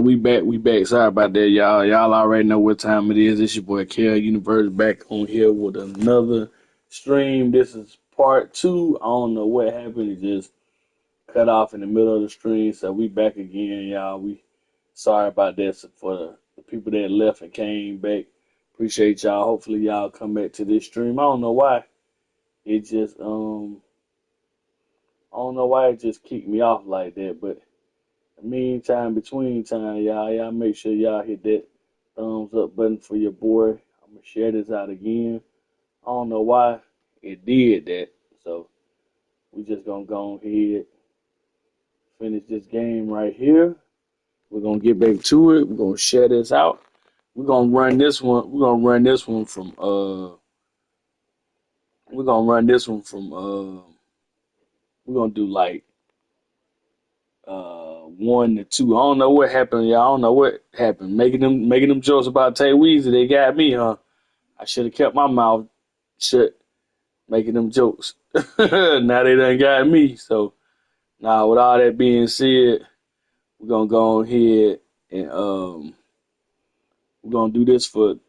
We back. Sorry about that, y'all. Y'all already know what time it is. It's your boy Kel Universe back on here with another stream. This is part two. I don't know what happened. It just cut off in the middle of the stream. So we back again, y'all. We sorry about that. So for the people that left and came back. Appreciate y'all. Hopefully y'all come back to this stream. I don't know why. It just I don't know why it just kicked me off like that, but meantime, between time, y'all make sure y'all hit that thumbs up button for your boy. I'm gonna share this out again. I don't know why it did that, so we just gonna go ahead finish this game right here. We're gonna get back to it. We're gonna share this out. We're gonna run this one. We're gonna run this one from We're gonna run this one from We're gonna do like 1 to 2. I don't know what happened, y'all. I don't know what happened. Making them jokes about Tay Weezy, they got me, huh? I should have kept my mouth shut, making them jokes. Now they done got me. So now with all that being said, we're gonna go ahead and we're gonna do this one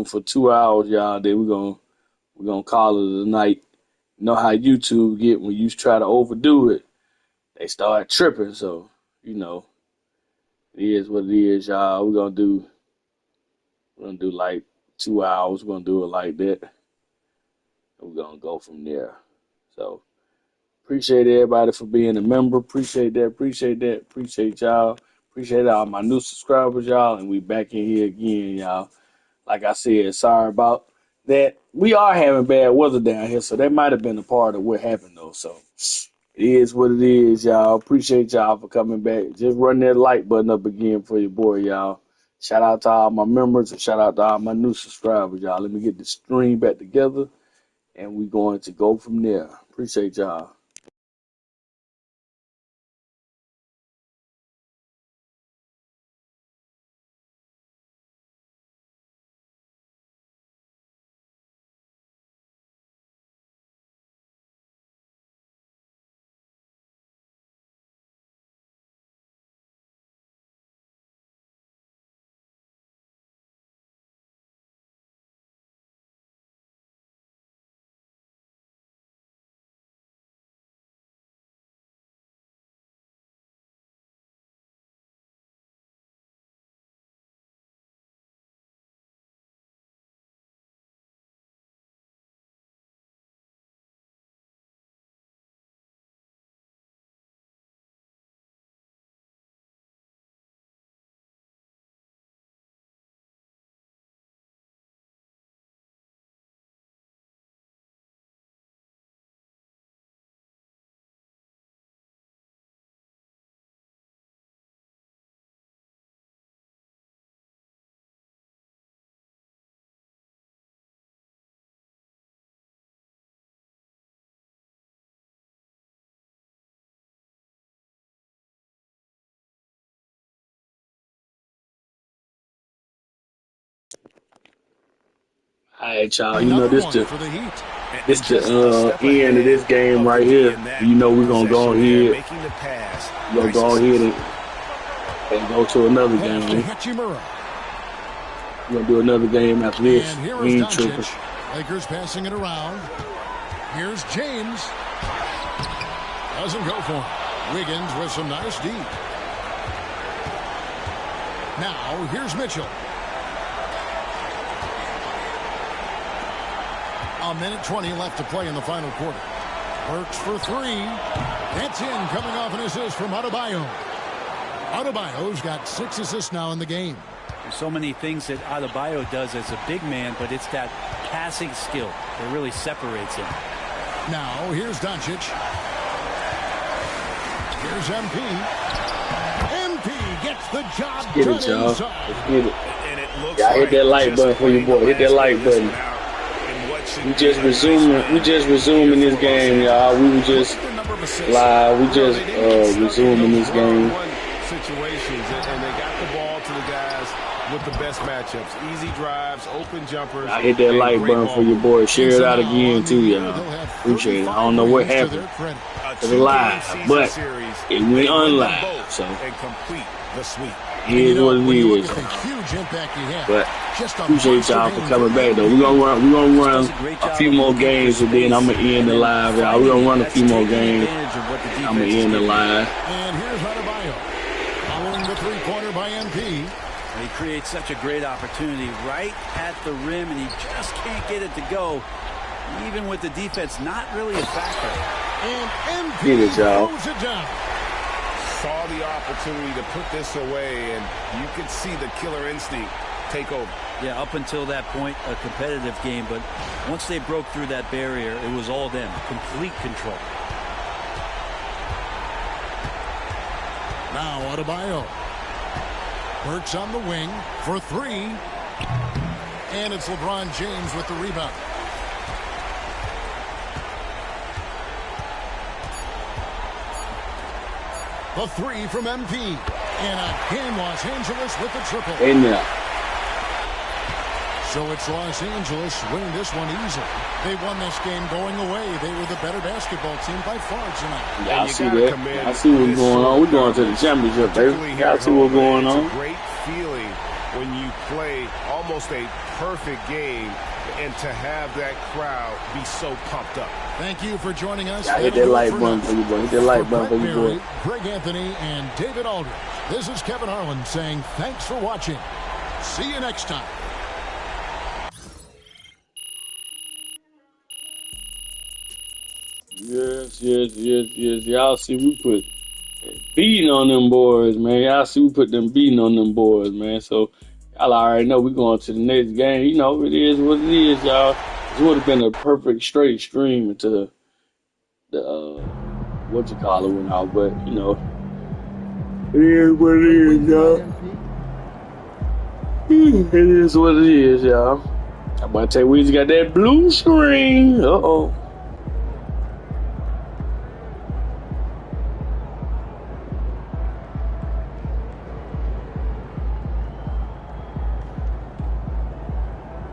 for 2 hours, y'all. Then we're gonna call it a night. You know how YouTube get when you try to overdo it, they start tripping. So, you know, it is what it is, y'all. We're gonna do like 2 hours. We're gonna do it like that. And we're gonna go from there. So appreciate everybody for being a member. Appreciate that. Appreciate that. Appreciate y'all. Appreciate all my new subscribers, y'all. And we back in here again, y'all. Like I said, sorry about that. We are having bad weather down here, so that might have been a part of what happened though. So it is what it is, y'all. Appreciate y'all for coming back. Just run that like button up again for your boy, y'all. Shout out to all my members and shout out to all my new subscribers, y'all. Let me get the stream back together and we going to go from there. Appreciate y'all. All right, y'all. You know this the end of this game right here. You know we're gonna go ahead. We're gonna go ahead and go to another game. We're gonna do another game after this. We ain't tripping. Lakers passing it around. Here's James. Doesn't go for him. Wiggins with some nice D. Now here's Mitchell. A minute 20 left to play in the final quarter. Works for three. That's in, coming off an assist from Adebayo. Adebayo's got 6 assists now in the game. There's so many things that Adebayo does as a big man, but it's that passing skill that really separates him. Now, here's Doncic. Here's MP. MP gets the job done. Get it, y'all. Let's get it. Y'all hit that like button for your boy. Hit that like button. We just resuming this game, y'all. We were just live. We just resuming this game. Situations, and they got the ball to the guys with the best matchups. Easy drives, open jumpers. I hit that like button for your boy. Share it out again too, y'all. Appreciate it. I don't know what happened to the live, but it went unlive. So and complete the sweep. It is what it When you look is. at the huge impact he had, But just a appreciate y'all for monster coming game back though. for We're MVP. gonna run Does a great a job few of more looking for games and then I'm space gonna end and the then live, y'all. We're finding gonna it. run a That's few more taking games. advantage of what the I'm gonna defense is end the giving you. live. And here's Adebayo, following the three-pointer by MP. He creates such a great opportunity right at the rim, and he just can't get it to go, even with the defense not really a factor. And MP Get it, y'all. throws it down. Saw the opportunity to put this away, and you could see the killer instinct take over. Yeah, up until that point, a competitive game, but once they broke through that barrier, it was all them, complete control. Now Adebayo. Burks on the wing for three. And it's LeBron James with the rebound. The three from MP. And again, Los Angeles with the triple. And now. So it's Los Angeles winning this one easily. They won this game going away. They were the better basketball team by far tonight. Y'all see that? I see what's going on. We're going to the championship, baby. Y'all see what's going on. It's a great feeling when you play almost a perfect game and to have that crowd be so pumped up. Thank you for joining us. Y'all hit that like button for you, boy. Hit that like button for you, boy. Greg Anthony and David Aldridge. This is Kevin Harlan saying thanks for watching. See you next time. Yes. Y'all see we put beating on them boys, man. Y'all see we put them beating on them boys, man. So y'all already know we going to the next game. You know, it is what it is, y'all. This would have been a perfect straight stream into the what you call it went out, but you know, it is what it is, y'all. It is what it is, y'all. I'm about to tell you, we just got that blue screen. Uh-oh.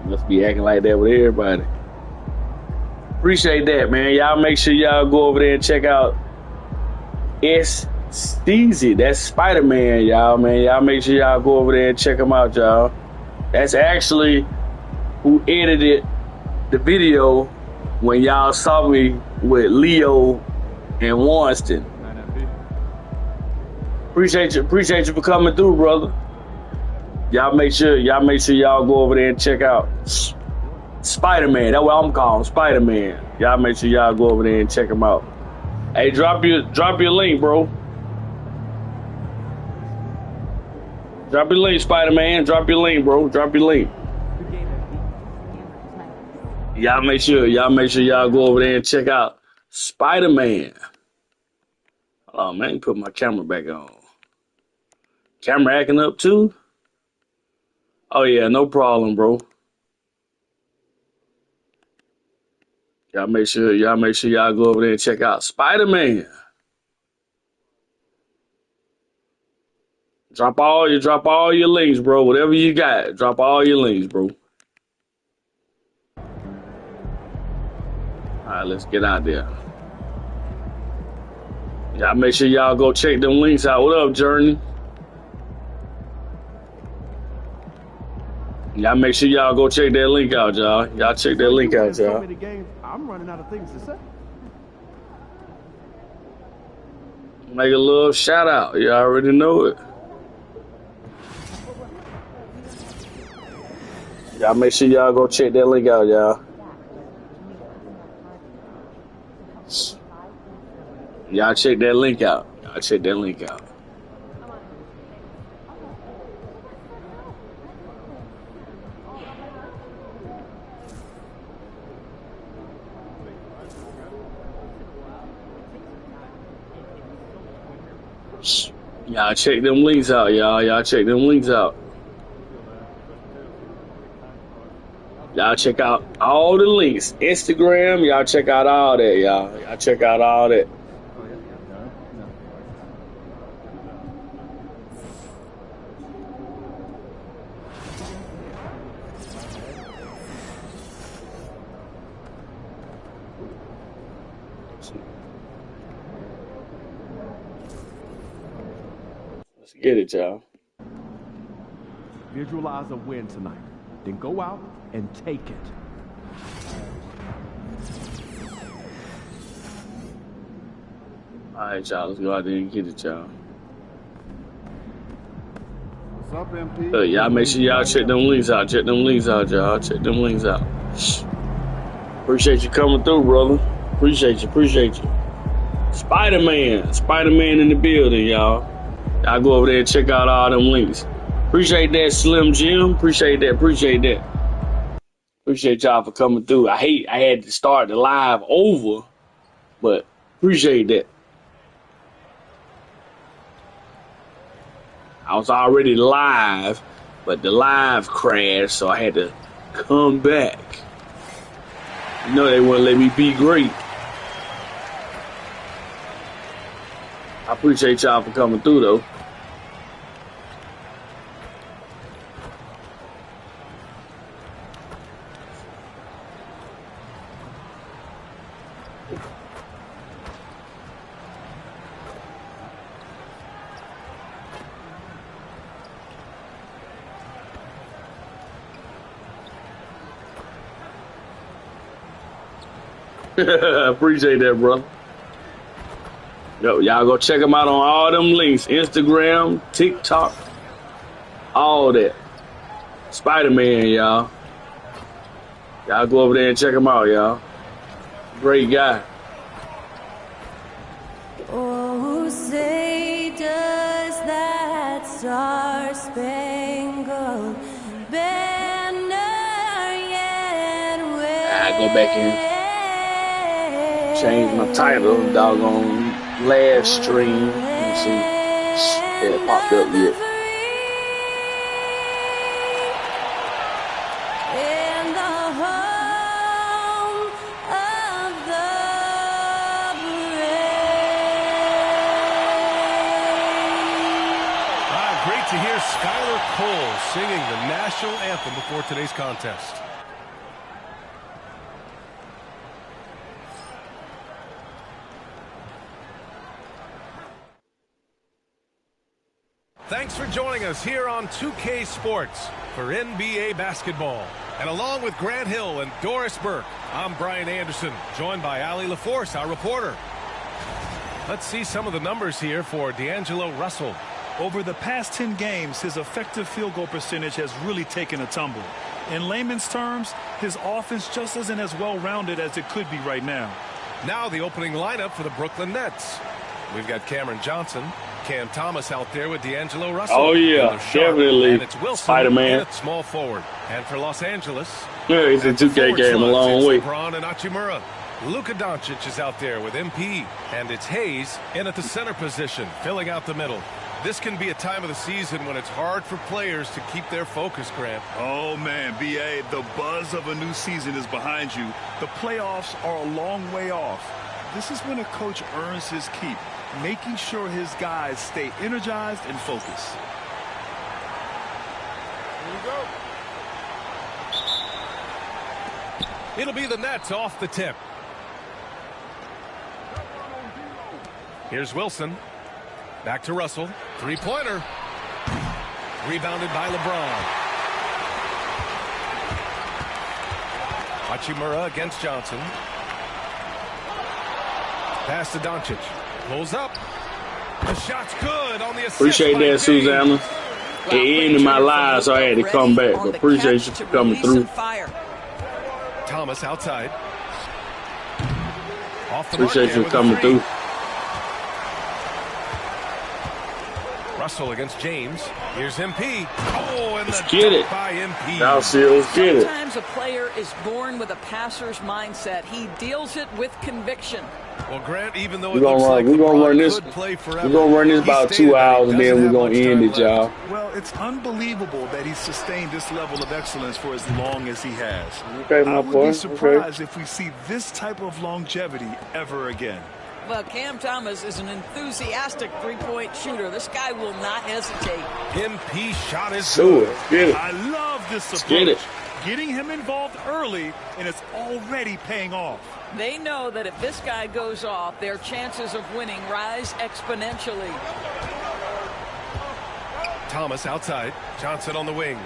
Must be acting like that with everybody. Appreciate that, man. Y'all make sure y'all go over there and check out S. Steezy. That's Spider-Man, y'all, man. Y'all make sure y'all go over there and check him out, y'all. That's actually who edited the video when y'all saw me with Leo and Warnston. Appreciate you for coming through, brother. Y'all make sure y'all go over there and check out Spider-Man. That's what I'm calling Spider-Man. Y'all make sure y'all go over there and check him out. Hey, drop your link, bro. Drop your link, Spider-Man. Drop your link, bro. Drop your link. Y'all make sure y'all go over there and check out Spider-Man. Oh man, put my camera back on. Camera acting up too? Oh yeah, no problem, bro. Y'all make sure y'all go over there and check out Spider-Man. Drop all your links, bro. Whatever you got, drop all your links, bro. All right, let's get out there. Y'all make sure y'all go check them links out. What up, Journey? Y'all make sure y'all go check that link out, y'all. Y'all check that link out, y'all. So many games, I'm running out of things to say. Make a little shout out. You already know it. Y'all make sure y'all go check that link out, y'all. Y'all check that link out. Y'all check that link out. Y'all check them links out, y'all. Y'all check them links out. Y'all check out all the links. Instagram, y'all check out all that, y'all. Y'all check out all that. Let's get it, y'all. Visualize a win tonight. Then go out and take it. All right, y'all. Let's go out there and get it, y'all. What's up, MP? Y'all make sure y'all check them links out. Check them links out, y'all. Check them links out. Appreciate you coming through, brother. Appreciate you. Spider-Man in the building, y'all. Y'all go over there and check out all them links. Appreciate that, Slim Jim. Appreciate that. Appreciate y'all for coming through. I had to start the live over, but appreciate that. I was already live, but the live crashed, so I had to come back. You know they wouldn't let me be great. I appreciate y'all for coming through, though. Appreciate that, brother. Yo, y'all go check them out on all them links. Instagram, TikTok, all that. Spider-Man, y'all. Y'all go over there and check him out, y'all. Great guy. Oh, say does that star-spangled banner yet wave? I go back in. Change my title, doggone live stream. Let me see. Yeah, it popped up yet. In the home of the brave. Great to hear Skylar Cole singing the national anthem before today's contest. Thanks for joining us here on 2K Sports for NBA basketball. And along with Grant Hill and Doris Burke, I'm Brian Anderson, joined by Allie LaForce, our reporter. Let's see some of the numbers here for D'Angelo Russell. Over the past 10 games, his effective field goal percentage has really taken a tumble. In layman's terms, his offense just isn't as well-rounded as it could be right now. Now the opening lineup for the Brooklyn Nets. We've got Cameron Johnson, Cam Thomas out there with D'Angelo Russell. Oh, yeah, definitely. And it's Wilson Spider-Man. at small forward. And for Los Angeles, yeah, he's a 2K game a long way. LeBron and Hachimura. Luka Doncic is out there with MP. And it's Hayes in at the center position, filling out the middle. This can be a time of the season when it's hard for players to keep their focus, Grant. Oh, man, B.A., the buzz of a new season is behind you. The playoffs are a long way off. This is when a coach earns his keep, making sure his guys stay energized and focused. Here we go. It'll be the Nets off the tip. Here's Wilson. Back to Russell. Three-pointer. Rebounded by LeBron. Hachimura against Johnson. Pass to Doncic. Pulls up. The shot's good on the assist. Appreciate that, Susanna. It ended my live, so I had to come back. But appreciate you coming through. Thomas outside. Off the Appreciate you coming through. Russell against James. Here's MP. Oh, and let's the get it by MP. Now, see, let's get it. Sometimes a player is born with a passer's mindset. He deals it with conviction. Well, Grant, even though we're gonna run this about 2 hours, and then we're gonna end it, y'all. Well, it's unbelievable that he's sustained this level of excellence for as long as he has. Okay, my I boy. would be surprised if we see this type of longevity ever again. Well, Cam Thomas is an enthusiastic three-point shooter. This guy will not hesitate. MP shot is good. Get it. I love this approach. Get it. Getting him involved early, and it's already paying off. They know that if this guy goes off, their chances of winning rise exponentially. Thomas outside. Johnson on the wing.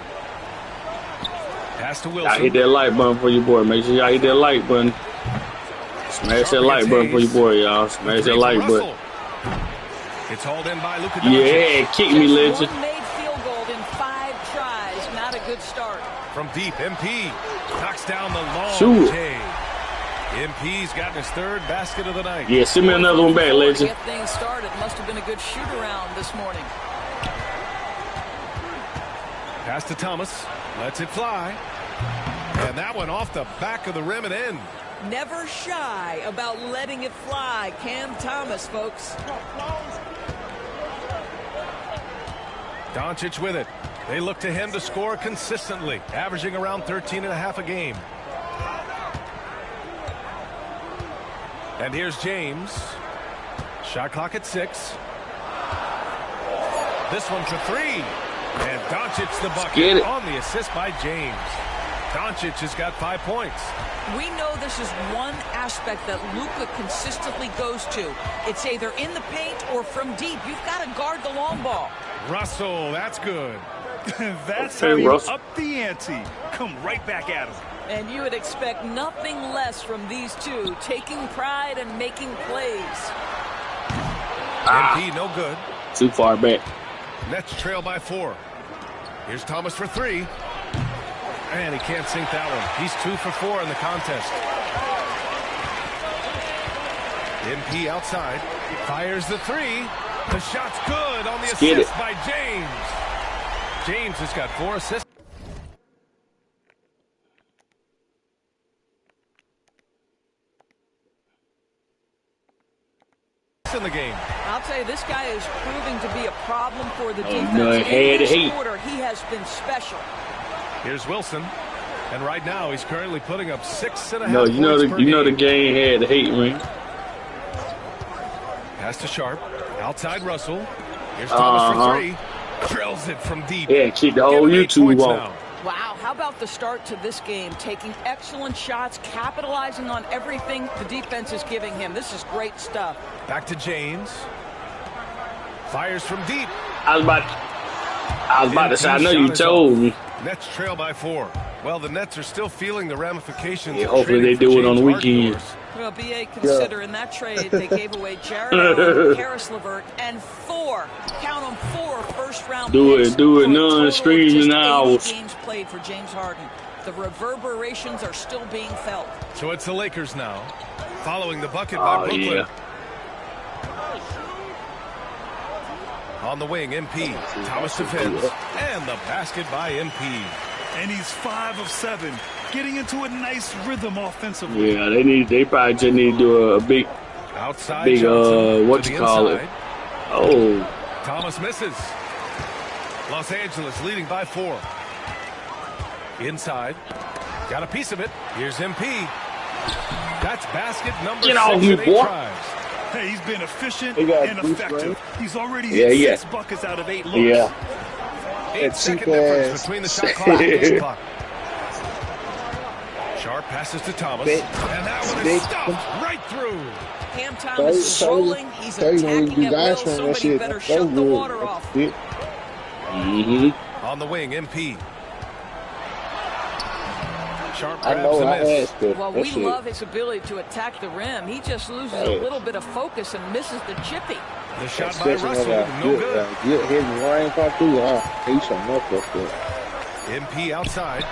Pass to Y'all Wilson. hit that like button for your boy. Make sure y'all hit that like button. Smash that like button for your boy, y'all. Smash that like button. It's hauled in by Luka. Yeah, kick me, legend. One made field goal in 5 tries. Not a good start. From deep, MP knocks down the long Shoot. J. MP's gotten his 3rd basket of the night. Yeah, send me another one back, legend. Get things started. Must have been a good shoot around this morning. Pass to Thomas. Lets it fly. And that one off the back of the rim and in. Never shy about letting it fly. Cam Thomas, folks. Doncic with it. They look to him to score consistently, averaging around 13.5 a game. And here's James. Shot clock at 6. This one for 3. And Doncic the bucket on the assist by James. Doncic has got 5 points. We know this is one aspect that Luka consistently goes to. It's either in the paint or from deep. You've got to guard the long ball. Russell, that's good. That's how you up the ante. Come right back at him. And you would expect nothing less from these two, taking pride and making plays. MP no good. Too far back. Nets trail by 4. Here's Thomas for 3. And he can't sink that one. He's 2 for 4 in the contest. MP outside. Fires the 3. The shot's good on the assist by James. James has got 4 assists. In the game. I'll tell you, this guy is proving to be a problem for the defense. No, In this quarter, he has been special. Here's Wilson, and right now he's currently putting up 6.5 No, points per game. the game had the hate ring. Pass to Sharp, outside Russell. Here's Thomas for 3. Drills it from deep. Yeah, kick the whole YouTube off. Wow, how about the start to this game? Taking excellent shots, capitalizing on everything the defense is giving him. This is great stuff. Back to James. Fires from deep. I was about to say, I know you told me. Nets trail by 4. Well, the Nets are still feeling the ramifications. Yeah, hopefully they do it on the weekend. Well, BA, consider in that trade they gave away Jared Allen, Harris LeVert, and 4, count them 4 first-round picks. Do it, none streaming hours. Games played for James Harden. The reverberations are still being felt. So it's the Lakers now, following the bucket by Brooklyn. Yeah. On the wing, MP. Thomas defends. And the basket by MP. And he's 5 of 7, getting into a nice rhythm offensively. Yeah, they probably just need to do a big, outside what you call it? Oh. Thomas misses. Los Angeles leading by 4. Inside. Got a piece of it. Here's MP. That's basket number 6 in 8 tries. Hey, he's been efficient and effective. He's already hit 6 buckets out of 8 looks. Yeah. 8-second difference between the shot clock and the clock. Sharp passes to Thomas. And that one is stuffed right through. Cam Thomas is rolling. He's attacking at will. Somebody better shut the water off. On the wing, MP. Sharp I grabs the miss. Well, we love his ability to attack the rim. He just loses a little bit of focus and misses the chippy. The shot by Russell, no good. Good hit and Ryan come through. He shot no plus good. MP outside.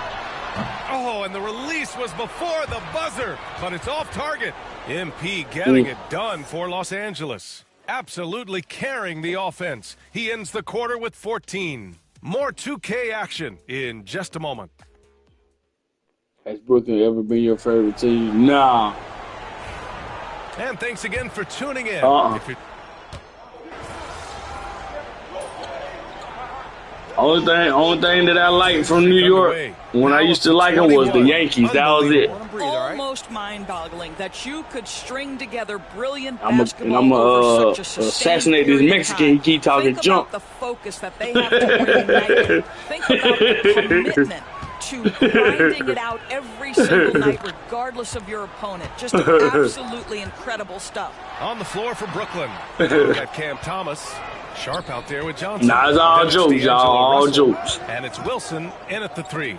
Oh, and the release was before the buzzer, but it's off target. MP getting it done for Los Angeles. Absolutely carrying the offense. He ends the quarter with 14. More 2K action in just a moment. Has Brooklyn ever been your favorite team? Nah. And thanks again for tuning in. Only thing that I liked from New York when I used to like them was the Yankees. That was it. Almost mind-boggling that you could string together brilliant I'm basketball over such a assassinate this Mexican. He keep talking junk. Think about the focus that they have to bring tonight. Think about the commitment to grinding it out every single night, regardless of your opponent. Just absolutely incredible stuff. On the floor for Brooklyn. Got Cam Thomas. Sharp out there with Johnson. Nah, it's all jokes, y'all. All jokes. And it's Wilson in at the 3.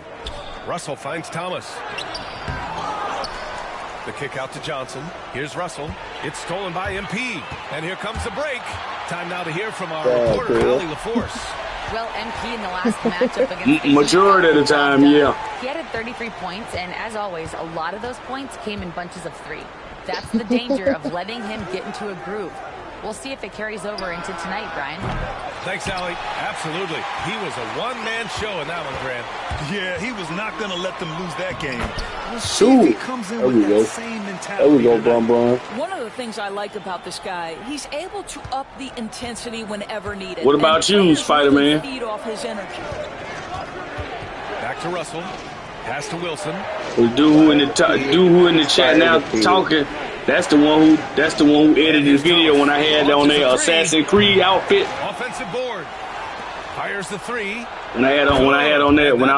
Russell finds Thomas. The kick out to Johnson. Here's Russell. It's stolen by MP. And here comes the break. Time now to hear from our reporter, Ali LaForce. Well, MP in the last matchup against the majority of the time, yeah. He had 33 points, and as always, a lot of those points came in bunches of 3. That's the danger of letting him get into a groove. We'll see if it carries over into tonight, Brian. Thanks, Allie. Absolutely. He was a one-man show in that one, Grant. Yeah, he was not going to let them lose that game. We'll see if if he he comes in There with we that go. same mentality. There we go, Brum Brum. One of the things I like about this guy, he's able to up the intensity whenever needed. What about you, players Spider-Man? really feed off his energy. Back to Russell. Pass to Wilson. The dude who in the chat now talking. That's the one who edited the video when I had on their Assassin's Creed outfit. Offensive board. Fires the 3. When I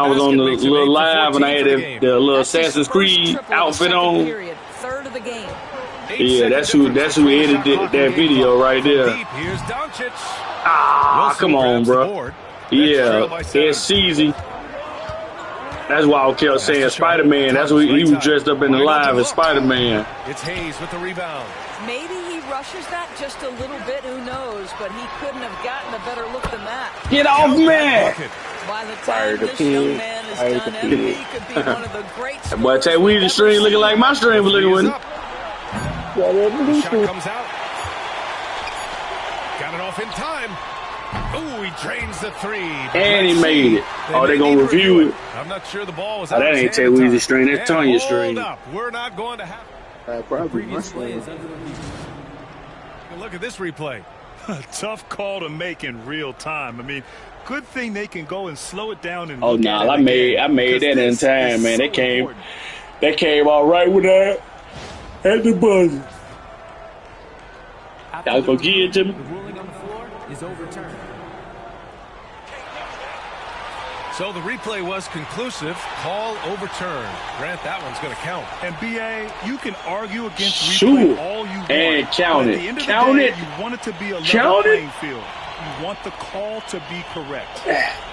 was on the little live and I had the little Assassin's Creed outfit on. Third of the game. Yeah, that's who edited that video right there. Here's Doncic. Ah, come on, bro. Yeah, it's cheesy. That's why I kept saying Spider-Man. That's what he was dressed up in the live as Spider-Man. It's Hayes with the rebound. Maybe he rushes that just a little bit. Who knows? But he couldn't have gotten a better look than that. Get off me! By the time this young man is done, MB could be one of the great. That boy Tay Weezy stream looking like my stream was looking with him. Shot comes out. Got it off in time. Oh, he drains the 3. And he made it. Oh, they gonna review it. I'm not sure the ball was out. That ain't Tay Weezy stream. That's Tanya stream. We're not going to have. Probably my stream. Look at this replay. A tough call to make in real time. I mean, good thing they can go and slow it down and. Oh no, I made that in time, man. They came all right with that. At the buzzer. Y'all go get it to me. The ruling on the floor is overturned. So the replay was conclusive. Call overturned. Grant, that one's going to count. And BA, you can argue against replay all you want. And count it. Count it. You want it to be a level playing field. You want the call to be correct.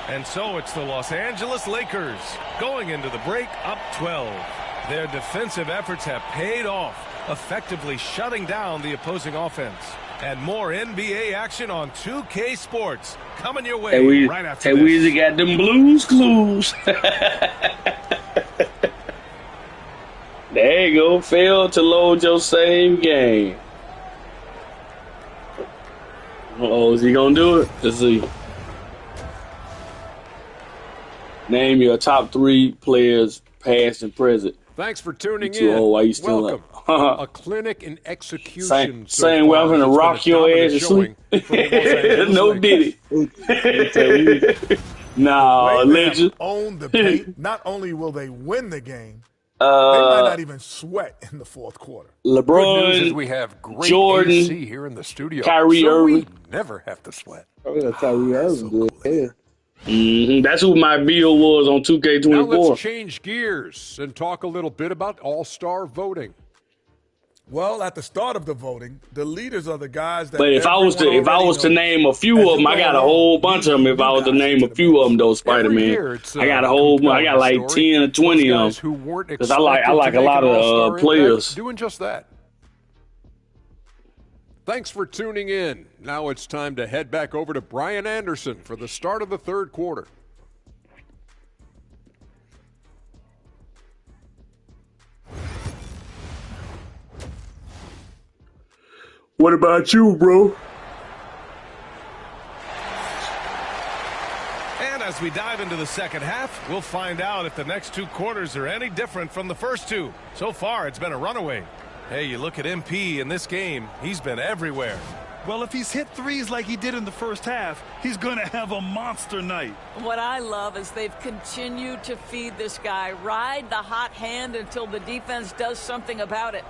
And so it's the Los Angeles Lakers going into the break up 12. Their defensive efforts have paid off, effectively shutting down the opposing offense. And more NBA action on 2K Sports coming your way right after this. Hey, Weezy got them Blues Clues. There you go. Failed to load your same game. Uh-oh, is he going to do it? Let's see. Name your top 3 players, past and present. Thanks for tuning in. Why you still Welcome. A clinic in execution. Same way I'm going to rock your ass to sleep. No diddy. Nah, legend. Own the paint. Not only will they win the game, they might not even sweat in the fourth quarter. LeBron, Good news is we have great Jordan, AC here in the studio. Kyrie Irving. We never have to sweat. Oh, yeah, Kyrie Irving good. Yeah. That's who my bill was on 2K24. Now let's change gears and talk a little bit about all-star voting. Well, at the start of the voting, the leaders are the guys that. But if I was to name a few of them, I got a whole bunch of them. If I was to name a few of them, though, Spider-Man, I got I got like 10 or 20 of them. Because I like a lot of players. Doing just that. Thanks for tuning in. Now it's time to head back over to Brian Anderson for the start of the third quarter. What about you, bro? And as we dive into the second half, we'll find out if the next 2 quarters are any different from the first 2. So far, it's been a runaway. Hey, you look at MP in this game, he's been everywhere. Well, if he's hit threes like he did in the first half, he's going to have a monster night. What I love is they've continued to feed this guy, ride the hot hand until the defense does something about it.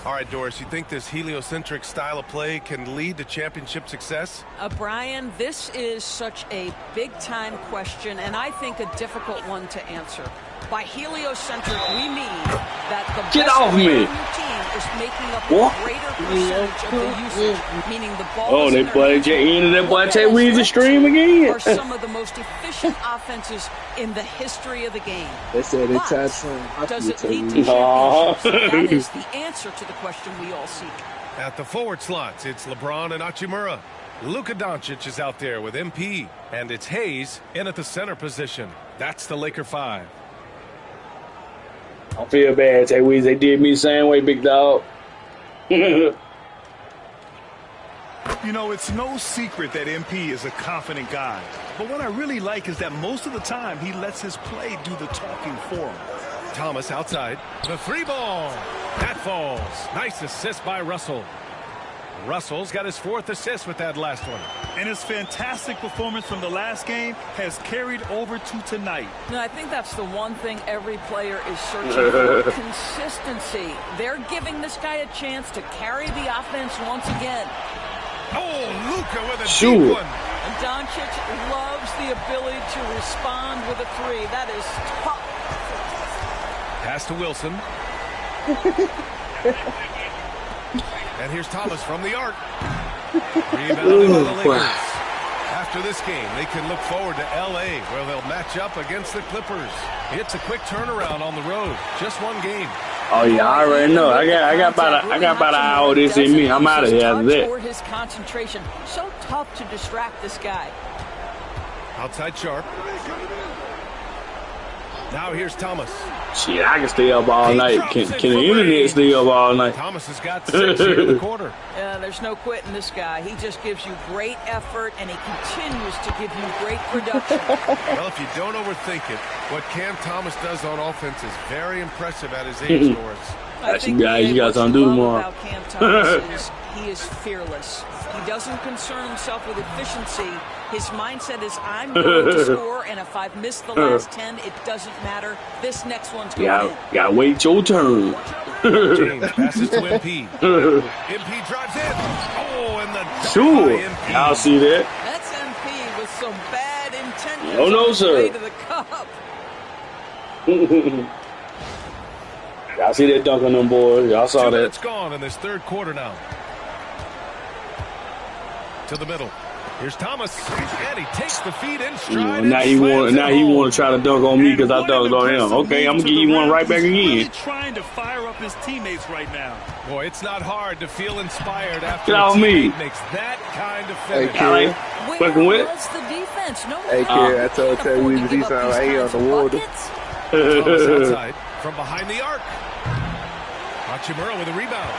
All right, Doris, you think this heliocentric style of play can lead to championship success? Brian, this is such a big-time question, and I think a difficult one to answer. By heliocentric, we mean that the Get best off player me. on your team is making up What? a greater percentage of the usage, meaning the ball Oh, is they in their played hands. your end of that boy What Tay that has Weezy led stream to again. are some of the most efficient offenses in the history of the game. They said they But tried some. does it lead to championships? That is the answer to the question we all seek. At the forward slots, it's LeBron and Hachimura. Luka Doncic is out there with MP, and it's Hayes in at the center position. That's the Laker 5. I feel bad, Tay Weezy. They did me the same way, big dog. You know, it's no secret that MP is a confident guy. But what I really like is that most of the time he lets his play do the talking for him. Thomas outside. The 3 ball. That falls. Nice assist by Russell. Russell's got his 4th assist with that last one. And his fantastic performance from the last game has carried over to tonight. No, I think that's the one thing every player is searching for, consistency. They're giving this guy a chance to carry the offense once again. Oh, Luka with a Shoot. deep one. And Doncic loves the ability to respond with a 3. That is tough. Pass to Wilson. And here's Thomas from the arc. Rebounded by the Lakers. After this game, they can look forward to L.A., where they'll match up against the Clippers. It's a quick turnaround on the road. Just one game. Oh yeah, I already know. I got about an hour of this in me. I'm out of here after that. Or his concentration. So tough to distract this guy. Outside Sharp. Now here's Thomas. Shit, I can stay up all night. Can the internet stay up all night? Thomas has got 6 here in the quarter. Yeah, there's no quitting this guy. He just gives you great effort, and he continues to give you great production. Well, if you don't overthink it, what Cam Thomas does on offense is very impressive at his age, Doris. I think you got something to do tomorrow. about Cam Thomas is he is fearless. He doesn't concern himself with efficiency. His mindset is, I'm going to score, and if I've missed the last 10, it doesn't matter. This next one's going in. Gotta wait your turn. James passes to MP. MP drives in. Oh, and the Sure. MP. I'll see that. That's MP with some bad intentions. Oh, no, on his way sir. to the cup. Y'all see that dunk on them boys. Y'all saw 2 that. minutes gone in this 3rd quarter now. To the middle. Here's Thomas, and he takes the feed in stride. Now he want to try to dunk on me because I dunked on him. Okay, I'm gonna give you one right back again. Really trying to fire up his teammates right now. Boy, it's not hard to feel inspired after Get a off me. teammate makes that kind of Hey, finish. kid. Fucking with it. Where was the defense? No Hey, kid, I told Tay Weezy he sound like he on the water. Thomas outside from behind the arc. Hachimura with a rebound.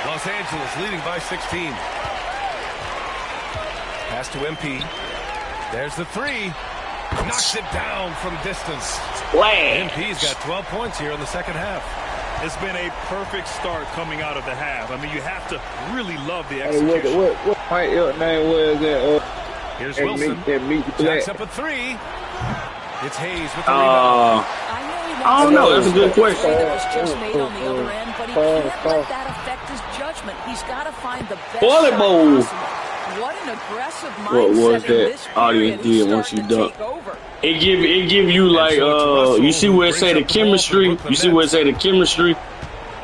Los Angeles leading by 16. Pass to MP. There's the 3. Knocks it down from distance. MP's got 12 points here in the second half. It's been a perfect start coming out of the half. I mean, you have to really love the Hey, execution. what my name was that? Here's And Wilson. meet the Jacks black. up a 3. It's Hayes with the rebound. I don't know. That's a good question. That was just made on the other end, but he can't let that affect his judgment. He's got to find the best Bullet shot bowl. possible. What an aggressive mindset What was in that this audience period. did once you He's starting dunk? to take over. It give you like you see where it say the chemistry. You see where it say the chemistry.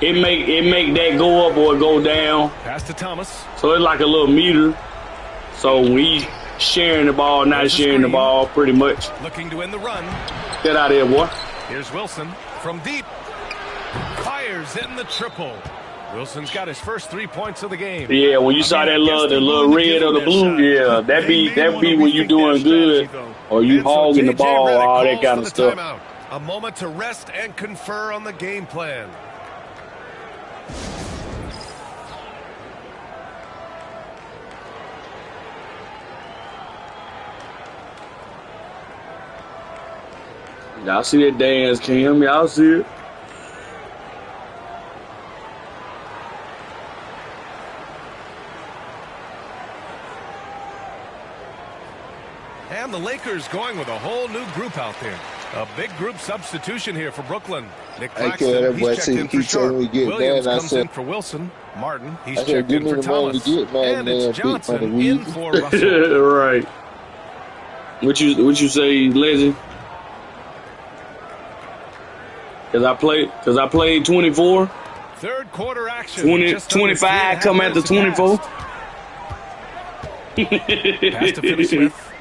It make that go up or go down. Pass to Thomas. So it's like a little meter. So when he's sharing the ball, not sharing the ball, pretty much. Looking to end the run. Get out of here, boy. Here's Wilson from deep. Fires in the triple. Wilson's got his first 3 points of the game. Yeah, when you saw that little red or the blue, yeah, that be when you doing good or you hogging the ball, all that kind of stuff. Timeout. A moment to rest and confer on the game plan. Y'all see that dance, Cam? Y'all see it? And the Lakers going with a whole new group out there. A big group substitution here for Brooklyn. Nick Claxton, he's checked in for Sharp. Williams comes in for Wilson. Martin, he's checked in for Thomas. And it's Johnson in for Russell. Right. What you say, legend? Cause I played 24. Third quarter action. 25 come after 24. Pass to Finney-Smith.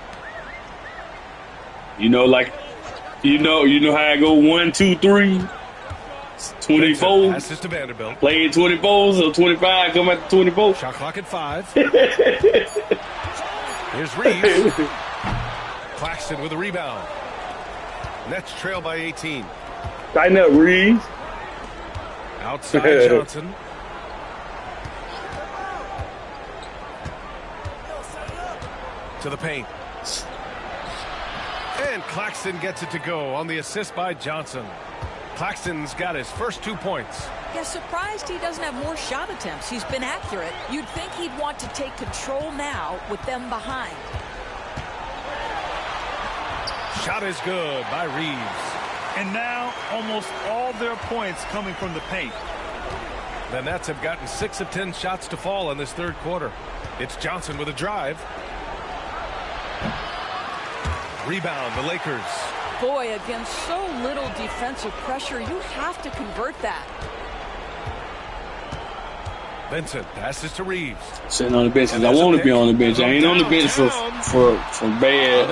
You know how I go 1, 2, 3. 24. Passes to Vanderbilt. Played 24, so 25 come after 24. Shot clock at 5. Here's Reeves. Claxton with a rebound. Nets trail by 18. Tighten up, Reeves. Outside Johnson. To the paint. And Claxton gets it to go on the assist by Johnson. Claxton's got his first 2 points. Yeah, surprised he doesn't have more shot attempts. He's been accurate. You'd think he'd want to take control now with them behind. Shot is good by Reeves. And now almost all their points coming from the paint. The Nets have gotten 6 of 10 shots to fall in this third quarter. It's Johnson with a drive. Rebound, the Lakers. Boy, against so little defensive pressure, you have to convert that. Vincent passes to Reeves. Sitting on the bench because I want to be on the bench. I ain't on the bench for bad.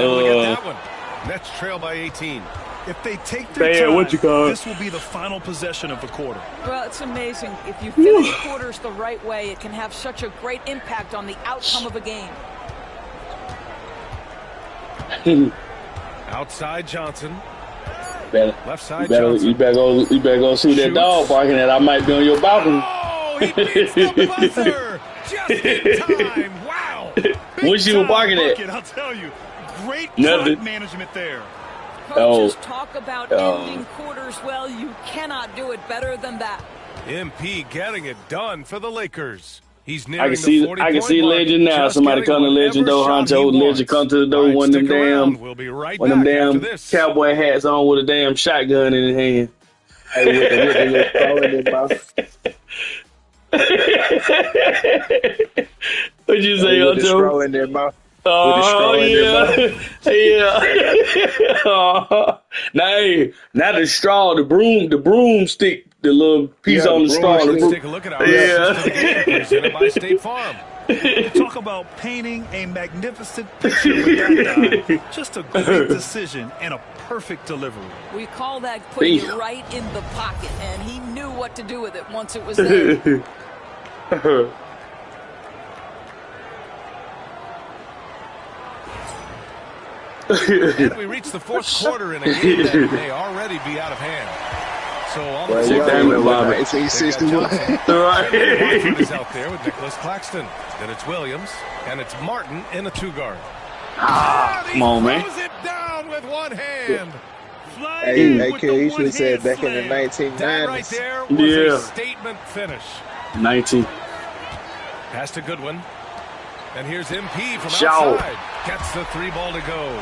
Nets trail by 18. If they take their time, this will be the final possession of the quarter. Well, it's amazing. If you finish quarters the right way, it can have such a great impact on the outcome of a game. Outside Johnson. Left side Johnson. You better go see that dog barking that I might be on your balcony. Oh, he beats the buzzer just in time. Wow. What you barking at? I'll tell you. Great clock management there. Coaches talk about ending quarters well. You cannot do it better than that. MP getting it done for the Lakers. He's nearing I can see Legend now. Somebody come to Legend though, Honcho. Legend come to the door. One of them damn cowboy hats on with a damn shotgun in his hand. Hey, with the straw in their mouth. What'd you say, Honcho? With the straw in their mouth. Oh yeah. Not the straw, the broomstick, the little piece on the straw. Let's take a look at our presented by State Farm. Talk about painting a magnificent picture with that guy. Just a great decision and a perfect delivery. We call that putting it right in the pocket, and he knew what to do with it once it was there. And we reach the fourth quarter in a game that may already be out of hand. So on the it's 861. Watford is out there with Nicholas Claxton. Then it's Williams, and it's Martin in a 2-guard. Come on, man. Throws it down with one hand. Hey, you should have said back in the 1990s. That right there was a statement finish. 19. Pass to Goodwin. And here's MP from outside. Gets the 3-ball to go.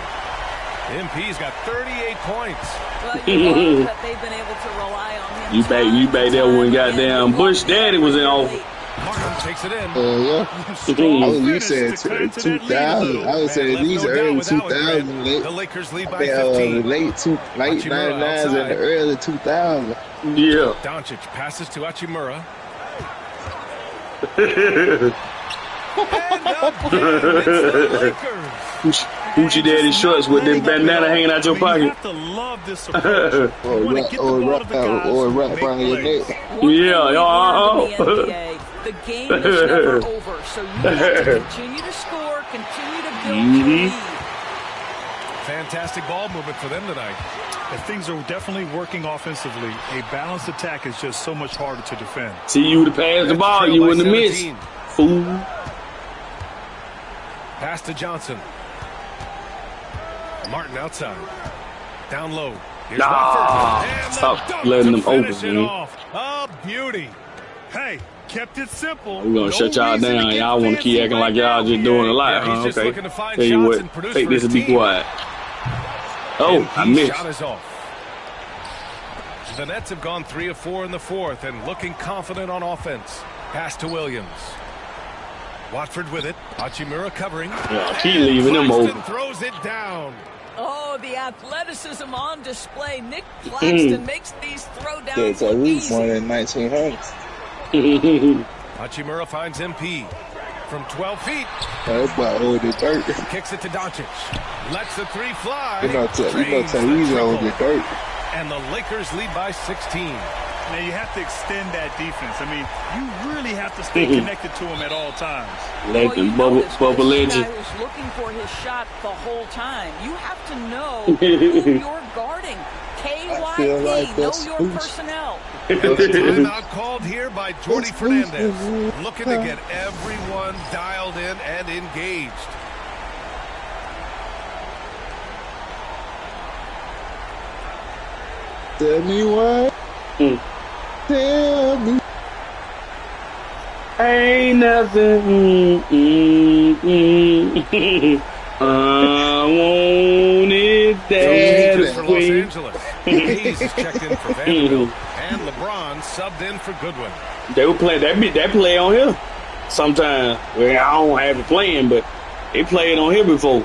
MP's got 38 points. Well, you love that they've been able to rely on him. You bet that when goddamn Bush Daddy was in off. Martin takes it in. You said 2000. I would say these early 2000s. The Lakers lead by 15. Late 99s and the early 2000s. Yeah. Doncic passes to Hachimura. Hoochie Daddy shorts with them bandana hanging out your pocket. You have to love this approach. or wrap around your neck. The game is never over, so you have to continue to score, continue to build your lead. Fantastic ball movement for them tonight. And things are definitely working offensively. A balanced attack is just so much harder to defend. See, you would have passed the ball, you wouldn't have missed. Fool. Pass to Johnson. Martin outside. Down low. Here's stop letting them open, man. A beauty. Hey, kept it simple. We're going to shut y'all down. Y'all want to keep acting like y'all just doing a lot, huh? Okay. Tell you what, take this and be quiet. Oh, I missed. Shot is off. The Nets have gone 3 of 4 in the fourth and looking confident on offense. Pass to Williams. Watford with it. Hachimura covering. Yeah, keep leaving them open. Throws it down. Oh, the athleticism on display. Nick Claxton makes these throwdowns look easy. More than 1900. Hachimura finds MP from 12 feet. That's about old as dirt. Kicks it to Doncic. Lets the three fly. You know, Tyrese old as dirt. And the Lakers lead by 16. Now, you have to extend that defense. I mean, you really have to stay connected to him at all times. Let them bubble legend. This guy was looking for his shot the whole time. You have to know who you're guarding. KYP, like know your personnel. Timeout called here by Jordi Fernandez. Looking to get everyone dialed in and engaged. Tell me why. Tell me. Ain't nothing. I want it that for Los way. Angeles. Hayes is checked in for Vanderbilt. And LeBron subbed in for Goodwin. They would play that play on here sometimes. Well, I don't have it playing, but they played on here before.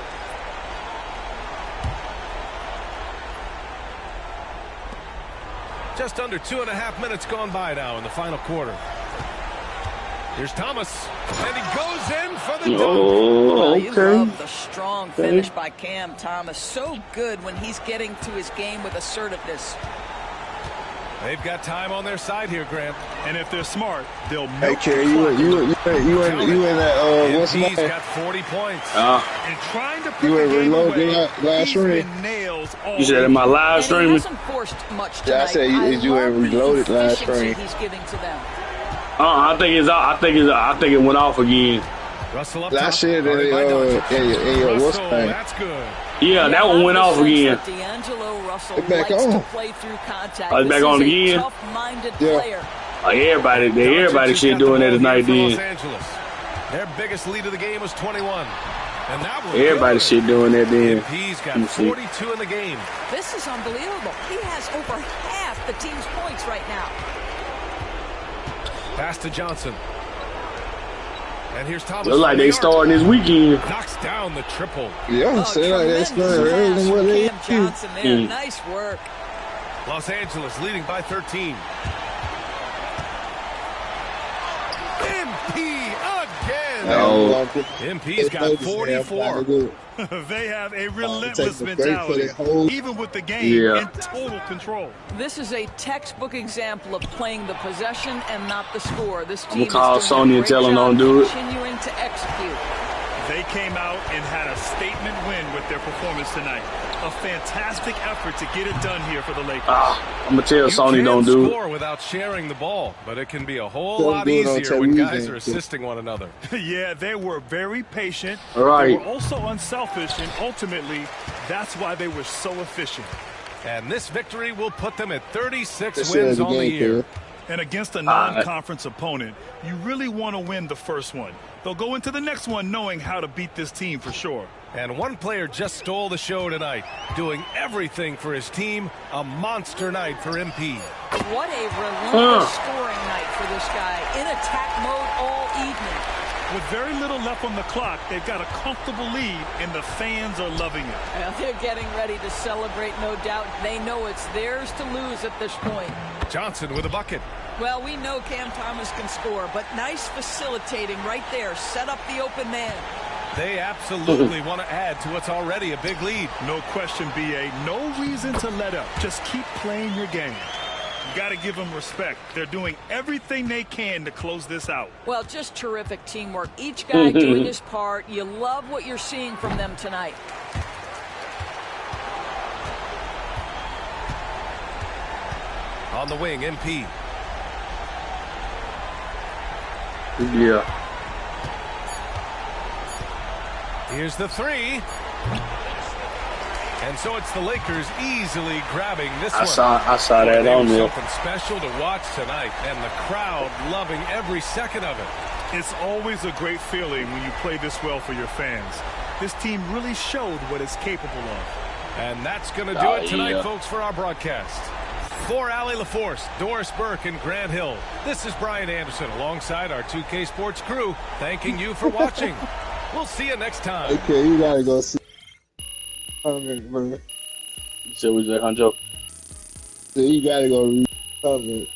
Just under 2.5 minutes gone by now in the final quarter. Here's Thomas, and he goes in for the dunk. Oh, you love the strong finish by Cam Thomas. So good when he's getting to his game with assertiveness. They've got time on their side here, Grant. And if they're smart, they'll Hey, milk Kerry, you in that, what's the He's name? got 40 points. and trying to put You the in game reload away. last He's stream? been nails all You said in my live And he streaming? hasn't forced much tonight. Yeah, I said, is you love in the reloaded last efficiency stream? he's giving to them. I think it went off again. Russell up Last top. year, Guarded by Doncic. what's the Russell, name? that's good. Yeah, that one went off again. D'Angelo Russell It's back likes on. to play through contact. Oh, it's back This on is a again? tough-minded Yeah. player. Everybody Doncic shit has doing got that the ball tonight here for then. Los Angeles. Their biggest lead of the game was 21. And that was Everybody good. shit doing that then. He's got Let me see. 42 in the game. This is unbelievable. He has over half the team's points right now. Pass to Johnson. And here's Thomas. Look like they starting this weekend. Knocks down the triple. Yeah, say like that's not tremendous early pass than what from they Cam Johnson there. Nice work. Los Angeles leading by 13. MP again. Oh. MP's got 44. They have a relentless mentality, even with the game in total control. This is a textbook example of playing the possession and not the score. This team I'm gonna call is doing Sony a and great tell him job don't do it. continuing to execute. They came out and had a statement win with their performance tonight. A fantastic effort to get it done here for the Lakers. I'm gonna tell Sony don't do it. Score without sharing the ball, but it can be a whole lot easier when guys are assisting one another. Yeah, they were very patient. Right. They were also unselfish, and ultimately, that's why they were so efficient. And this victory will put them at 36 wins on the year. And against a non-conference opponent, you really want to win the first one. They'll go into the next one knowing how to beat this team for sure. And one player just stole the show tonight, doing everything for his team. A monster night for MP. What a relentless scoring night for this guy. In attack mode all evening. With very little left on the clock, they've got a comfortable lead, and the fans are loving it. Well, they're getting ready to celebrate, no doubt. They know it's theirs to lose at this point. Johnson with a bucket. Well, we know Cam Thomas can score, but nice facilitating right there. Set up the open man. They absolutely want to add to what's already a big lead. No question, B.A. No reason to let up. Just keep playing your game. You got to give them respect. They're doing everything they can to close this out. Well, just terrific teamwork. Each guy doing his part. You love what you're seeing from them tonight. On the wing, MP. Yeah. Here's the three. And so it's the Lakers easily grabbing this one. I saw that on there. Something special to watch tonight, and the crowd loving every second of it. It's always a great feeling when you play this well for your fans. This team really showed what it's capable of. And that's going to do it tonight, folks, for our broadcast. For Allie LaForce, Doris Burke, and Grant Hill, this is Brian Anderson alongside our 2K Sports crew, thanking you for watching. We'll see you next time. Okay, you gotta go see. You said what's that, Huncho? So you gotta go read the comment.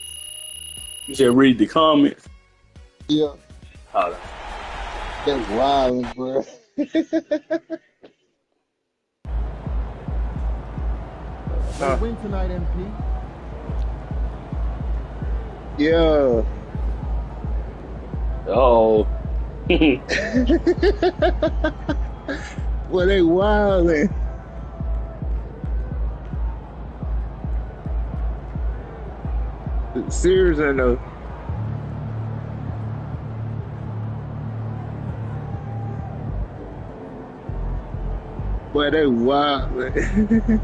You said read the comments. Yeah. Hold on. That's wild, bro. Win tonight, MP. Yeah. Oh. Well, they wildin'. Serious or no? Boy, they wildin'.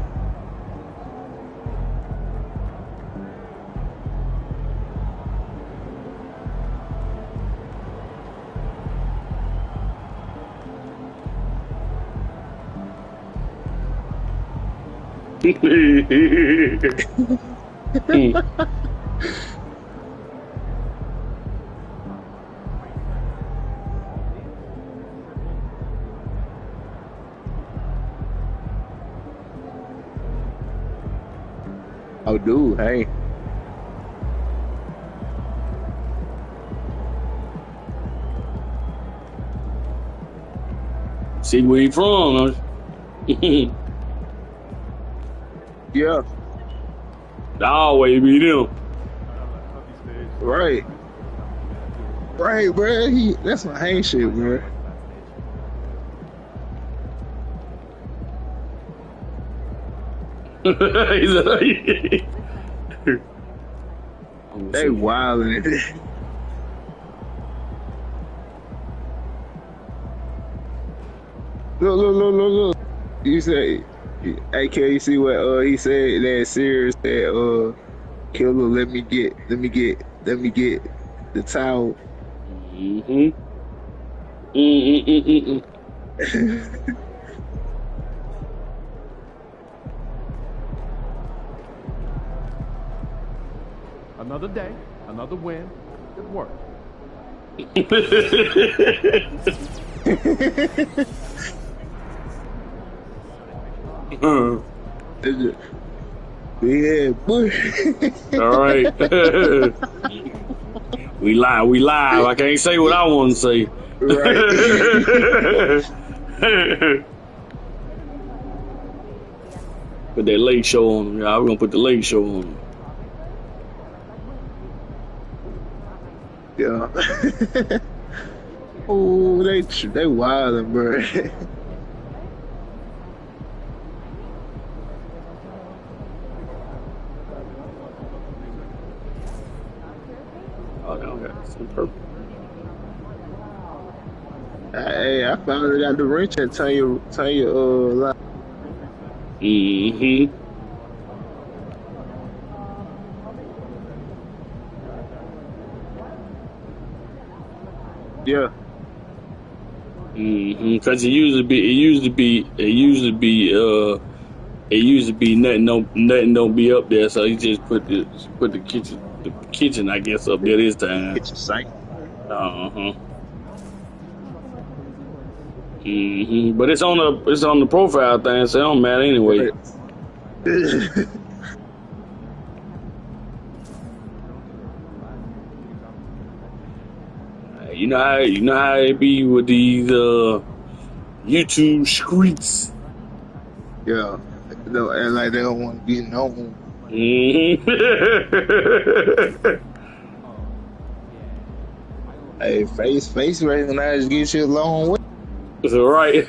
Oh, dude, hey. See where you from, huh? Yeah. Always be them. Right. Right, bro. That's my hang shit, bro. They wildin'. Look. You say, hey, can you see what he said? That serious that Killer, let me get the towel. Another day, another win. Good work. Yeah, boy. All right. We live. I can't say what I want to say. Right. Put that late show on them, y'all. We're gonna put the late show on them. Yeah. Oh, they wildin', bro. Oh, no, okay. Some purple. Hey, I finally got the wrench and turn your light. Yeah. Because it used to be nothing don't be up there, so he just put the kitchen I guess up there this time. Kitchen sink. But it's on the profile thing, so it don't matter anyway. You know how it be with these YouTube streets. Yeah, and like they don't want to be known. Hey, face recognize gets you a long way. That's right.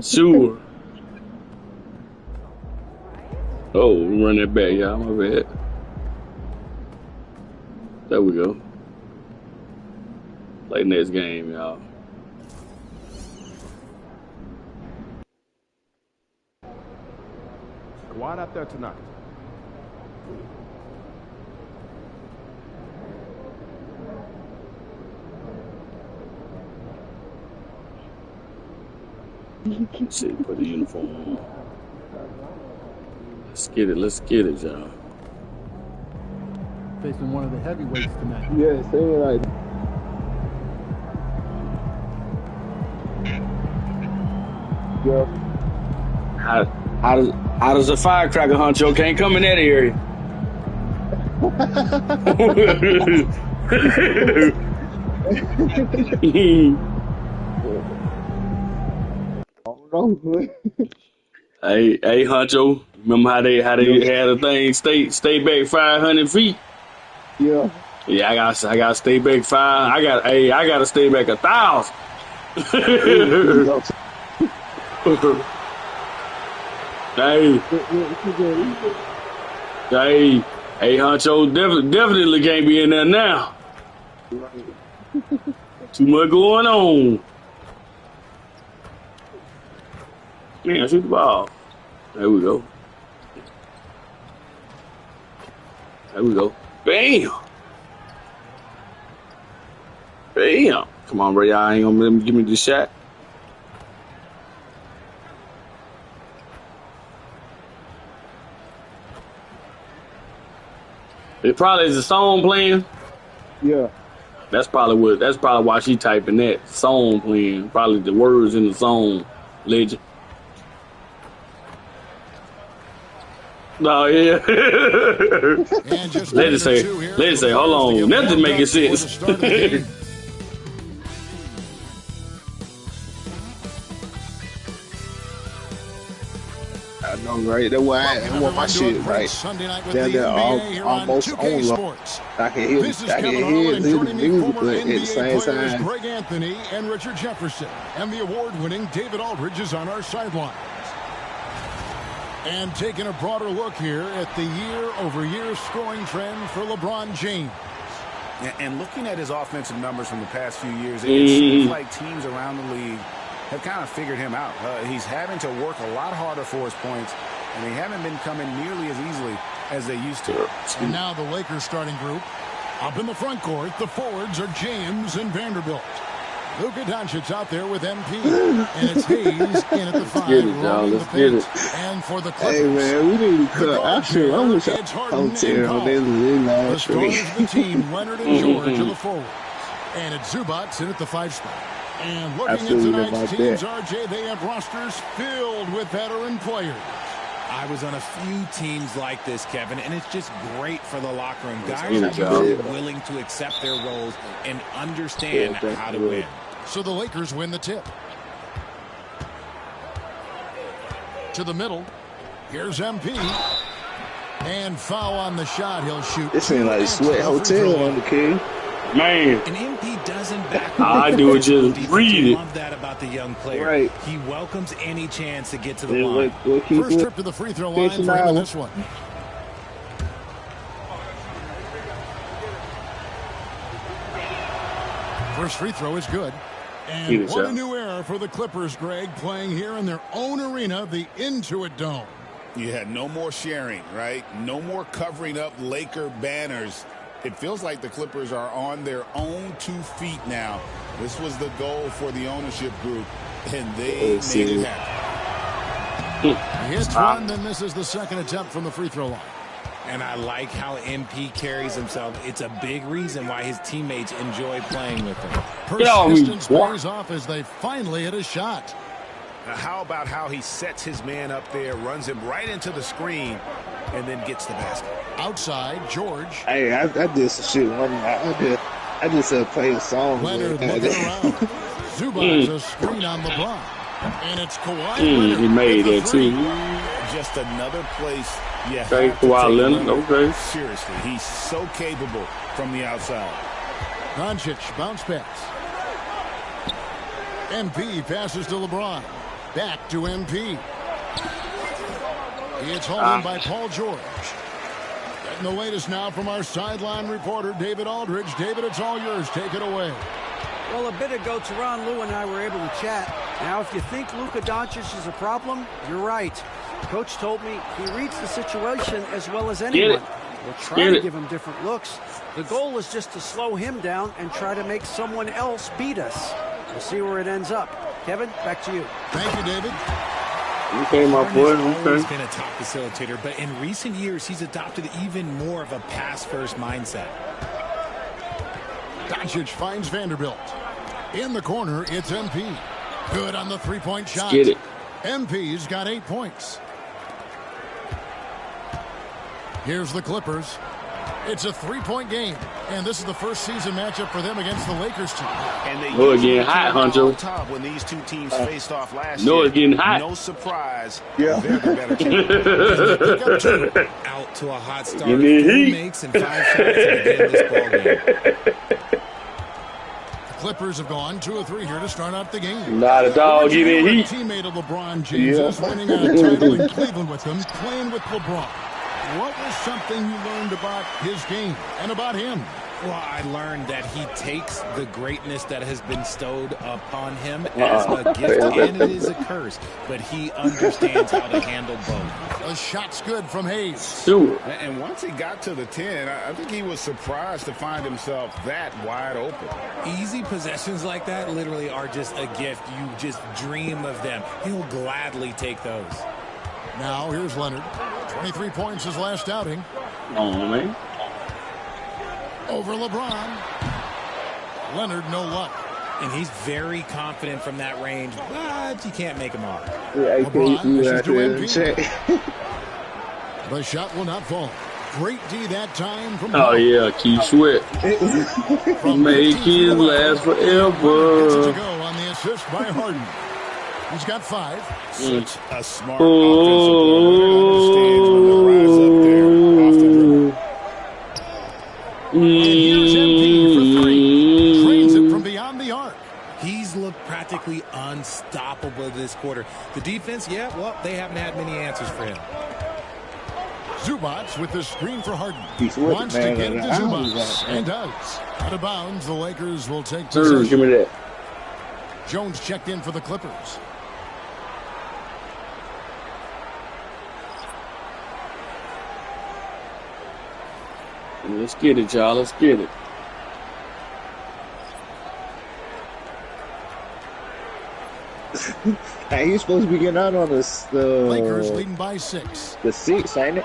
Sure. Oh, we run that back, y'all. My bad. There we go. Play next game, y'all. Quiet out there tonight. Let's see, put the uniform on. Let's get it, y'all. Facing one of the heavyweights tonight. Yeah, say like Yeah. How does a firecracker Huncho can't come in that area? Hey, Huncho. Remember how they had a thing? Stay back 500 feet. Yeah. Yeah, I got to stay back 5. I got to stay back 1,000. Hey, Huncho, definitely can't be in there now. Too much going on. Man, shoot the ball. There we go. Bam. Come on, bro. Y'all ain't gonna let me give me this shot. It probably is a song playing. Yeah. That's probably why she typing that song playing. Probably the words in the song. Legend. No, yeah. Let's say, hold on. Nothing making sense. I know, right? That's why I want my shit right. They're almost on. I can hear the music, but at the same time. Greg Anthony and Richard Jefferson, and the award-winning David Aldridge is on our sidelines. And taking a broader look here at the year-over-year scoring trend for LeBron James. And looking at his offensive numbers from the past few years, it seems like teams around the league have kind of figured him out. He's having to work a lot harder for his points, and they haven't been coming nearly as easily as they used to. And now the Lakers starting group. Up in the front court, the forwards are James and Vanderbilt. Luka Doncic out there with MP, and it's Hayes in at the 5. Let's get it. And for the Clippers, hey man, we need to cut. I wish I on the stars of the team, Leonard and George are the forwards, and it's Zubats in at the 5 spot. And looking at tonight's teams, RJ, they have rosters filled with veteran players. I was on a few teams like this, Kevin, and it's just great for the locker room. Guys are willing to accept their roles and understand how to win. So the Lakers win the tip. To the middle. Here's MP. And foul on the shot. He'll shoot. This ain't like Sweat Hotel on the king. Man. And MP doesn't back all I do is just read it. I love that about the young player. Right. He welcomes any chance to get to the line. First trip to the free throw line for him in this one. First free throw is good. And what a new era for the Clippers, Greg, playing here in their own arena, the Intuit Dome. Yeah, no more sharing, right? No more covering up Laker banners. It feels like the Clippers are on their own 2 feet now. This was the goal for the ownership group, and they made it happen. He hits one, then this is the second attempt from the free throw line. And I like how MP carries himself. It's a big reason why his teammates enjoy playing with him. Persistence pays off as they finally hit a shot. Now, how about how he sets his man up there, runs him right into the screen, and then gets the basket. Outside, George. Hey, I did some shit one night. I just played a song. Leonard looking around. Zubats a screen on LeBron. And it's Kawhi Leonard. He made that too. Just another place. Yeah. Okay, Kawhi Leonard. Okay. Seriously, he's so capable from the outside. Doncic bounce pass. MP passes to LeBron. Back to MP. It's hauled in by Paul George. Getting the latest now from our sideline reporter, David Aldridge. David, it's all yours. Take it away. Well, a bit ago, Teron, Lou, and I were able to chat. Now, if you think Luka Doncic is a problem, you're right. Coach told me he reads the situation as well as anyone. We'll try to give him different looks. The goal is just to slow him down and try to make someone else beat us. We'll see where it ends up. Kevin, back to you. Thank you, David. Okay, my boy. He's always been a top facilitator, but in recent years, he's adopted even more of a pass-first mindset. Doncic finds Vanderbilt. In the corner, it's MP. Good on the three-point shot. Get it. MP's got 8 points. Here's the Clippers. It's a 3-point game, and this is the first season matchup for them against the Lakers team. And they getting hot, Hunter. When these two teams faced off last year. It's getting hot. No surprise. Yeah. They're the better team. Out to a hot start. 4 makes and 5 shots to begin this ball game. The Clippers have gone 2 of 3 here to start out the game. Not a dog getting heat. Teammate of LeBron James is winning a title in Cleveland with him, playing with LeBron. What was something you learned about his game and about him? Well, I learned that he takes the greatness that has been bestowed upon him as a gift, and it is a curse. But he understands how to handle both. A shot's good from Hayes. And once he got to the 10, I think he was surprised to find himself that wide open. Easy possessions like that literally are just a gift. You just dream of them. He'll gladly take those. Now here's Leonard. 23 points his last outing. Oh, man. Over LeBron. Leonard, no luck. And he's very confident from that range, but you can't make him off. LeBron misses to MP. The shot will not fall. Great D that time from Oh, yeah, Keith Sweat. Make his last forever. Gets it to go on the assist by Harden. He's got 5. Such a smart offensive understands when to rise up there off the dribble. And here's MP for 3. Trains it from beyond the arc. He's looked practically unstoppable this quarter. The defense, yeah, well, they haven't had many answers for him. Zubats with the screen for Harden. Wants to get it to Zubats. And does. Out of bounds, the Lakers will take possession. Give me that. Jones checked in for the Clippers. Let's get it, y'all. Let's get it. Hey, he's supposed to be getting out on this. Lakers leading by 6. The 6, ain't it?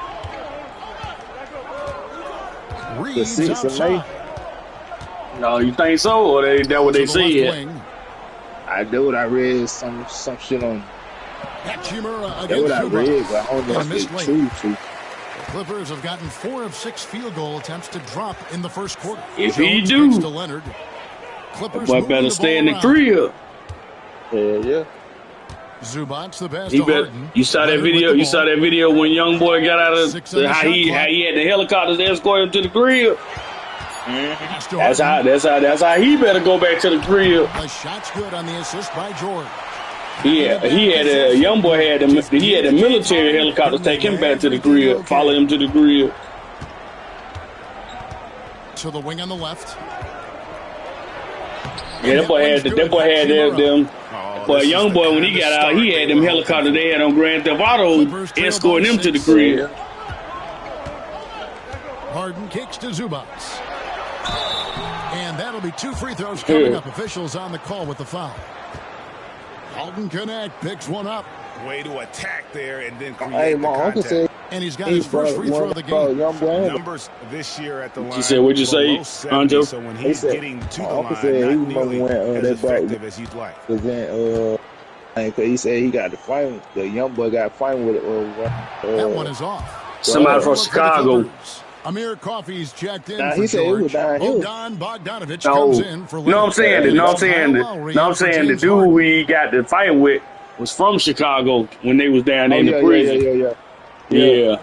Reeves the 6 outside. No, you think so? Or that what they said? I know what I read. Some shit on. That's what I read, but I don't know if it's true. The Clippers have gotten 4 of 6 field goal attempts to drop in the first quarter. If he do, to Leonard. Clippers boy better stay in the crib. Yeah. Zubats the best. He better. You saw that video. You saw that video when young boy got out of how he had the helicopters escort him to the crib. That's how he better go back to the crib. The shot's good on the assist by George. He had a young boy had the military helicopters take him back to the crib, follow him to the crib. To the wing on the left. Yeah, that boy had them. But a young boy, when he got out, he had them helicopters they had on Grand Theft Auto escorting him to the crib. Harden kicks to Zubats. And that'll be 2 free throws coming up. Officials on the call with the foul. Alden Connect picks one up. Way to attack there and then create Hey, my uncle said, and he's got his first free throw of the game. Numbers this year at the line. She said, "What'd you say, Anjo?" So when he's getting to the line, said not nearly as effective as you'd like. Cause then, he said he got to fight. The young boy got fighting with it. That one is off. Somebody from Chicago. Amir Coffey's checked in. He said it was downhill. Bogdan Bogdanovic comes in for. No, I'm saying the dude who he got to fight with was from Chicago when they was down there in the prison. Yeah.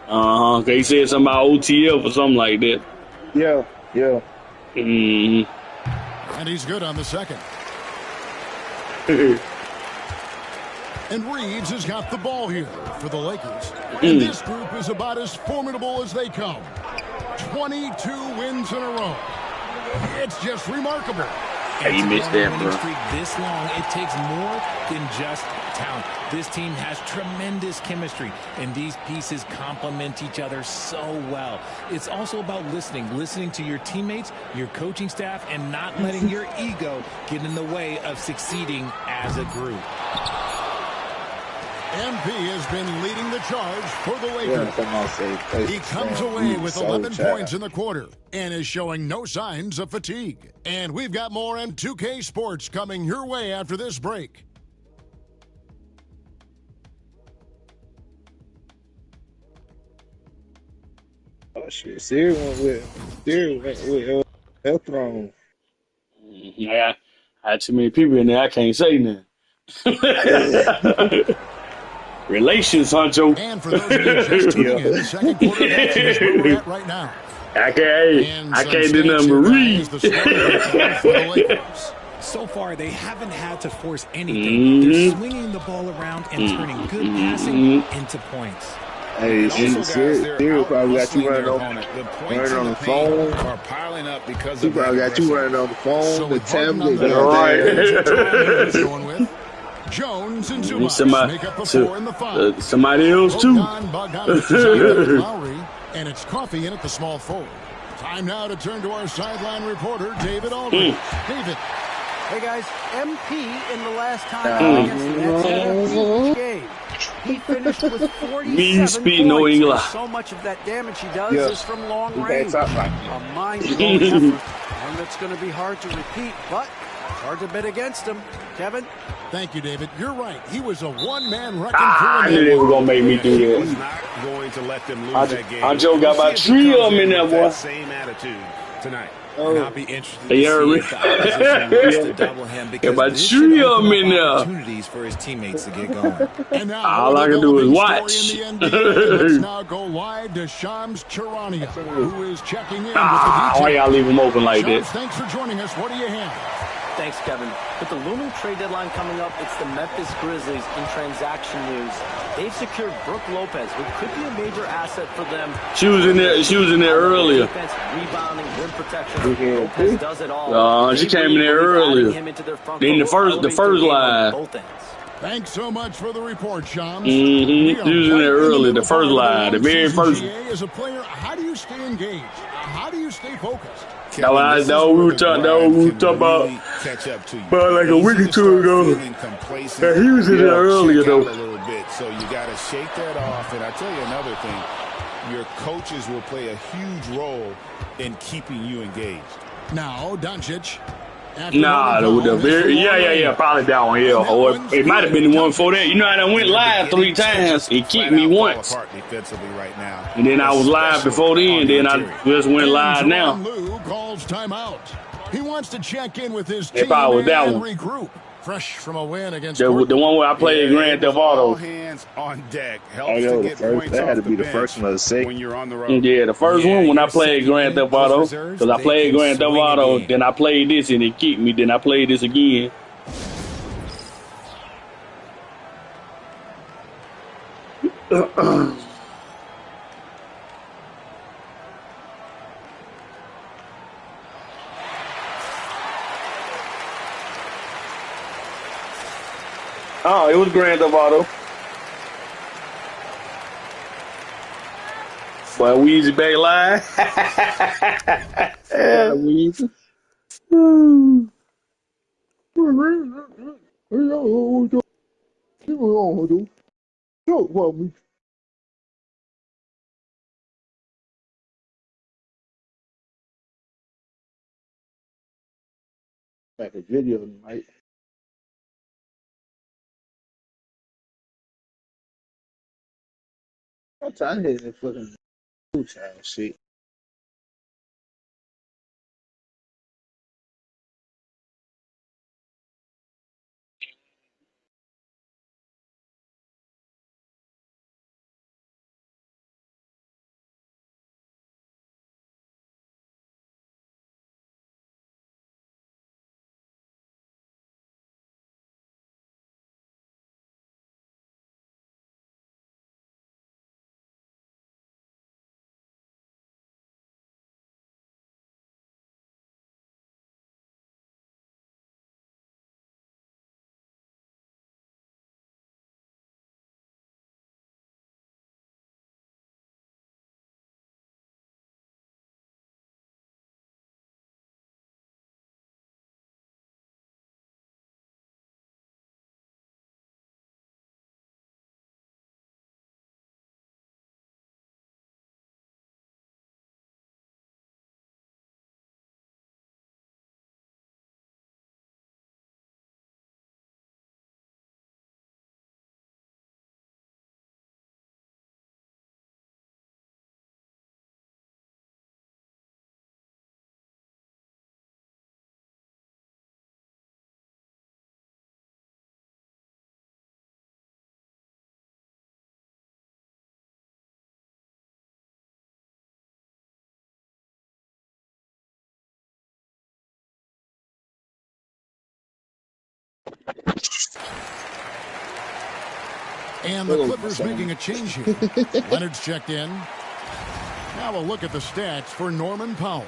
Cause he said something about OTF or something like that. Yeah. Mm-hmm. And he's good on the second. And Reeves has got the ball here for the Lakers. And this group is about as formidable as they come. 22 wins in a row. It's just remarkable. Hey, you missed that, bro. This long, it takes more than just talent. This team has tremendous chemistry, and these pieces complement each other so well. It's also about listening to your teammates, your coaching staff, and not letting your ego get in the way of succeeding as a group. MP has been leading the charge for the Lakers. He comes away with 11 points in the quarter and is showing no signs of fatigue. And we've got more M2K Sports coming your way after this break. shit. Siri went with Throne. Yeah, I had too many people in there. I can't say nothing. Relations, Huncho. And for those of you just tuning in, the second quarter of action is where we're at right now. I can't do nothing but read. The scoring breakdown for the Lakers. So far, they haven't had to force anything. They're swinging the ball around and turning good passing into points. Hey, Siri probably got you running on the phone. Are piling up because he probably got you running on the phone, the tablet. Going with Jones and Zubac make up the 4 and the 5. Somebody else too. Lowry, and it's Coffee in at the small forward. Time now to turn to our sideline reporter, David Aldridge. David. Hey guys, MP in the last time against the Nets in each game. He finished with 47 points. So much of that damage he does is from long range. A mind-blowing effort, one that's going to be hard to repeat, but it's hard to bet against him. Kevin? Thank you, David. You're right. He was a one-man wrecking I knew they were going to make me do that. He's not going to let them lose that game. Joe got about 3 of them in there, boy. Same attitude tonight. And I'll be interested to see if the opposition wants to double him because this should open up opportunities for his teammates to get going. And now, all I can do is watch. Let's now go live to Shams Charania, who is checking in with the why y'all leave him open like Shams, that? thanks for joining us. What do you have? Thanks, Kevin. With the looming trade deadline coming up, it's the Memphis Grizzlies in transaction news. They've secured Brooke Lopez, who could be a major asset for them. She was in there earlier. Defense, rebounding, rim protection. Lopez does it all. She came in there earlier. In the first line. Thanks so much for the report, Shams. She was in there early, the first line, the very first. As a player, how do you stay engaged? How do you stay focused? Kevin, we were talking about like a week or two ago. Yeah, he was in there earlier, though. A little bit, so you got to shake that off. And I tell you another thing, your coaches will play a huge role in keeping you engaged. Now, Doncic. Probably that one, yeah. Or it might have been the one before that. You know, I done went live 3 times. It kicked me once. And then I was live before then I just went live now. Lou calls timeout. He wants to check in with his team and regroup. Fresh from a win against the one where I played Grand Theft Auto. Hands on deck. That had to be the first one of the second. When you're on the road. Yeah, the first one when I played Grand Theft Auto, because I played Grand Theft Auto, then I played this and it kicked me, then I played this again. Oh, it was Grand Theft Auto. But Weezy back live. Yeah, Weezy. Back a video tonight. I'm tired of hitting that fucking child shit. And the Clippers making a change here. Leonard's checked in. Now we'll look at the stats for Norman Powell.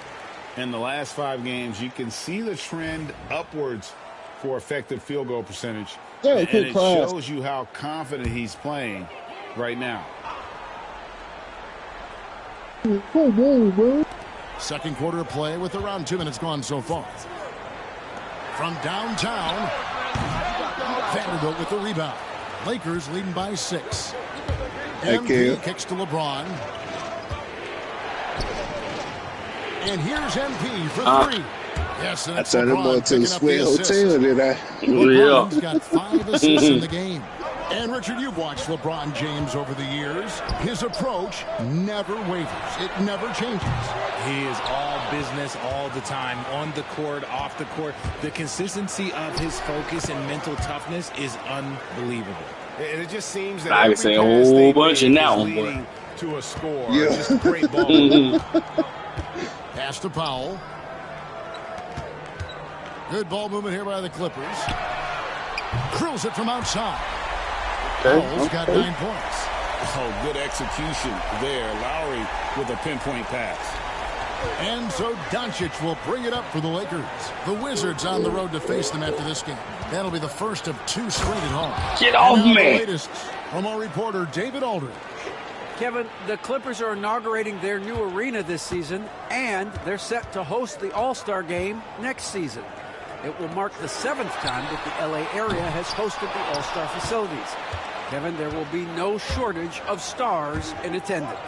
In the last 5 games, you can see the trend upwards for effective field goal percentage. And it shows you how confident he's playing right now. Second quarter of play with around 2 minutes gone so far. From downtown, Vanderbilt with the rebound. Lakers leading by 6. MP kicks to LeBron. And here's MP for 3. Yes, and it's LeBron to the Sweat Hotel, did I? LeBron's got 5 assists in the game. And Richard, you've watched LeBron James over the years. His approach never wavers. It never changes. He is all business all the time, on the court, off the court. The consistency of his focus and mental toughness is unbelievable. And it just seems that I can say a whole bunch in that one, leading to a score. Yeah. Just a great ball. Pass to Powell. Good ball movement here by the Clippers. Drills it from outside. Powell's got 9 points. Oh, good execution there. Lowry with a pinpoint pass. And so Doncic will bring it up for the Lakers. The Wizards on the road to face them after this game. That'll be the first of 2 straight at home. Get off me! The latest from our reporter, David Aldridge. Kevin, the Clippers are inaugurating their new arena this season, and they're set to host the All-Star Game next season. It will mark the 7th time that the LA area has hosted the All-Star facilities. Kevin, there will be no shortage of stars in attendance.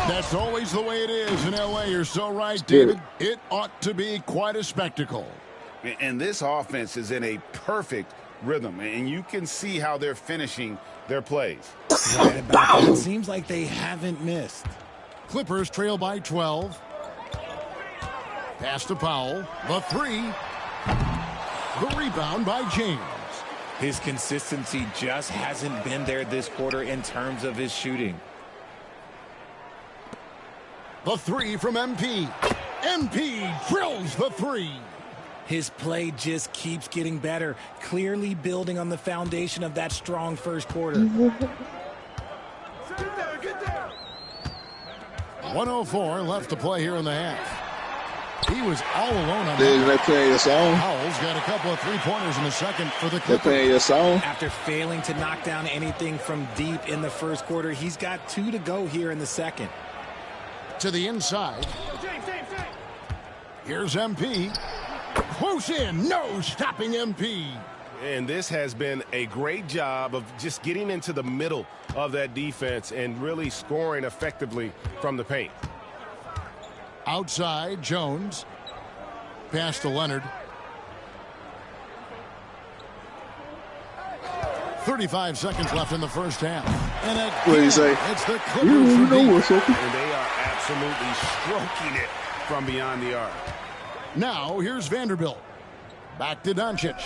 That's always the way it is in LA. You're so right, David. It ought to be quite a spectacle. And this offense is in a perfect rhythm, and you can see how they're finishing their plays. Right about that. It seems like they haven't missed. Clippers trail by 12. Pass to Powell. The 3. The rebound by James. His consistency just hasn't been there this quarter in terms of his shooting. The 3 from MP. MP drills the 3. His play just keeps getting better, clearly building on the foundation of that strong first quarter. 104 left to play here in the half. He was all alone on They that. playing your song? Powell's got a couple of 3-pointers in the second for the They Clippers. playing your song? After failing to knock down anything from deep in the first quarter, he's got 2 to go here in the second. To the inside. Here's MP. Close in. No stopping MP. And this has been a great job of just getting into the middle of that defense and really scoring effectively from the paint. Outside, Jones. Pass to Leonard. 35 seconds left in the first half. And again, What do you say? it's the Clippers for deep. And they are absolutely stroking it from beyond the arc. Now, here's Vanderbilt. Back to Doncic.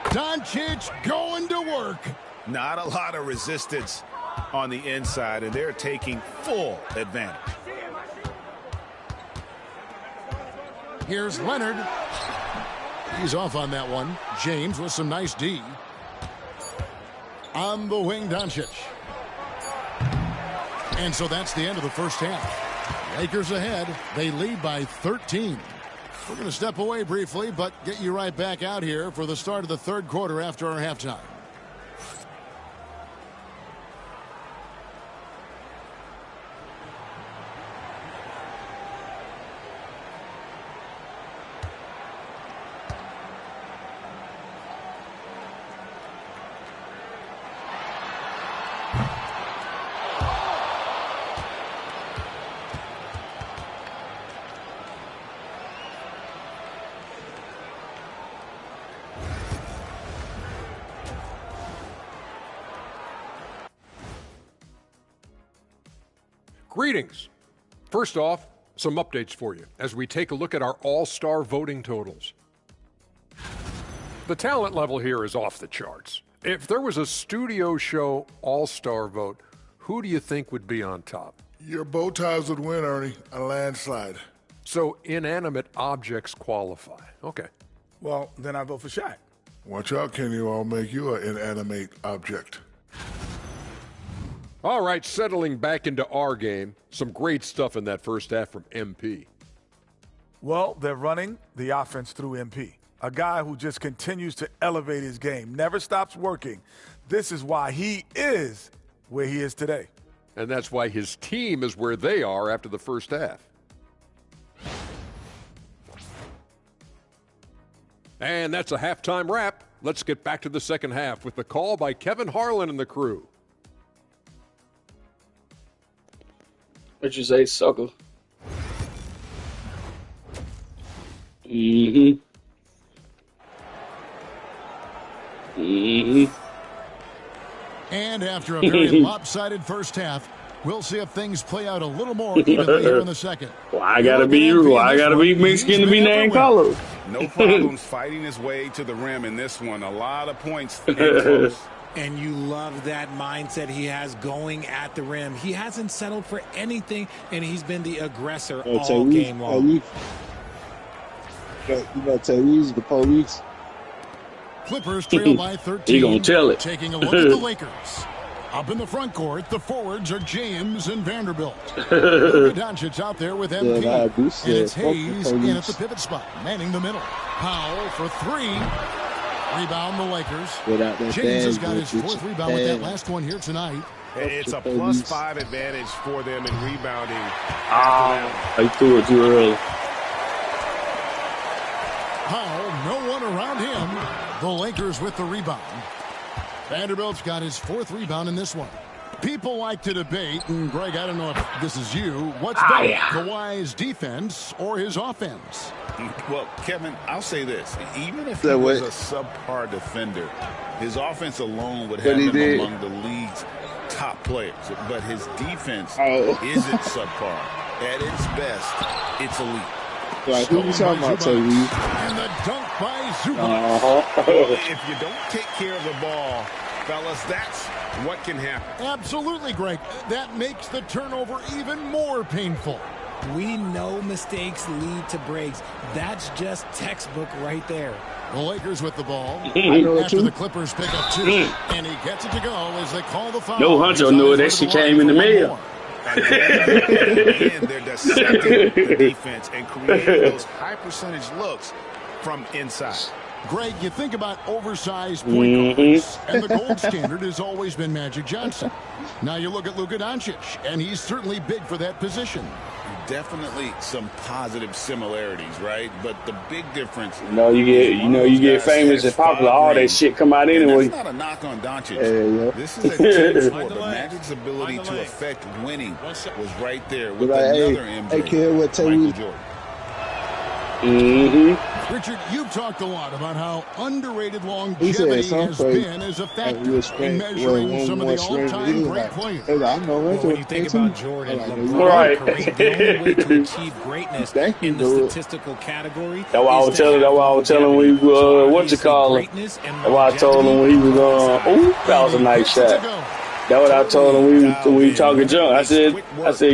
Doncic going to work. Not a lot of resistance on the inside, and they're taking full advantage. Here's Leonard. He's off on that one. James with some nice D. On the wing, Doncic. And so that's the end of the first half. Lakers ahead. They lead by 13. We're going to step away briefly, but get you right back out here for the start of the third quarter after our halftime. Greetings. First off, some updates for you as we take a look at our all-star voting totals. The talent level here is off the charts. If there was a studio show all-star vote, who do you think would be on top? Your bow ties would win, Ernie. A landslide. So inanimate objects qualify. Okay. Well, then I vote for Shaq. Watch out, Kenny, or I'll make you an inanimate object. All right, settling back into our game. Some great stuff in that first half from MP. Well, they're running the offense through MP. A guy who just continues to elevate his game, never stops working. This is why he is where he is today. And that's why his team is where they are after the first half. And that's a halftime wrap. Let's get back to the second half with the call by Kevin Harlan and the crew. What you say, sucker? Mm-hmm. Mm-hmm. And after a very lopsided first half, we'll see if things play out a little more evenly here in the second. Well, I gotta be Mexican to be named Carlos. No problems fighting his way to the rim in this one. A lot of points and close. And you love that mindset he has going at the rim. He hasn't settled for anything, and he's been the aggressor all game long. You know, Tyrese, the police. Clippers trail by 13. He gonna tell it. Taking a look at the Lakers. Up in the front court, the forwards are James and Vanderbilt. Luka Doncic out there with MP. And it's Hayes in at the pivot spot, manning the middle. Powell for three. Rebound the Lakers. James has got his fourth rebound with that last one here tonight. It's a +5 advantage for them in rebounding. I threw it too early. Powell, no one around him. The Lakers with the rebound. Vanderbilt's got his fourth rebound in this one. People like to debate, and Greg, I don't know if this is you, what's better, Kawhi's defense or his offense? Well, Kevin, I'll say this. Even if he was a subpar defender, his offense alone would have him among the league's top players. But his defense isn't subpar. At its best, it's elite. Like, who you talking about, Tyrese? And the dunk by Zubac. If you don't take care of the ball, fellas, that's what can happen. Absolutely, Greg. That makes the turnover even more painful. We know mistakes lead to breaks. That's just textbook right there. The Lakers with the ball. After the Clippers pick up two. And he gets it to go as they call the foul. No Hunter knew it. That shit came in the mail. And they're dissecting the defense and creating those high percentage looks from inside. Greg, you think about oversized point guards, and the gold standard has always been Magic Johnson. Now you look at Luka Doncic, and he's certainly big for that position. Definitely some positive similarities, right? But the big difference, you get famous and popular. All that shit come out anyway. That's not a knock on Doncic. This is a team sport, but Magic's ability to affect winning was right there with another MJ, Michael Jordan. Richard, you've talked a lot about how underrated longevity has been as a factor in measuring some of the all-time great players. When you think about Jordan, LeBron, Kareem, the only way to achieve greatness in the statistical category. That's why I was telling when he what you call him. That's why I told him when he was that was a nice shot. That's what I told him when we talking junk. I said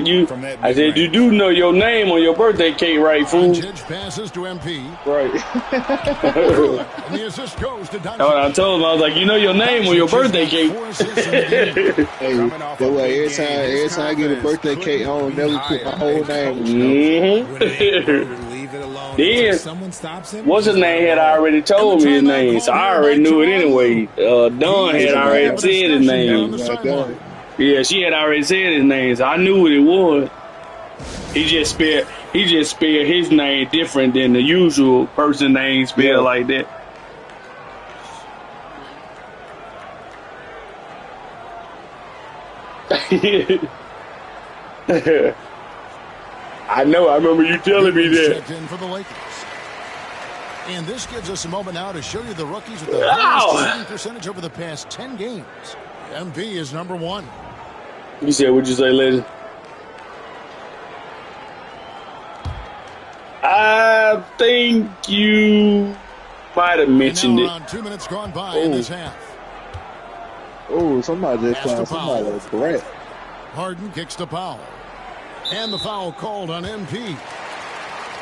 you do know your name on your birthday cake, right, fool? Passes to MP. Right. And the assist goes to That's what I told him. I was like, you know your name on your birthday cake. Hey, that way every time I get a birthday cake, I don't never put my whole name. Then, what's his name had already told me his name, so I already knew it anyway. Dawn had already said his name. Yeah, she had already said his name, so I knew what it was. He just spelled his name different than the usual person name spelled like that. I know. I remember you telling me that. Checked in for the Lakers. And this gives us a moment now to show you the rookies with the highest shooting percentage over the past 10 games. MP is number one. You said, what'd you say, Legend? I think you might have mentioned it. Around 2 minutes gone by in this half. Oh, somebody just found somebody a threat. Harden kicks to Powell. And the foul called on MP.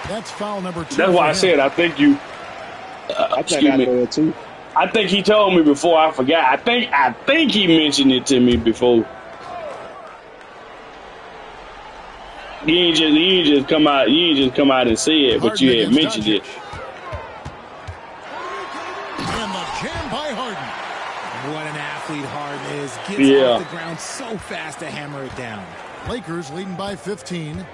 That's foul number 2. That's why I said I think you. I think I know it too. I think he told me before. I forgot. I think he mentioned it to me before. You ain't just come out and say it, but you had mentioned it. And the jam by Harden. What an athlete Harden is. Gets off the ground so fast to hammer it down. Lakers leading by 15.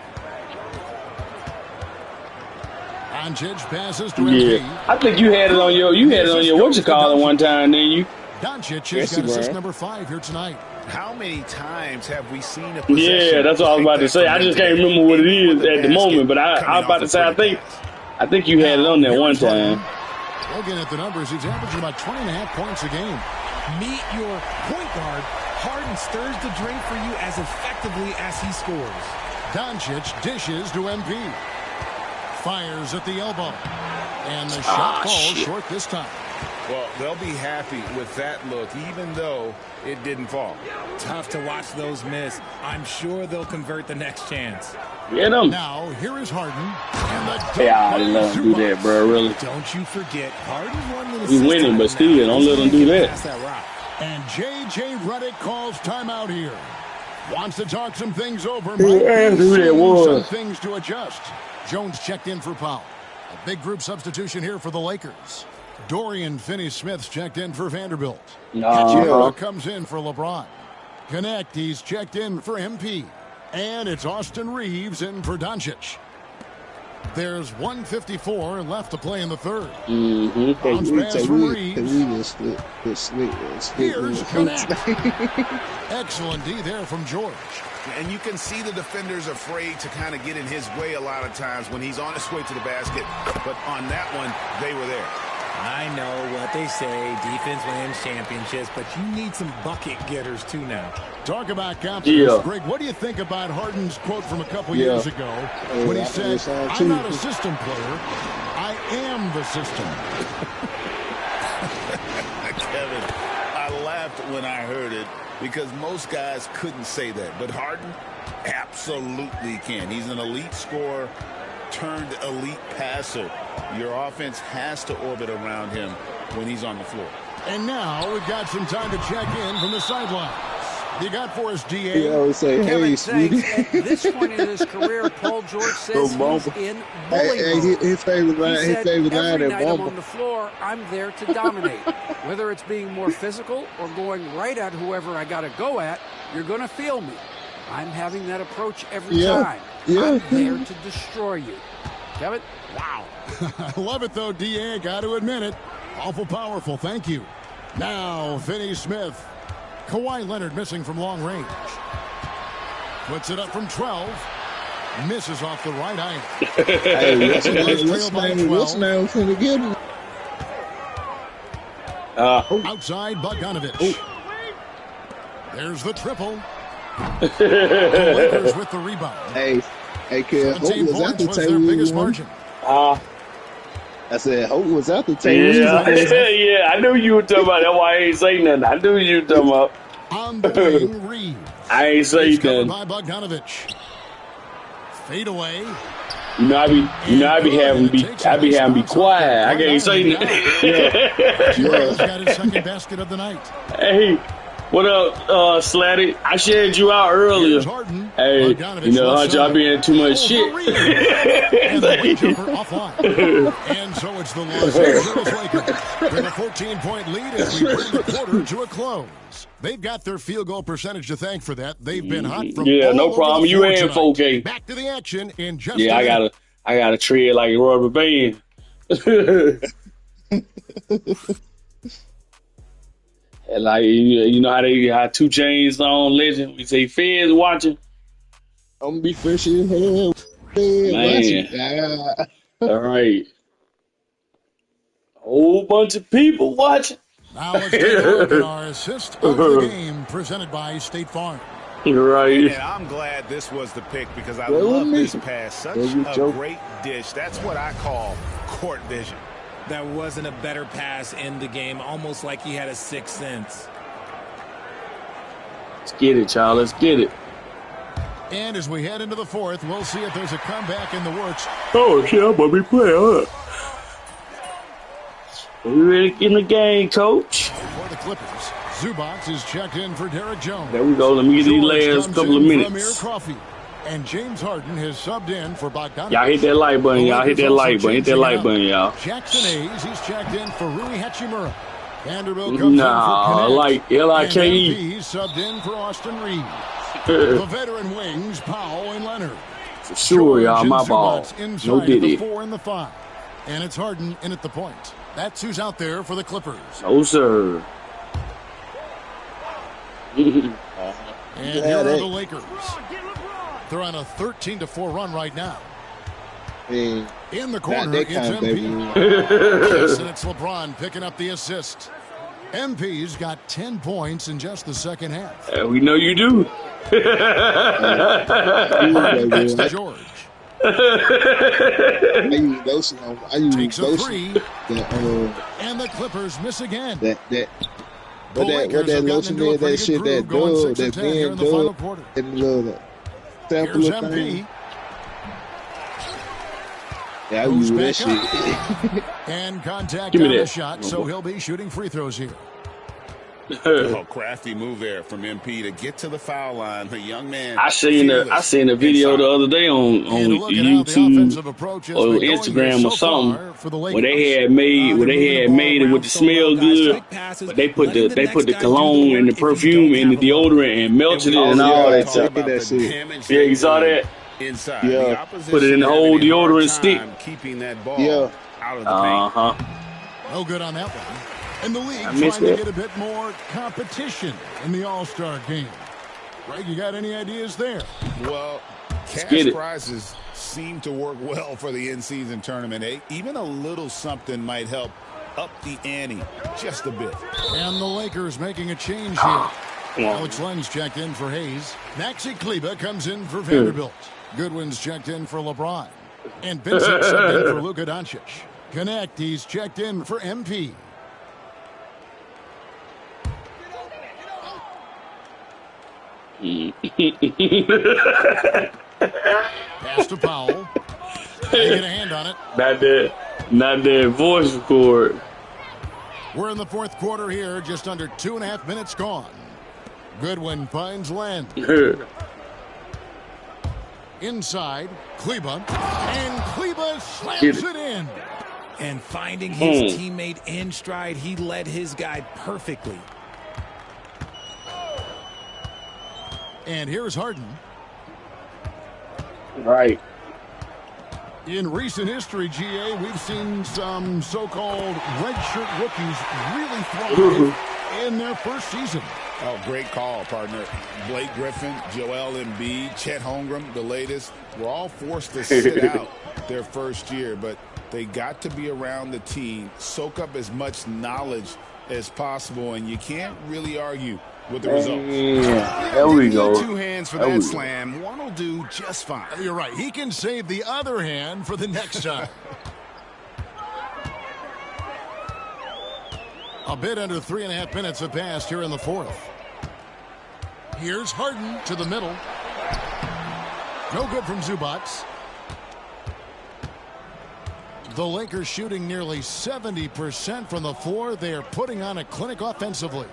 Doncic passes to MP. I think you had it on your what you call it one time, didn't you? Doncic has got assist number 5 here tonight. How many times have we seen a possession? Yeah, that's what I was about to say. I just can't remember what it is at the moment, but I was about to say I think you had it on there one time. Looking at the numbers, he's averaging about 20.5 points a game. Meet your point guard. Harden stirs the drink for you as effectively as he scores. Doncic dishes to MP. Fires at the elbow. And the shot falls short this time. Well, they'll be happy with that look, even though it didn't fall. Tough to watch those miss. I'm sure they'll convert the next chance. Get him. Now, here is Harden. I didn't let him do that, bro, really. Don't you forget, Harden's one little He's winning, but still, don't let him do that. And J.J. Redick calls timeout here. Wants to talk some things over. Some things to adjust. Jones checked in for Powell. A big group substitution here for the Lakers. Dorian Finney-Smith's checked in for Vanderbilt. Comes in for LeBron. Connect, he's checked in for MP. And it's Austin Reeves in for Doncic. There's 1:54 left to play in the third. Bounce pass from Reeves. Here's Connect. Excellent D there from George. And you can see the defenders afraid to kind of get in his way a lot of times when he's on his way to the basket. But on that one, they were there. I know what they say, defense wins championships, but you need some bucket getters too now. Talk about confidence. Greg, what do you think about Harden's quote from a couple years ago when he said, I'm not a system player, I am the system. Kevin, I laughed when I heard it because most guys couldn't say that, but Harden absolutely can. He's an elite scorer turned elite passer. Your offense has to orbit around him when he's on the floor. And now we've got some time to check in from the sidelines. You got for us, DA? He always say, hey, sweetie. At this point in his career, Paul George says he's in bully mode. His favorite line, every night I'm on the floor, I'm there to dominate. Whether it's being more physical or going right at whoever I got to go at, you're going to feel me. I'm having that approach every time. I'm there to destroy you. Kevin? Wow. I love it, though, DA. Got to admit it. Awful powerful. Thank you. Now, Finney-Smith. Kawhi Leonard missing from long range. Puts it up from 12. Misses off the right eye. Hey, what's now finna get him? Outside Bogdanovich. There's the triple. The Lakers with the rebound. Hey, kid, Hope was at the table. Their biggest margin. I said, Hope was at the table. Yeah, I knew you were talking about. That's why I ain't say nothing. I knew you were talking about. On the wing, Reeves. I ain't say nothing. By Bogdanovich. Fade away. You know, I be having be quiet. I can't say nothing. He's got his second basket of the night. Hey, what up, Slatty? I shared you out earlier. Hey, you know, y'all being too much shit. And the wing jumper offline. And so it's the Los Angeles Lakers with a 14-point lead as we bring the quarter to a close. They've got their field goal percentage to thank for that. They've been hot from all no over problem. the You floor and 4K. Back to the action in just a minute. I gotta tread like a rubber band. And like you know how they got 2 Chainz on Legend. We say feds watching. I'm gonna be fresh as hell. Man. All right. Whole bunch of people watching. Now let's take a look at our assist of the game presented by State Farm. Right. And I'm glad this was the pick because I love this pass. Such a great dish. That's what I call court vision. That wasn't a better pass in the game, almost like he had a sixth sense. Let's get it, y'all. Let's get it. And as we head into the fourth, we'll see if there's a comeback in the works. Oh, shit, I'm going to be playing, huh? We ready to get in the game, coach? For the Clippers, Zubac is checked in for Derek Jones. There we go. Let me get these last couple of minutes. And James Harden has subbed in for Bogdanovic. Y'all hit that like button. Y'all hit that like button. Hit that like button, y'all. Jackson Hayes, he's checked in for Rui Hachimura. Vanderbilt comes in for like LAKERS. He's subbed in for Austin Reeves. The veteran wings, Powell and Leonard. For sure, y'all. My ball. No diddy. 4 and the 5. And it's Harden in at the point. That's who's out there for the Clippers. No, sir. And here are the Lakers. They're on a 13-4 run right now. Hey, in the corner, it's MP. Yes, and it's LeBron picking up the assist. MP's got 10 points in just the second half. We know you do. Next to George. I use Takes a three. And the Clippers miss again. What that lotion there, that shit, that dub, that man dub, and the sample of thing. Yeah, I use that shit. And contact on the shot, so he'll be shooting free throws here. Oh, crafty move there from MP to get to the foul line. The young man. I seen a video the other day on YouTube or Instagram or something where they had made it with the smell good, but they put the cologne and the perfume and the deodorant and melted it and all that stuff. Yeah, you saw that? Inside. Yeah, put it in the whole deodorant stick. Keeping that ball out of the paint. No good on that one. And the league trying to get a bit more competition in the All-Star game. Greg, you got any ideas there? Well, cash prizes seem to work well for the in-season tournament. Even a little something might help up the ante just a bit. And the Lakers making a change here. Alex Len's checked in for Hayes. Maxi Kleber comes in for Vanderbilt. Goodwin's checked in for LeBron. And Vincent subbed in for Luka Doncic. Connect, he's checked in for MP. Pass to Powell. They get a hand on it. Not that voice record. We're in the fourth quarter here, just under 2.5 minutes gone. Goodwin finds Len. Inside, Kleber. And Kleber slams it in. And finding his teammate in stride, he led his guy perfectly. And here's Harden. Right. In recent history, GA, we've seen some so-called redshirt rookies really thrive in their first season. Oh, great call, partner. Blake Griffin, Joel Embiid, Chet Holmgren, the latest, were all forced to sit out their first year, but they got to be around the team, soak up as much knowledge as possible, and you can't really argue with the results. Yeah, there we go. 2 hands for that slam. One will do just fine. You're right. He can save the other hand for the next time. A bit under 3.5 minutes have passed here in the fourth. Here's Harden to the middle. No good from Zubac. The Lakers shooting nearly 70% from the floor. They are putting on a clinic offensively.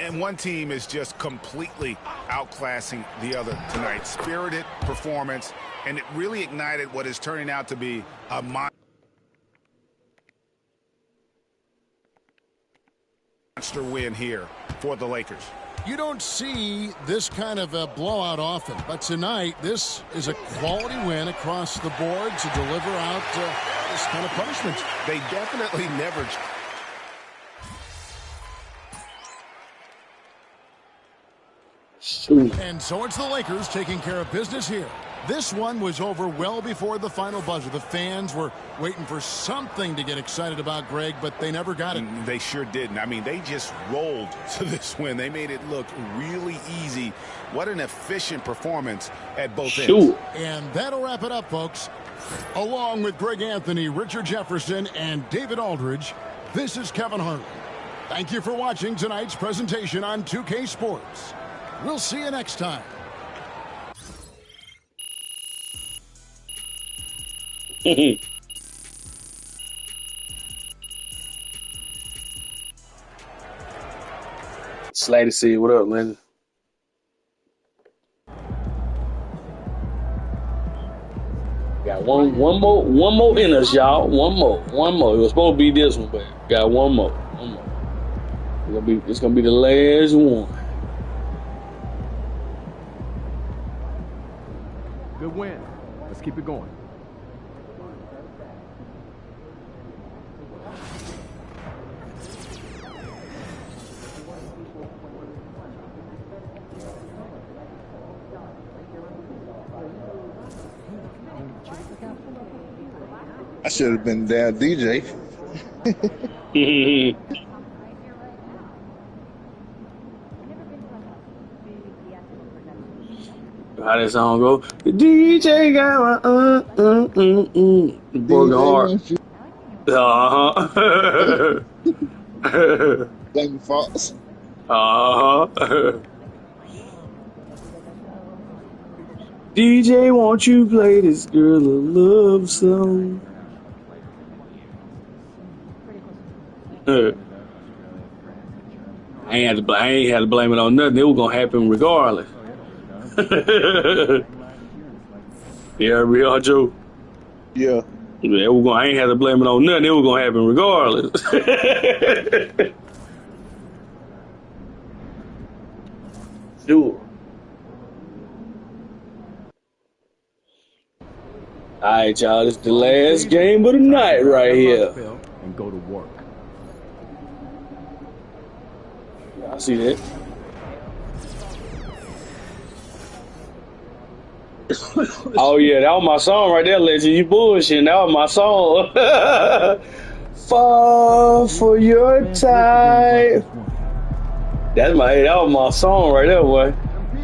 And one team is just completely outclassing the other tonight. Spirited performance, and it really ignited what is turning out to be a monster win here for the Lakers. You don't see this kind of a blowout often, but tonight this is a quality win across the board to deliver out this kind of punishment. They definitely never... And so it's the Lakers taking care of business here. This one was over well before the final buzzer. The fans were waiting for something to get excited about, Greg, but they never got it. They sure didn't. I mean, they just rolled to this win. They made it look really easy. What an efficient performance at both ends. And that'll wrap it up, folks. Along with Greg Anthony, Richard Jefferson, and David Aldridge, this is Kevin Harlan. Thank you for watching tonight's presentation on 2K Sports. We'll see you next time. Slatey said, "What up, man?" Got one more in us, y'all. One more. It was supposed to be this one, but got one more. It's gonna be the last one. Good win. Let's keep it going. I should have been down DJ. How that song go? The DJ got my broken heart. Like Fox. DJ, won't you play this girl a love song? I ain't had to blame it on nothing. It was gonna happen regardless. Yeah, real Joe. Yeah. I ain't had to blame it on nothing. It was gonna happen regardless. Sure. All right, y'all. This is the last game of the night right here. And go to work. I see that. Oh yeah, that was my song right there, Legend. You bullshitting. That was my song. Fall for your type. That was my song right there, boy.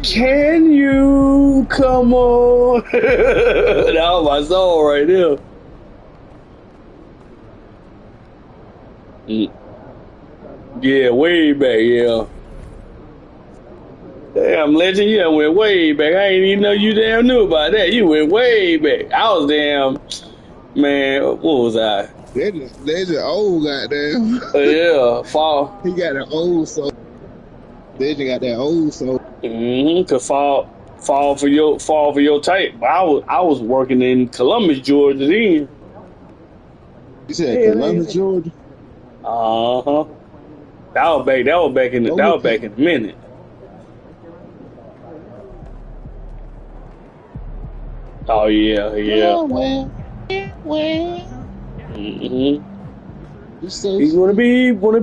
Can you come on? That was my song right there. Yeah, way back, yeah. Damn, Legend, you done went way back. I ain't even know you damn knew about that. You went way back. I was damn, man, what was I? Legend old, goddamn. Yeah, fall. He got an old soul. Legend got that old soul. Could fall for your type. I was working in Columbus, Georgia then. You said Columbus, Georgia? Uh-huh. That was back in the minute. Oh yeah. Well. He wanna be. Well.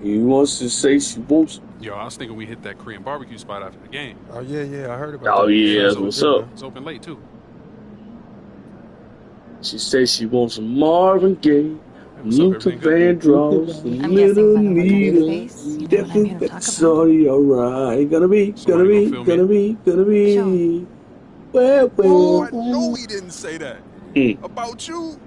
He wants to say she wants. Yo, I was thinking we hit that Korean barbecue spot after the game. Oh yeah, I heard about that. Oh yeah, what's up? It's open late too. She says she wants some Marvin Gaye, Luther Vandross, Little Nita, definitely that's alright. Gonna be. Well. Oh, I know he didn't say that. About you.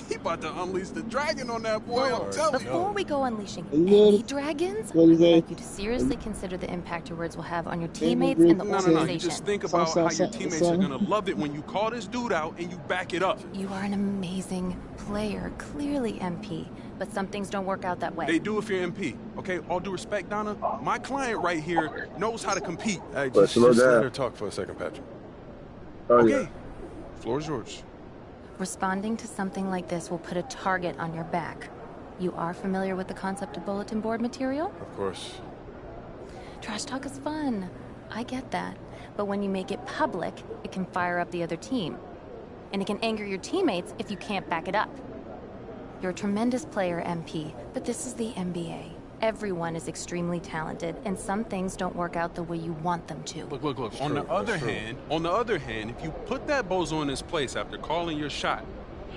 He about to unleash the dragon on that boy, I'm telling you. Before we go unleashing any dragons, I'd like you to seriously consider the impact your words will have on your teammates and the organization. No. You just think about how your teammates are going to love it when you call this dude out and you back it up. You are an amazing player, clearly MP, but some things don't work out that way. They do if you're MP, okay? All due respect, Donna, my client right here knows how to compete. Hey, just let her talk for a second, Patrick. Okay, floor is yours. Responding to something like this will put a target on your back. You are familiar with the concept of bulletin board material? Of course. Trash talk is fun. I get that. But when you make it public, it can fire up the other team. And it can anger your teammates if you can't back it up. You're a tremendous player, MP, but this is the NBA. Everyone is extremely talented, and some things don't work out the way you want them to. Look. On the other hand, if you put that bozo in his place after calling your shot,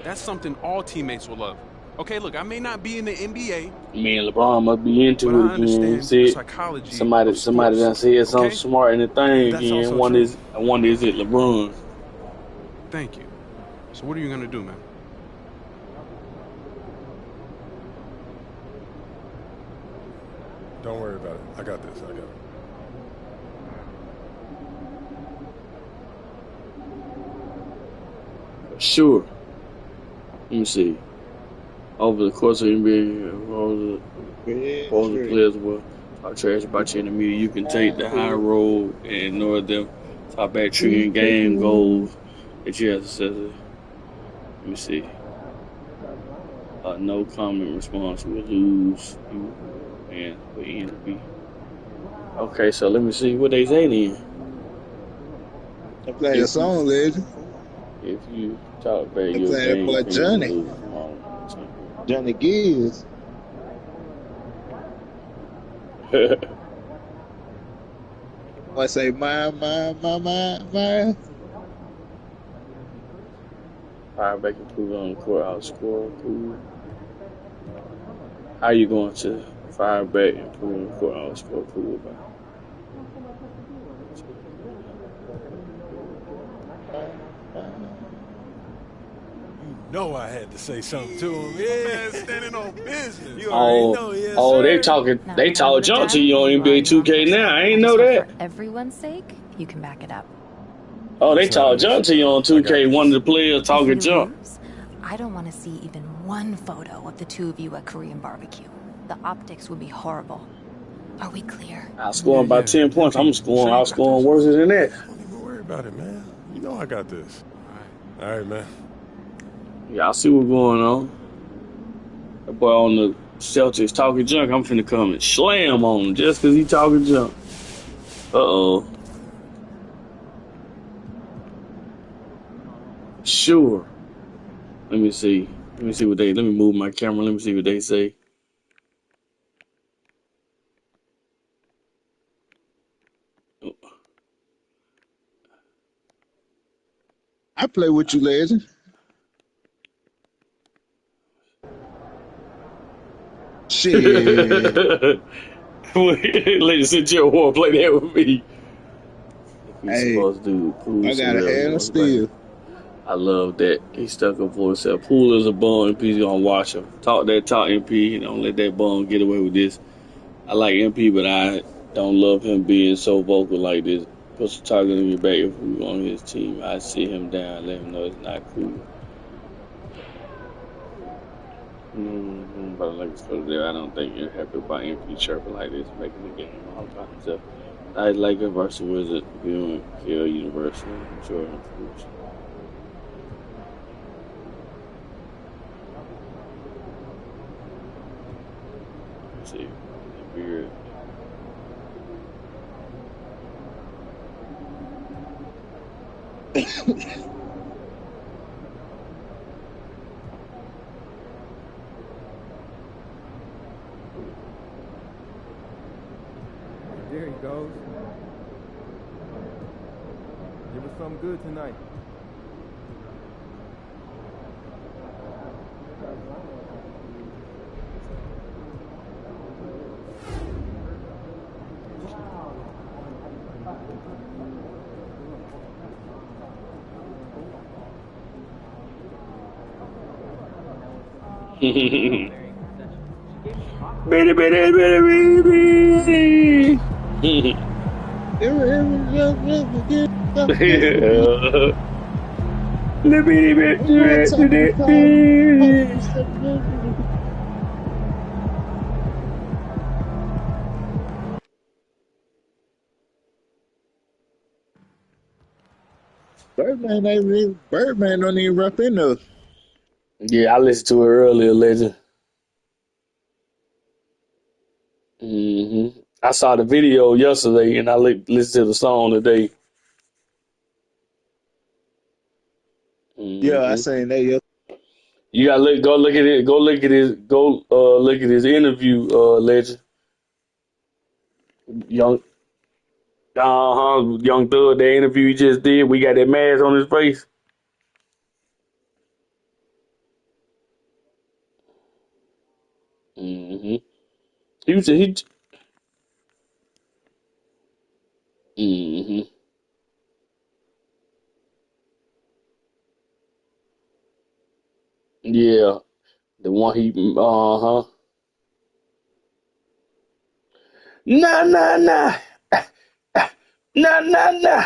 that's something all teammates will love. Okay, look, I may not be in the NBA. Me and LeBron must be into it again. Psychology. Somebody done said something smart in the thing again. One is it LeBron. Thank you. So what are you gonna do, man? Don't worry about it. I got this. Sure. Let me see. over the course of NBA, all the players will talk trash about you in the media. You can take the high road and ignore them. Talk about treating game goals that you have to set. Let me see. No comment response will lose you and will end to be. Okay, so let me see what they say then. They play a song, legend. If you talk about They your play that game, boy you Johnny. lose. Johnny Gibbs. I say, my. Fire back and prove on the court, outscore, cool. How you going to fire back and prove on the court, outscore, cool about? No, I had to say something to him. Yeah, standing on business. You Oh, already know, yes, oh, sir. they talk junk to you on NBA2K now. I ain't know that. For everyone's sake, you can back it up. Oh, they talk junk to you on 2K. One of the players talking junk. I don't want to see even one photo of the two of you at Korean barbecue. The optics would be horrible. Are we clear? I'll score by 10 points. I'm scoring. I'll score worse than that. Don't even worry about it, man. You know I got this. All right, man. Y'all see what's going on. That boy on the Celtics talking junk. I'm finna come and slam on him just because he talking junk. Uh-oh. Sure. Let me see. Let me move my camera. Let me see what they say. I play with you, legend. Shit. Lady, sit your war, play that with me. He's Hey, supposed to do cool. I got a hand of steel. I love that. He stuck up for himself. Pool is a bum. MP's gonna watch him. Talk MP. Don't let that bum get away with this. I like MP, but I don't love him being so vocal like this. Put some target in your back if we were on his team. I sit him down, let him know it's not cool. But like there, I don't think you're happy about MP chirping like this, making the game all about himself. I like it versus Wizard viewing Kill University. I'm sure it improves. Let's see. Weird. There he goes. Give us something good tonight. Bitty, bitty, bitty, bitty. Birdman don't even rap in there. Yeah, I listened to it earlier, legend. I saw the video yesterday, and I listened to the song today. Yeah, I seen that. Yeah. You gotta go look at it. Go look at his interview, legend. Young Thug, that interview he just did. We got that mask on his face. He was he. Yeah, the one he. Nah, nah, nah, nah, nah, nah.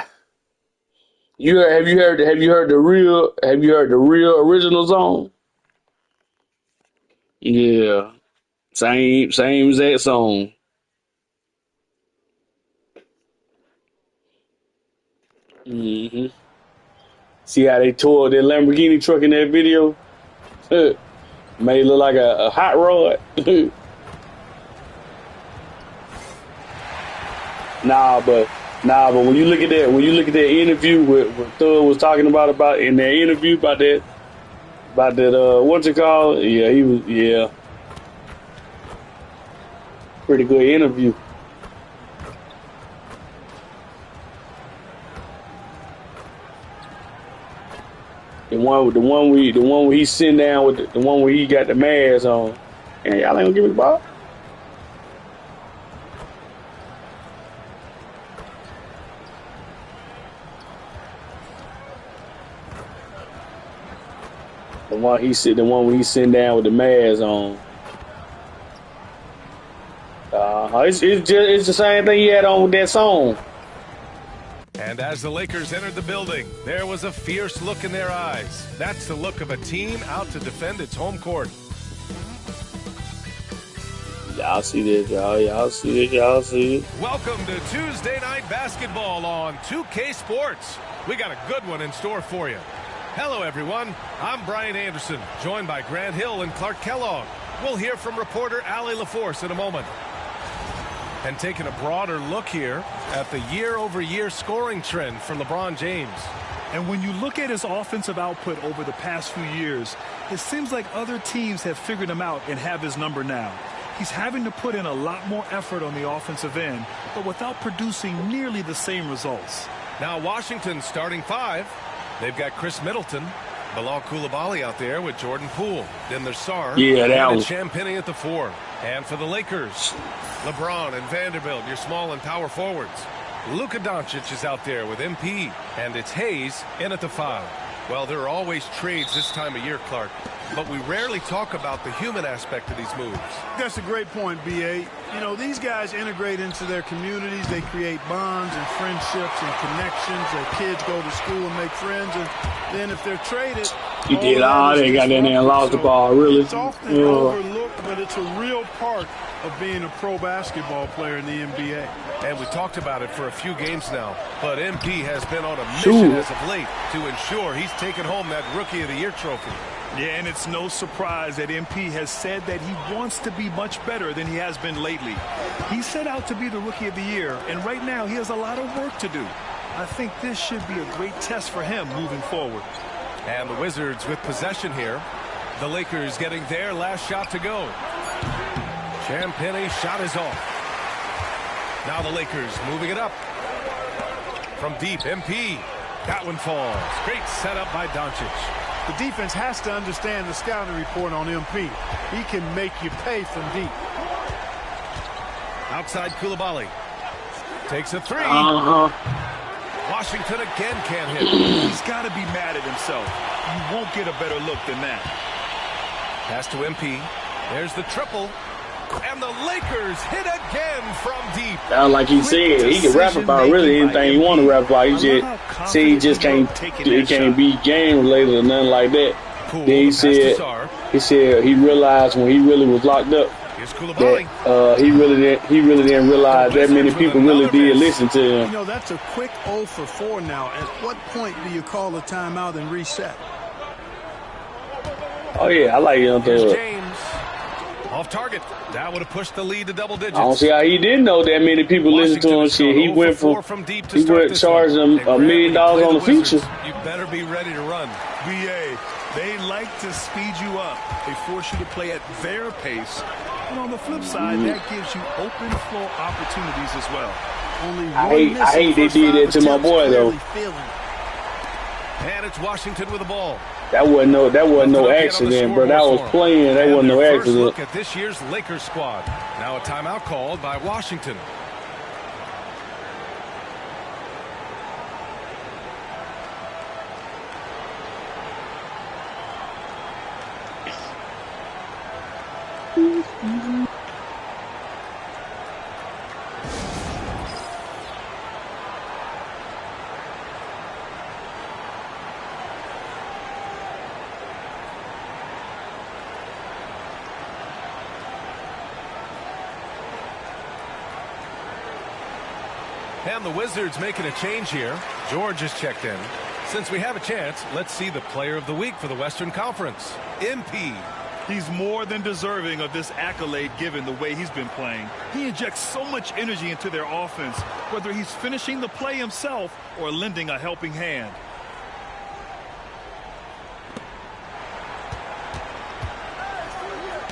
Have you heard the real original song? Yeah. Same exact song. Hmm. See how they tore that Lamborghini truck in that video? Made it look like a hot rod. Nah, but when you look at that interview what Thug was talking about in that interview about that what's it called? Yeah, he was pretty good interview. The one where he's sitting down with the one where he got the mask on. And y'all ain't gonna give me the ball. The one where he's sitting down with the mask on. It's the same thing he had on with that song. And as the Lakers entered the building, there was a fierce look in their eyes. That's the look of a team out to defend its home court. Y'all see this, y'all see it. Welcome to Tuesday Night Basketball on 2K Sports. We got a good one in store for you. Hello, everyone. I'm Brian Anderson, joined by Grant Hill and Clark Kellogg. We'll hear from reporter Allie LaForce in a moment. And taking a broader look here at the year-over-year scoring trend for LeBron James. And when you look at his offensive output over the past few years, it seems like other teams have figured him out and have his number now. He's having to put in a lot more effort on the offensive end, but without producing nearly the same results. Now Washington's starting five. They've got Chris Middleton, Bilal Coulibaly out there with Jordan Poole. Then there's Sarr. Yeah, that and was Champagnie at the 4. And for the Lakers, LeBron and Vanderbilt, your small and power forwards. Luka Doncic is out there with MP. And it's Hayes in at the 5. Well, there are always trades this time of year, Clark. But we rarely talk about the human aspect of these moves. That's a great point, B.A. You know, these guys integrate into their communities. They create bonds and friendships and connections. Their kids go to school and make friends. And then if they're traded... He did all they got in there and lost the ball, really. It's often overlooked, but it's a real part of being a pro basketball player in the NBA. And we talked about it for a few games now, but MP has been on a mission as of late to ensure he's taken home that Rookie of the Year trophy. Yeah, and it's no surprise that MP has said that he wants to be much better than he has been lately. He set out to be the Rookie of the Year, and right now he has a lot of work to do. I think this should be a great test for him moving forward. And the Wizards with possession here. The Lakers getting their last shot to go. Champagnie shot is off. Now the Lakers moving it up. From deep, MP. That one falls. Great setup by Doncic. The defense has to understand the scouting report on MP. He can make you pay from deep. Outside Coulibaly. Takes a 3. Washington again can't hit. He's got to be mad at himself. You won't get a better look than that. Pass to MP. There's the triple. And the Lakers hit again from deep. Like he said, he can rap about really anything he want to rap about. He just can't be game related or nothing like that. Then he said he realized when he really was locked up that he really didn't realize that many people really did listen to him. You know, that's a quick 0 for 4 now. At what point do you call a timeout and reset? Oh yeah, I like Young Thug. James off target. That would have pushed the lead to double digits. I don't see how he didn't know that many people listen to him. Shit, he went charged them $1 million on the feature. You better be ready to run. BA, they like to speed you up. They force you to play at their pace. And on the flip side, that gives you open floor opportunities as well. I hate they did that to my boy though. And it's Washington with the ball. That wasn't no accident, bro. That was playing. That wasn't no accident. Look at this year's Lakers squad. Now a timeout called by Washington. And the Wizards making a change here. George is checked in. Since we have a chance, let's see the player of the week for the Western Conference. MP. He's more than deserving of this accolade given the way he's been playing. He injects so much energy into their offense, whether he's finishing the play himself or lending a helping hand.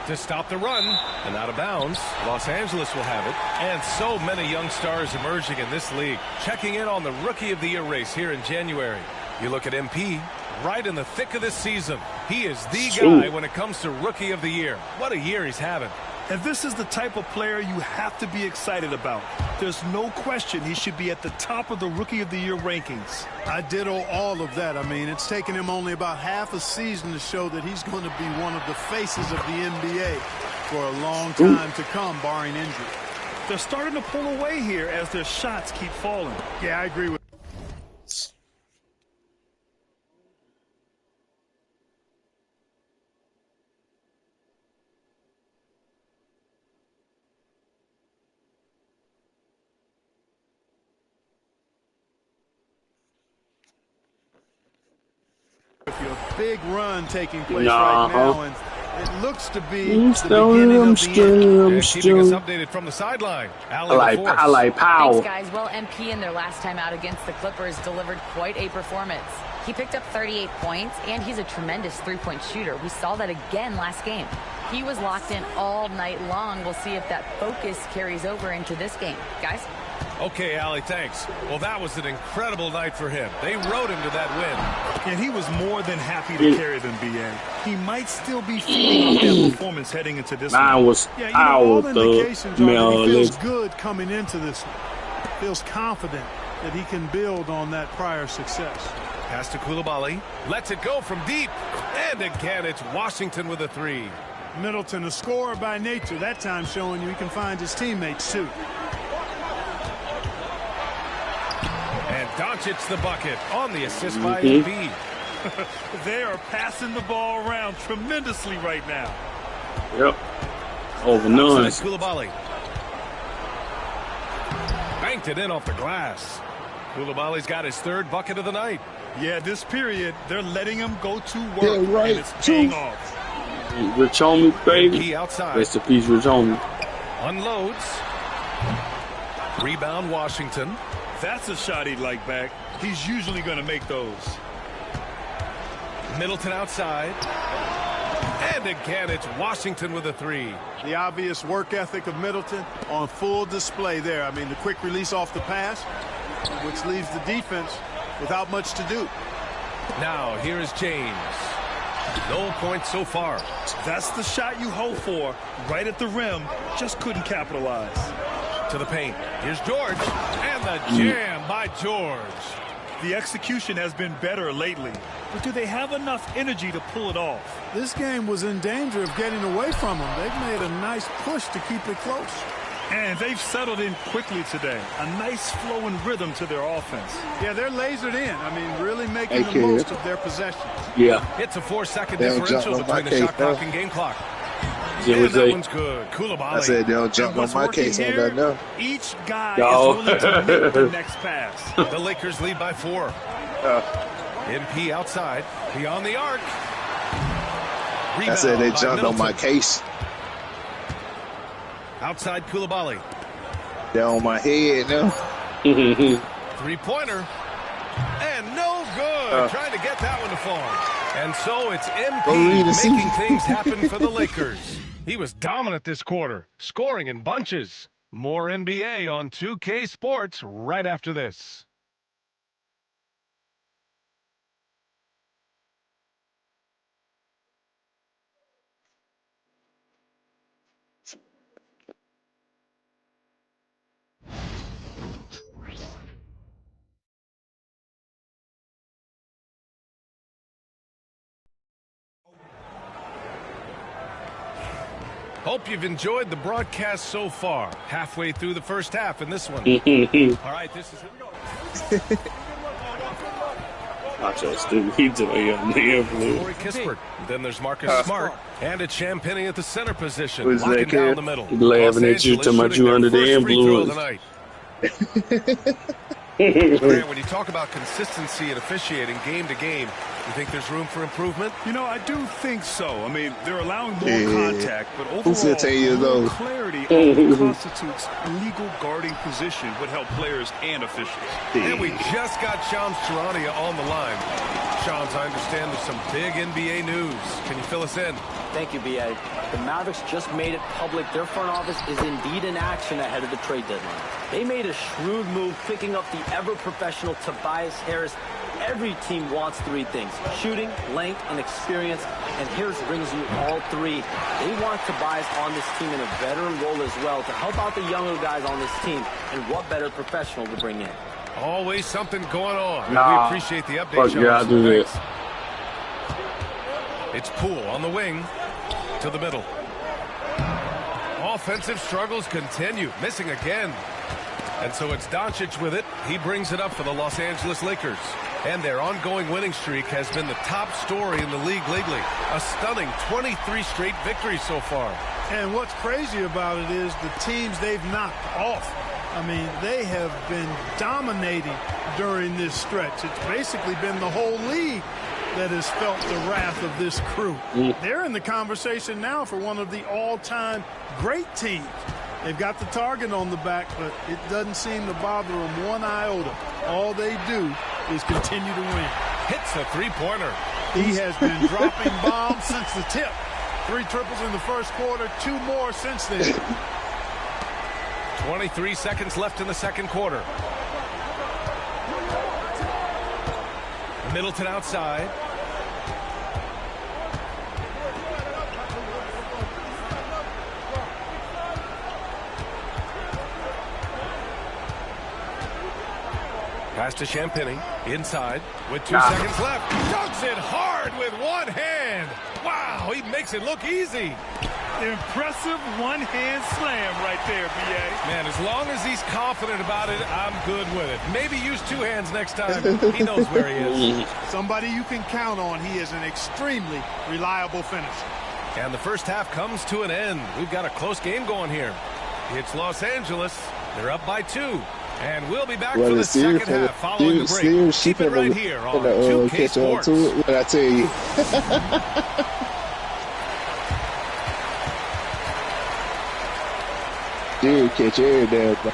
To stop the run and out of bounds. Los Angeles will have it. And so many young stars emerging in this league. Checking in on the Rookie of the Year race here in January. You look at MP, right in the thick of this season. He is the guy when it comes to Rookie of the Year. What a year he's having. And this is the type of player you have to be excited about. There's no question he should be at the top of the Rookie of the Year rankings. I ditto all of that. I mean, it's taken him only about half a season to show that he's going to be one of the faces of the NBA for a long time to come, barring injury. They're starting to pull away here as their shots keep falling. Yeah, I agree with a big run taking place right now, and it looks to be the beginning of the end. Keeping us updated from the sideline. I like power. Thanks, guys. Well, MP in their last time out against the Clippers delivered quite a performance. He picked up 38 points, and he's a tremendous three-point shooter. We saw that again last game. He was locked in all night long. We'll see if that focus carries over into this game. Guys? Okay, Allie, thanks. Well, that was an incredible night for him. They rode him to that win. And he was more than happy to carry them, B.A. He might still be feeling that performance heading into this one. Was all indications are that he feels good coming into this one. Feels confident that he can build on that prior success. Pass to Coulibaly. Lets it go from deep. And again, it's Washington with a three. Middleton, a scorer by nature, that time showing you he can find his teammates, too. And Doncic the bucket on the assist by Embiid. They are passing the ball around tremendously right now. Yep. Over none. Coulibaly. Banked it in off the glass. Coulibaly's got his third bucket of the night. Yeah, this period, they're letting him go to work, yeah, right. and it's paying off. Rich Homie, baby. He outside. Rest in peace, Rich Homie. Unloads. Rebound, Washington. That's a shot he'd like back. He's usually going to make those. Middleton outside. And again, it's Washington with a three. The obvious work ethic of Middleton on full display there. I mean, the quick release off the pass, which leaves the defense without much to do. Now, here is James. No points so far. That's the shot you hope for. Right at the rim. Just couldn't capitalize. To the paint. Here's George. And the jam by George. The execution has been better lately. But do they have enough energy to pull it off? This game was in danger of getting away from them. They've made a nice push to keep it close. And they've settled in quickly today. A nice flowing rhythm to their offense. Yeah, they're lasered in. I mean, really making the most of their possessions. Yeah. It's a 4-second differential between the shot clock and game clock. And that one's good. Coulibaly. I said they'll jump on my case on that now. Each guy is willing to make the next pass. The Lakers lead by 4. MP outside. Beyond the arc. Rebound I said they jumped on my case. Outside Coulibaly. They're on my head now. Three-pointer. And no good. Trying to get that one to fall. And so it's MP making things happen for the Lakers. He was dominant this quarter, scoring in bunches. More NBA on 2K Sports right after this. Hope you've enjoyed the broadcast so far. Halfway through the first half in this one. All right, this is... Watch that stupid. He's doing on the influence. Corey Kispert. Then there's Marcus Smart. And it's Champagny at the center position. Locking down the middle. Laughing at you, talking about you under the influence. Grant, when you talk about consistency and officiating game to game, you think there's room for improvement? You know, I do think so. I mean, they're allowing more contact, but overall, 15 years more old. clarity on what constitutes a legal guarding position would help players and officials. And we just got Shams Charania on the line. Shams, I understand there's some big NBA news. Can you fill us in? Thank you, B.A. The Mavericks just made it public. Their front office is indeed in action ahead of the trade deadline. They made a shrewd move picking up the ever-professional Tobias Harris. Every team wants three things: shooting, length, and experience. And Harris brings you all three. They want Tobias on this team in a veteran role as well to help out the younger guys on this team. And what better professional to bring in? Always something going on. Nah, we appreciate the update, Shams. Yeah, I do this. It's Poole on the wing to the middle. Offensive struggles continue, missing again. And so it's Doncic with it. He brings it up for the Los Angeles Lakers. And their ongoing winning streak has been the top story in the league lately. A stunning 23 straight victories so far. And what's crazy about it is the teams they've knocked off. I mean, they have been dominating during this stretch. It's basically been the whole league that has felt the wrath of this crew. They're in the conversation now for one of the all-time great teams. They've got the target on the back, but it doesn't seem to bother them one iota. All they do is continue to win. Hits a three-pointer. He has been dropping bombs since the tip. 3 triples in the first quarter, 2 more since then. 23 seconds left in the second quarter. Middleton outside. Pass to Champagny, inside, with 2 seconds left. Dunks it hard with one hand. Wow, he makes it look easy. Impressive one-hand slam right there, B.A. Man, as long as he's confident about it, I'm good with it. Maybe use 2 hands next time. He knows where he is. Somebody you can count on. He is an extremely reliable finisher. And the first half comes to an end. We've got a close game going here. It's Los Angeles. They're up by 2. And we'll be back for the second half following the break. Keep it right here on 2K Sports. What I tell you. Dude, catch every damn thing.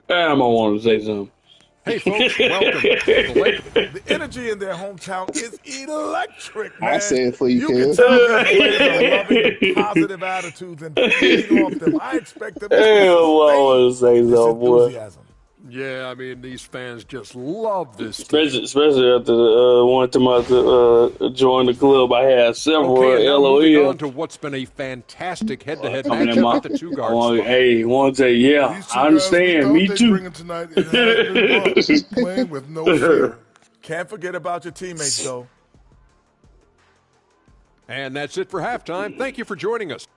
Damn, I wanted to say something. Hey, folks, welcome. The energy in their hometown is electric, man. I say it for you, You can tell their players are loving positive attitudes and feeding off them. I expect them to say something, boy. enthusiasm. Yeah, I mean, these fans just love this. Especially after the one time I joined the club, I had several Okay, and now moving LOL. on to what's been a fantastic head-to-head matchup at the 2 guards. Hey, want to say, yeah, I understand. Me too. Tonight and had good playing with no fear. Can't forget about your teammates, though. And that's it for halftime. Thank you for joining us.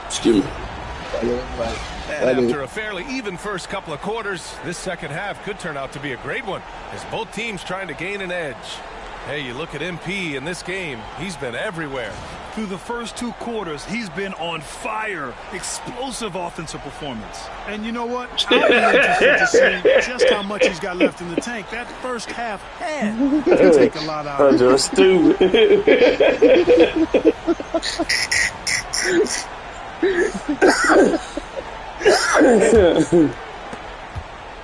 Excuse me. And after a fairly even first couple of quarters, this second half could turn out to be a great one as both teams trying to gain an edge. Hey, you look at MP in this game, he's been everywhere. Through the first 2 quarters, he's been on fire. Explosive offensive performance. And you know what? I'll be interested to see just how much he's got left in the tank. That first half can take a lot out of it. You're stupid.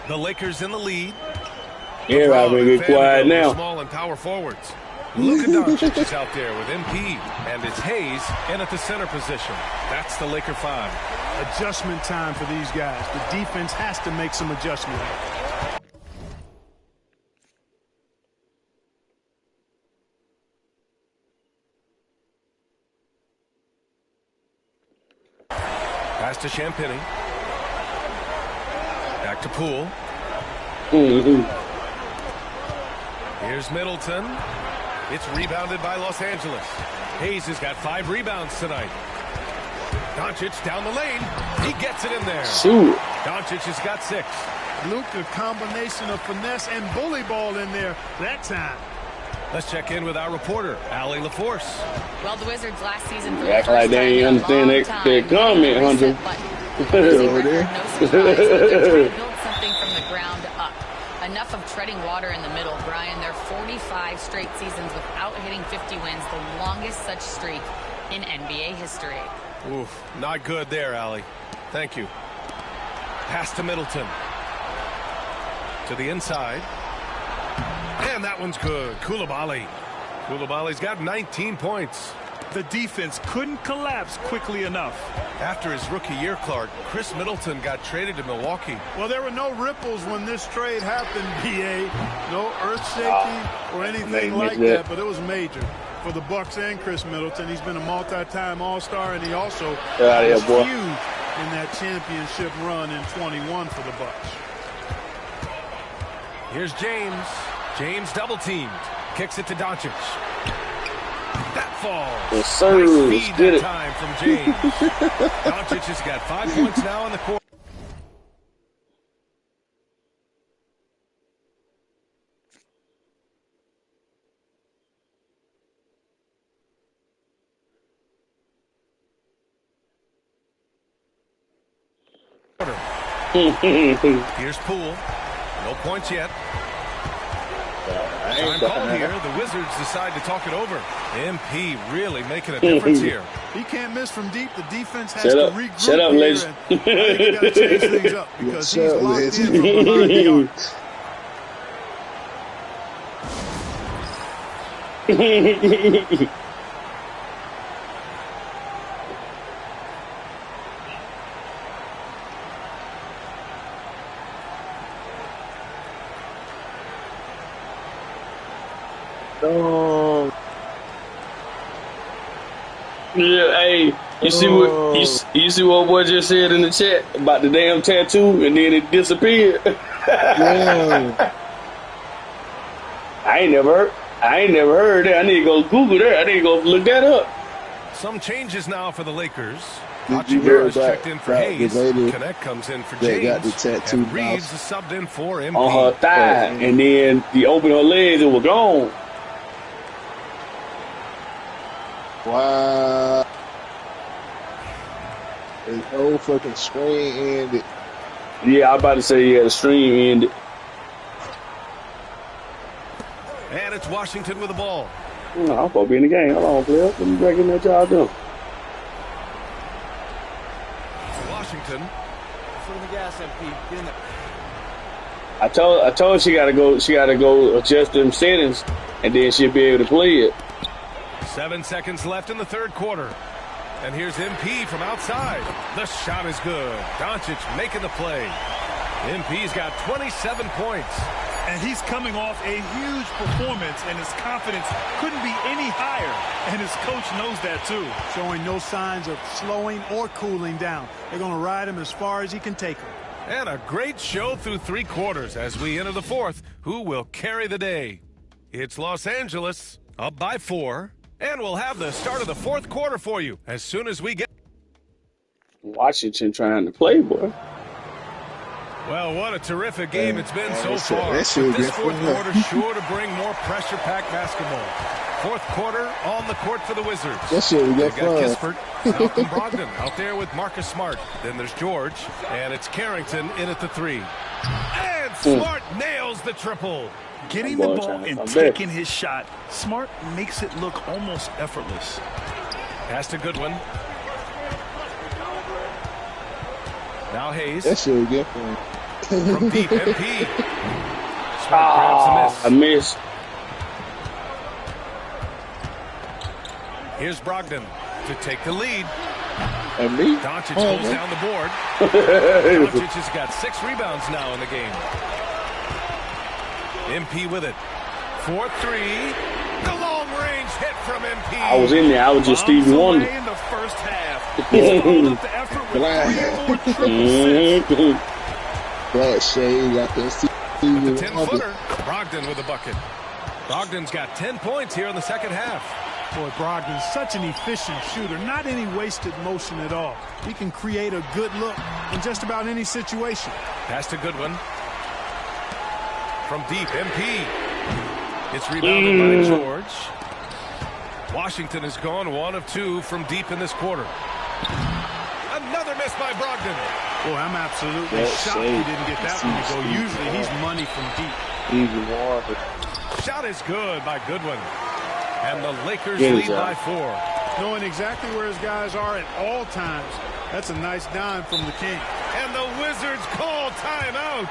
The Lakers in the lead. Everybody be quiet now. Small and power forwards. Luka Doncic is out there with MP, and it's Hayes in at the center position. That's the Laker 5. Adjustment time for these guys. The defense has to make some adjustments. Pass to Champagny. Back to Poole. Here's Middleton. It's rebounded by Los Angeles. Hayes has got 5 rebounds tonight. Doncic down the lane. He gets it in there. Shoot. Doncic has got 6. Luka, combination of finesse and bully ball in there that time. Let's check in with our reporter, Allie LaForce. Well, the Wizards last season for Act like they ain't understand that comment, Hunter. No surprise, but they're trying to build something from the ground up. Enough of treading water in the middle, Brian. They're 45 straight seasons without hitting 50 wins, the longest such streak in NBA history. Oof, not good there, Allie. Thank you. Pass to Middleton. To the inside. And that one's good. Koulibaly. Koulibaly's got 19 points. The defense couldn't collapse quickly enough. After his rookie year, Clark, Chris Middleton got traded to Milwaukee. Well, there were no ripples when this trade happened, BA. No earth-shaking or anything like that, but it was major for the Bucks and Chris Middleton. He's been a multi-time All-Star, and he also was huge in that championship run in 21 for the Bucks. Here's James. James double-teamed. Kicks it to Doncic. That falls. Yes, sir. Nice feed that time from James. Doncic has got 5 points now in the quarter. Here's Poole. No points yet. Time called here. The Wizards decide to talk it over. MP really making a difference here. He can't miss from deep. The defense has to regroup. Shut up, ladies. I think they got to change things up because he's locked in from behind the arc. Oh. Yeah, hey, you see what you see what boy just said in the chat about the damn tattoo, and then it disappeared. Yeah. I ain't never heard that. I need to go Google that. I need to go look that up. Some changes now for the Lakers. Did you hear about checked in for Hayes. the lady Connect comes in for that James. got the tattoo And Reeves is subbed in for MP. On her thigh, and then he opened her legs, it was gone. Wow. His whole fucking screen ended. Yeah, I was about to say, yeah, the stream ended. And it's Washington with the ball. I'm supposed to be in the game. Hold on, player. Let me reckon that y'all doing. Washington. Foot in the gas, MP. Get in there. I told her she gotta go adjust them settings, and then she'll be able to play it. 7 seconds left in the third quarter. And here's MP from outside. The shot is good. Doncic making the play. MP's got 27 points. And he's coming off a huge performance, and his confidence couldn't be any higher. And his coach knows that, too. Showing no signs of slowing or cooling down. They're going to ride him as far as he can take him. And a great show through 3 quarters as we enter the fourth. Who will carry the day? It's Los Angeles, up by 4. And we'll have the start of the fourth quarter for you as soon as we get. Washington trying to play, boy. Well, what a terrific game it's been so far. This fourth quarter sure to bring more pressure-packed basketball. Fourth quarter on the court for the Wizards. That shit will get fun. Kispert, Malcolm Brogdon out there with Marcus Smart. Then there's George, and it's Carrington in at the 3. And Smart nails the triple. Getting the ball and taking his shot, Smart makes it look almost effortless. Pass to Goodwin. Now Hayes. That shit will get fun. From deep, MP. Smart grabs a miss. I missed. Here's Brogdon to take the lead. And me? Doncic holds down the board. Doncic has got 6 rebounds now in the game. MP with it. 4-3. The long-range hit from MP. I was in there. I was just Stevie Wonder. In the first half. He's followed up the effort with 3 more triple assists. That shade got the With the 10-footer. Brogdon with a bucket. Brogdon's got 10 points here in the second half. Boy, Brogdon's such an efficient shooter. Not any wasted motion at all. He can create a good look in just about any situation. Pass to Goodwin. From deep, MP. It's rebounded by George. Washington has gone 1 of 2 from deep in this quarter. Another miss by Brogdon. Boy, I'm absolutely shocked he didn't get that one to go. Usually he's money from deep. Shot is good by Goodwin. And the Lakers lead by 4. Knowing exactly where his guys are at all times. That's a nice dime from the King. And the Wizards call timeout.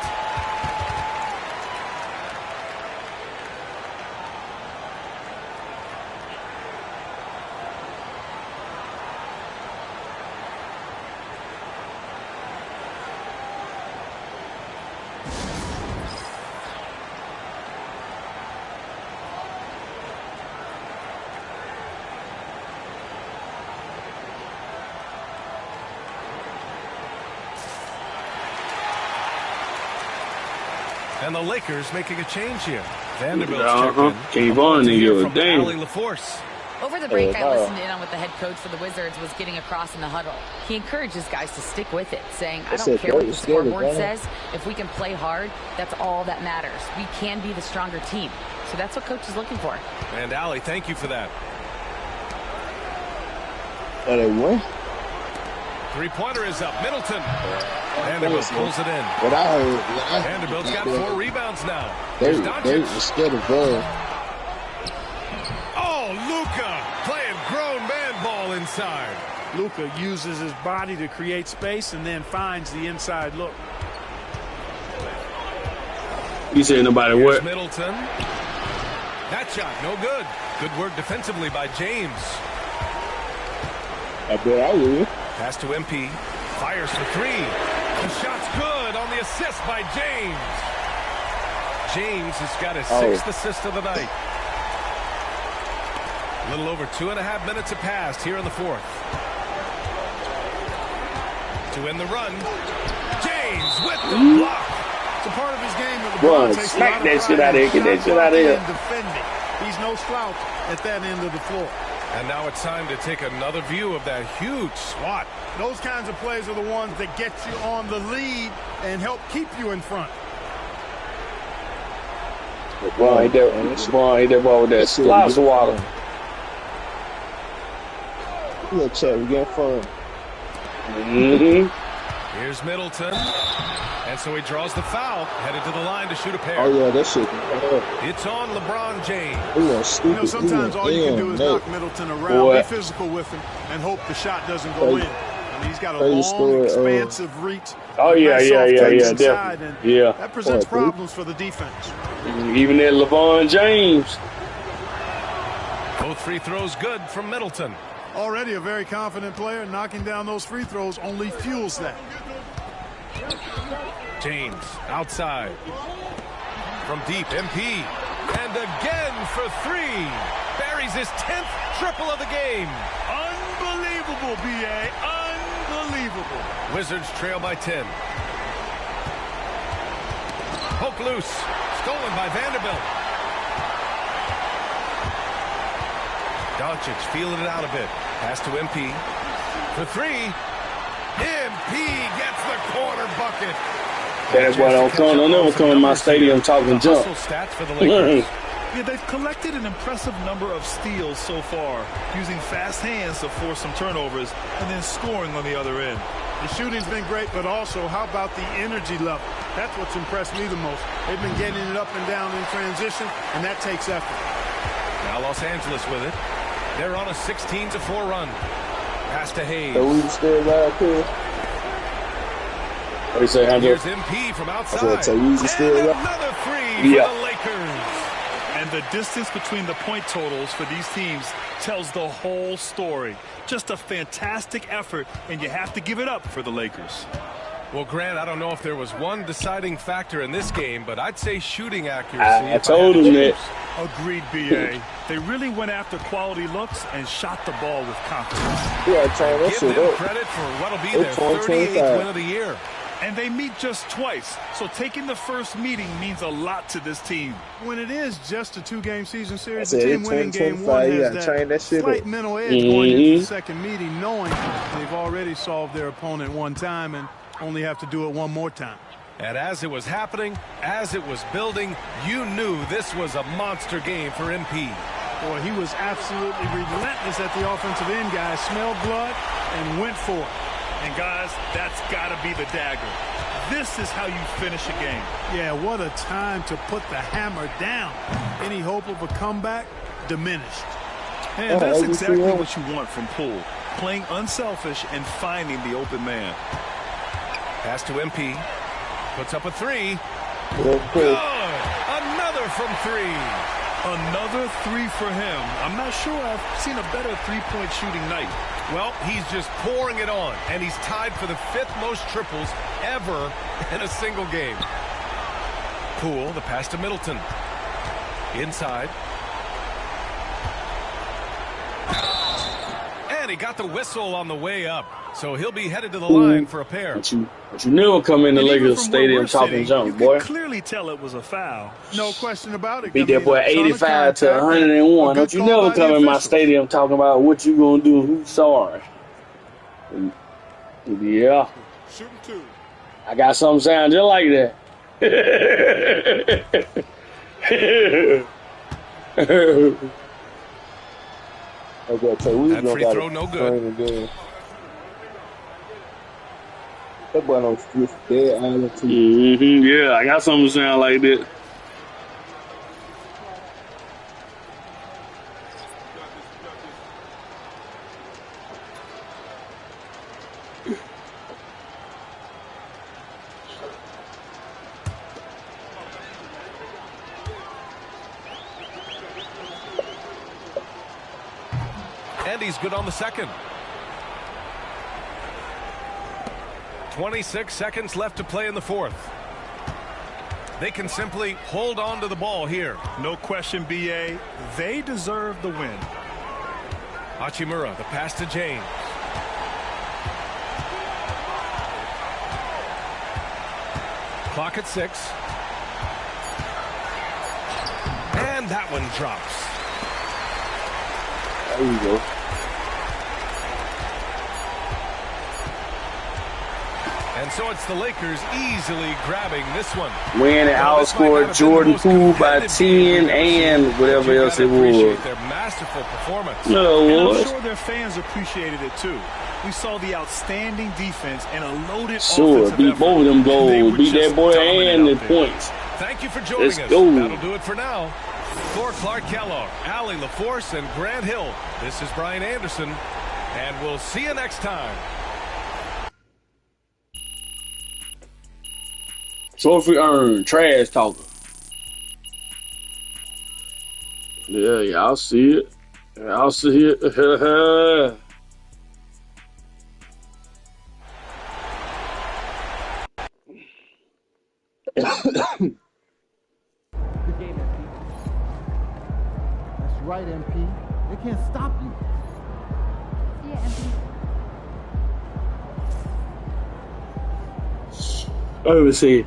And the Lakers making a change here. Vanderbilt's Came on in your damn. Ali LaForce. Over the break, I listened in on what the head coach for the Wizards was getting across in the huddle. He encourages guys to stick with it, saying, I don't care what the scoreboard says. If we can play hard, that's all that matters. We can be the stronger team. So that's what coach is looking for. And Ali, thank you for that. They won. Three-pointer is up. Middleton. Vanderbilt pulls it in. What I heard, Vanderbilt's got 4 rebounds now. They instead of Oh, Luka playing grown man ball inside. Luka uses his body to create space and then finds the inside look. You say nobody Here's what? Middleton. That shot, no good. Good work defensively by James. I bet I will. Pass to MP. Fires for 3. The shot's good on the assist by James. James has got his 6th assist of the night. A little over 2.5 minutes have passed here in the 4th. To end the run. James with the block. It's a part of his game that LeBron takes smack that shit out of here. Get that shit out of here. Defending. He's no slouch at that end of the floor. And now it's time to take another view of that huge swat. Those kinds of plays are the ones that get you on the lead and help keep you in front. LeBron ain't that ball with that splash of water. Look, check, we get fun. Here's Middleton. And so he draws the foul, headed to the line to shoot a pair. Oh, yeah, that shit. It's on LeBron James. You know, sometimes all you can do is knock Middleton around, be physical with him, and hope the shot doesn't go in. I mean, he's got a long, expansive reach. Oh, yeah, definitely. Yeah. That presents problems for the defense. Even that LeBron James. Both free throws good from Middleton. Already a very confident player. Knocking down those free throws only fuels that. James outside. From deep, MP. And again for 3. Buries his 10th triple of the game. Unbelievable, B.A. Unbelievable. Wizards trail by 10. Poke loose. Stolen by Vanderbilt. Doncic feeling it out a bit. Pass to MP. For 3. MP gets the corner bucket. That's why don't never come in my stadium talking junk. Stats for the Lakers. Yeah, they've collected an impressive number of steals so far, using fast hands to force some turnovers and then scoring on the other end. The shooting's been great, but also how about the energy level? That's what's impressed me the most. They've been getting it up and down in transition, and that takes effort. Now Los Angeles with it. They're on a 16-4 run. Pass to Hayes. So we still right here. What do you say, Andrew? Here's MP from outside. So we still and another 3 for the Lakers. And the distance between the point totals for these teams tells the whole story. Just a fantastic effort, and you have to give it up for the Lakers. Well, Grant, I don't know if there was one deciding factor in this game, but I'd say shooting accuracy. I told him that. Agreed, B.A. They really went after quality looks and shot the ball with confidence. Yeah, give them credit for what'll be their 38th win of the year. And they meet just twice, so taking the first meeting means a lot to this team. When it is just a 2-game season series, I the said team winning game 1 has that shit slight up. mental edge going into the second meeting, knowing they've already solved their opponent one time and only have to do it one more time. And as it was happening, as it was building, you knew this was a monster game for MP. Boy, he was absolutely relentless at the offensive end, guys. Smelled blood and went for it. And guys, that's got to be the dagger. This is how you finish a game. Yeah, what a time to put the hammer down. Any hope of a comeback diminished. And that's exactly what you want from Poole. Playing unselfish and finding the open man. Pass to MP. Puts up a three. Good. Another from three. Another three for him. I'm not sure I've seen a better three-point shooting night. Well, he's just pouring it on, and he's tied for the 5th most triples ever in a single game. Poole, the pass to Middleton. Inside. And he got the whistle on the way up, so he'll be headed to the line for a pair. But you never come in the Lakers Stadium talking junk, boy. You could clearly tell it was a foul. No question about it. Beat that boy 85 to 101. Don't you never come in my stadium talking about what you gonna do, who's sorry. Yeah. Shooting 2. I got something sound just like that. That free throw no good. That boy don't switch dead island too. Yeah, I got something sound like that. And he's good on the second. 26 seconds left to play in the 4th. They can simply hold on to the ball here. No question, BA. They deserve the win. Hachimura, the pass to James. Clock at 6. And that one drops. There you go. And so it's the Lakers easily grabbing this one. Win and outscored Jordan Poole by 10 and whatever else it was. Their masterful performance. No, and I'm sure their fans appreciated it too. We saw the outstanding defense and a loaded offensive beat effort. both of them goals. Beat that boy and the points. Thank you for joining us. Go. That'll do it for now. For Clark Kellogg, Allie LaForce, and Grant Hill, this is Brian Anderson, and we'll see you next time. Trophy earned. Trash talker. Yeah, y'all see it. Y'all see it. Right, MP. They can't stop you. Yeah, MP. Let me see.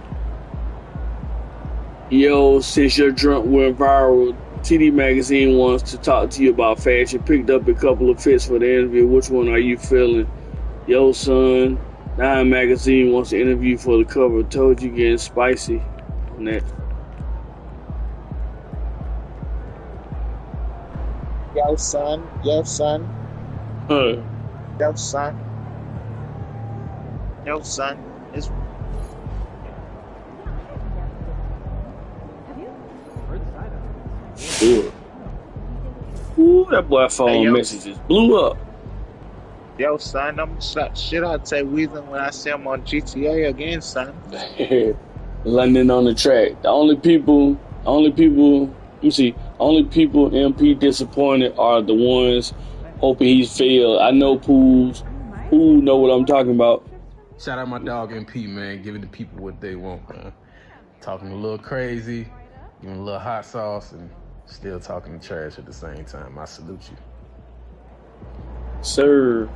Yo, since your drunk went viral, TD Magazine wants to talk to you about fashion. Picked up a couple of fits for the interview. Which one are you feeling? Yo, son. Nine Magazine wants to interview for the cover. Told you getting spicy on that. Yo, son. Yo, son. Yo, son. Yo, son. It's Ooh, that boy phone messages blew up. Yo, son, I'm slap shit out to Weezer when I see him on GTA again, son. London on the track. The only people MP disappointed are the ones hoping he's failed. I know Poole know what I'm talking about. Shout out my dog MP, man, giving the people what they want, man. Talking a little crazy, giving a little hot sauce, and still talking trash at the same time. I salute you. Sir,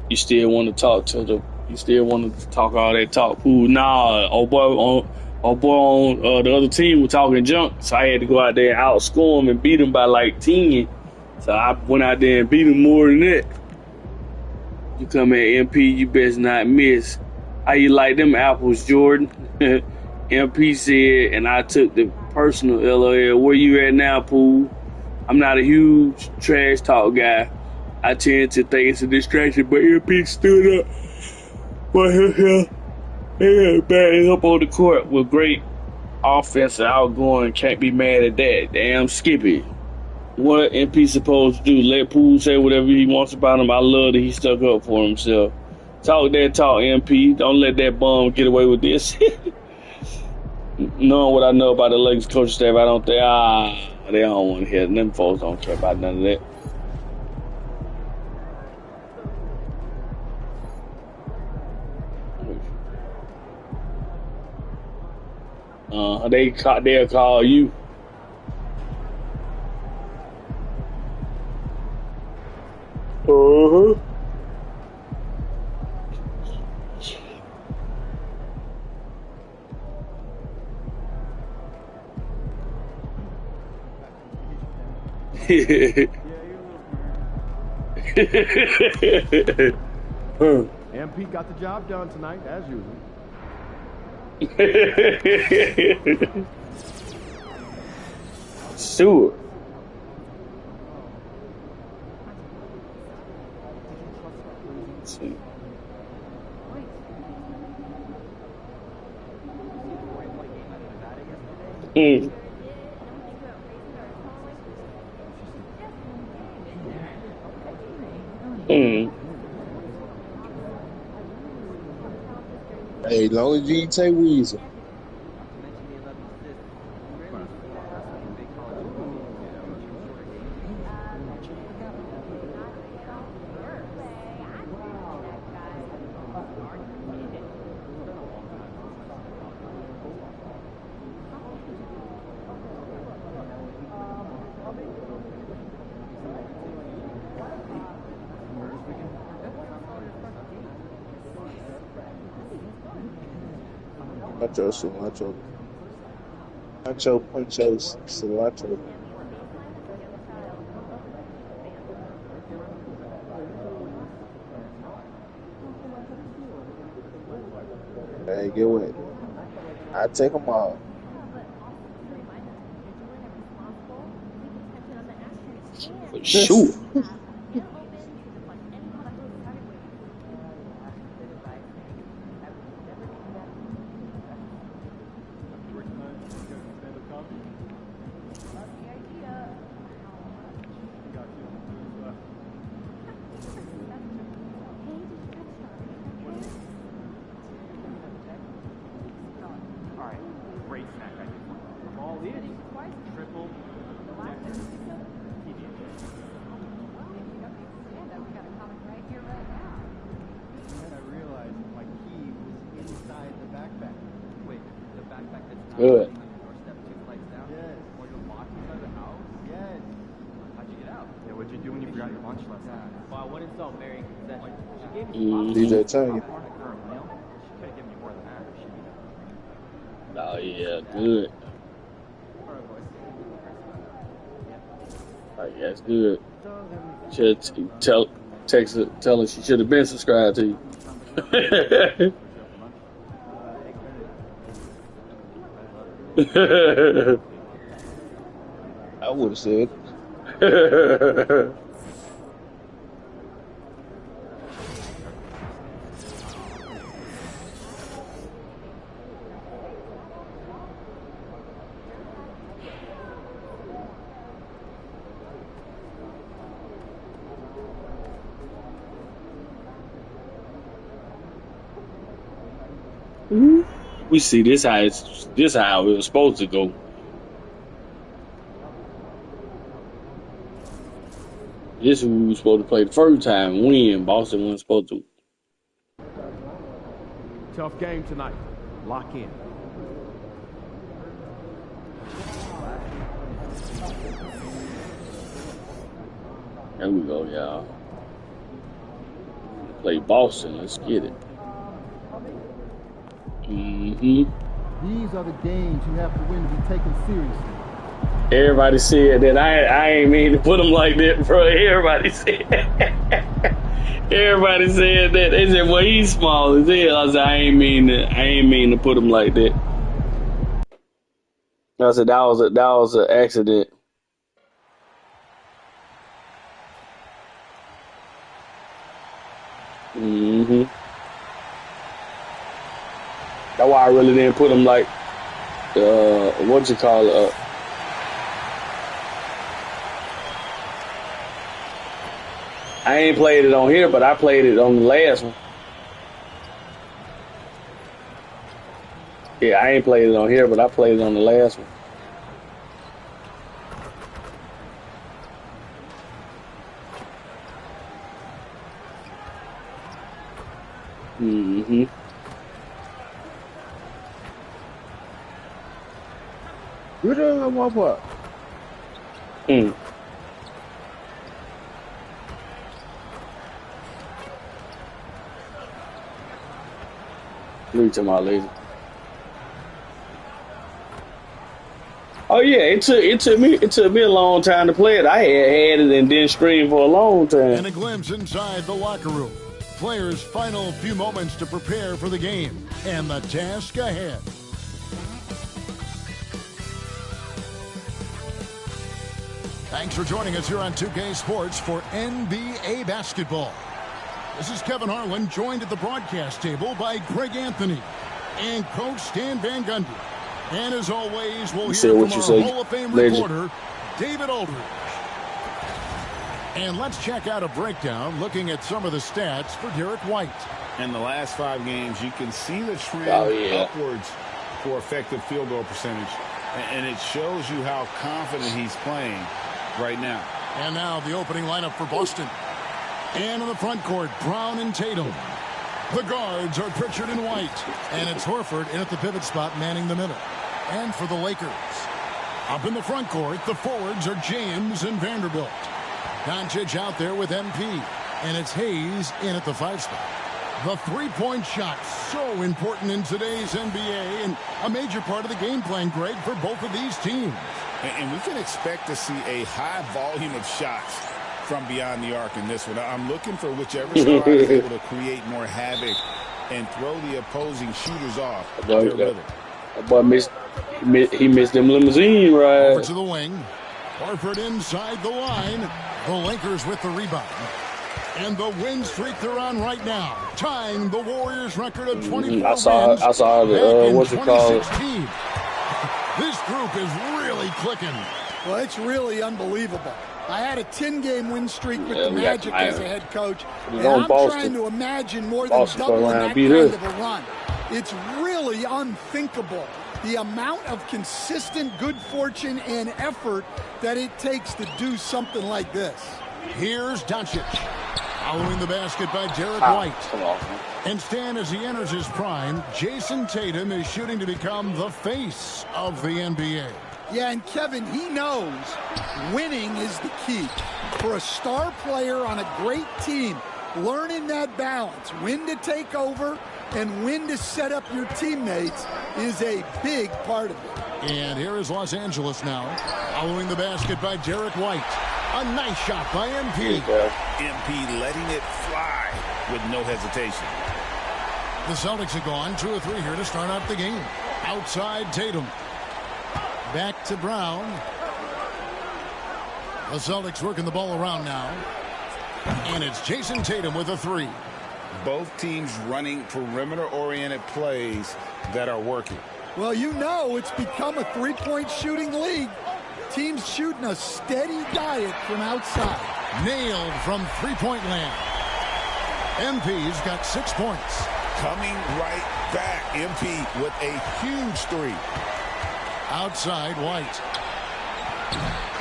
you still want to talk to the You still want to talk all that talk? Ooh, nah, old boy on the other team was talking junk, so I had to go out there and outscore him and beat him by like 10. So I went out there and beat him more than that. You come at MP, you best not miss. How you like them apples, Jordan? MP said, and I took the personal LOL. Where you at now, Pooh? I'm not a huge trash talk guy. I tend to think it's a distraction, but MP stood up. But he batting up on the court with great offense and outgoing. Can't be mad at that. Damn Skippy. What MP supposed to do? Let Pooh say whatever he wants about him. I love that he stuck up for himself. Talk that talk, MP. Don't let that bum get away with this. Knowing what I know about the Lakers coaching staff, I don't think they don't want to hear it. Them folks don't care about none of that. They'll call you. MP got the job done tonight, as usual. Sure. Mm. Mm. Hey, as long as you take Weezer. Nacho, cilantro. Nacho, ponchos, cilantro. Hey, get what? I take them all. For sure. Good. What'd you do when you forgot your lunch last night? Well, I went and saw Mary concession. She gave me DJ Tanya. She could have given me more than that. Oh yeah, good. Oh, yeah, that's good. Should tell her she should have been subscribed to you. I would have said. We see this how it was supposed to go. This is who we were supposed to play the first time. Win. Boston wasn't supposed to. Tough game tonight. Lock in. There we go, y'all. Play Boston. Let's get it. These are the games you have to win to be taken seriously. Everybody said that. I ain't mean to put them like that, bro. Everybody said Everybody said that. They said, well, he's small as hell. I said, I ain't mean to put him like that. I said, that was an accident. That's why I really didn't put him like, what you call it? I ain't played it on here, but I played it on the last one. Yeah, I ain't played it on here, but I played it on the last one. You don't want what? Leave to my lady. Oh yeah, it took me a long time to play it. I had it and didn't stream for a long time. And a glimpse inside the locker room. Players' final few moments to prepare for the game and the task ahead. Thanks for joining us here on 2K Sports for NBA basketball. This is Kevin Harlan, joined at the broadcast table by Greg Anthony and Coach Stan Van Gundy. And as always, we'll hear from our Hall of Fame reporter, David Aldridge. And let's check out a breakdown looking at some of the stats for Derek White. In the last 5 games, you can see the trend upwards for effective field goal percentage. And it shows you how confident he's playing right now. And now the opening lineup for Boston. And in the front court, Brown and Tatum. The guards are Pritchard and White. And it's Horford in at the pivot spot, manning the middle. And for the Lakers, up in the front court, the forwards are James and Vanderbilt. Doncic out there with MP. And it's Hayes in at the 5 spot. The three-point shot, so important in today's NBA and a major part of the game plan, Greg, for both of these teams. And we can expect to see a high volume of shots from beyond the arc in this one. I'm looking for whichever star is able to create more havoc and throw the opposing shooters off their rhythm. But he missed them limousine rides. Over to the wing. Horford inside the line. The Lakers with the rebound. And the win streak they're on right now, tying the Warriors record of 24 wins. I saw the, what's it called? This group is really clicking. Well, it's really unbelievable. I had a 10-game win streak with the Magic as a head coach, and I'm trying to imagine more than doubling that kind of a run. It's really unthinkable, the amount of consistent good fortune and effort that it takes to do something like this. Here's Doncic. Following the basket by Derek White. And Stan, as he enters his prime, Jason Tatum is shooting to become the face of the NBA. Yeah, and Kevin, he knows winning is the key. For a star player on a great team, learning that balance, when to take over and when to set up your teammates, is a big part of it. And here is Los Angeles now, following the basket by Derek White. A nice shot by MP. MP letting it fly with no hesitation. The Celtics have gone 2 or 3 here to start out the game. Outside Tatum. Back to Brown. The Celtics working the ball around now. And it's Jason Tatum with a 3. Both teams running perimeter-oriented plays that are working. Well, you know it's become a three-point shooting league. Teams shooting a steady diet from outside. Nailed from three-point land. MP's got 6 points. Coming right back. MP with a huge 3. Outside White.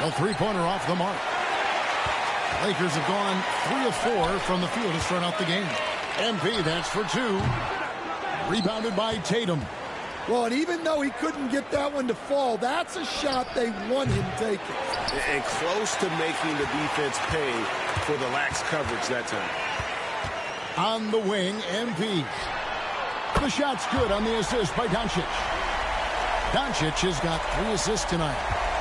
A three-pointer off the mark. Lakers have gone 3 of 4 from the field to start out the game. MP, that's for 2. Rebounded by Tatum. Well, and even though he couldn't get that one to fall, that's a shot they want him taking. And close to making the defense pay for the lax coverage that time. On the wing, MP. The shot's good on the assist by Doncic. Doncic has got 3 assists tonight.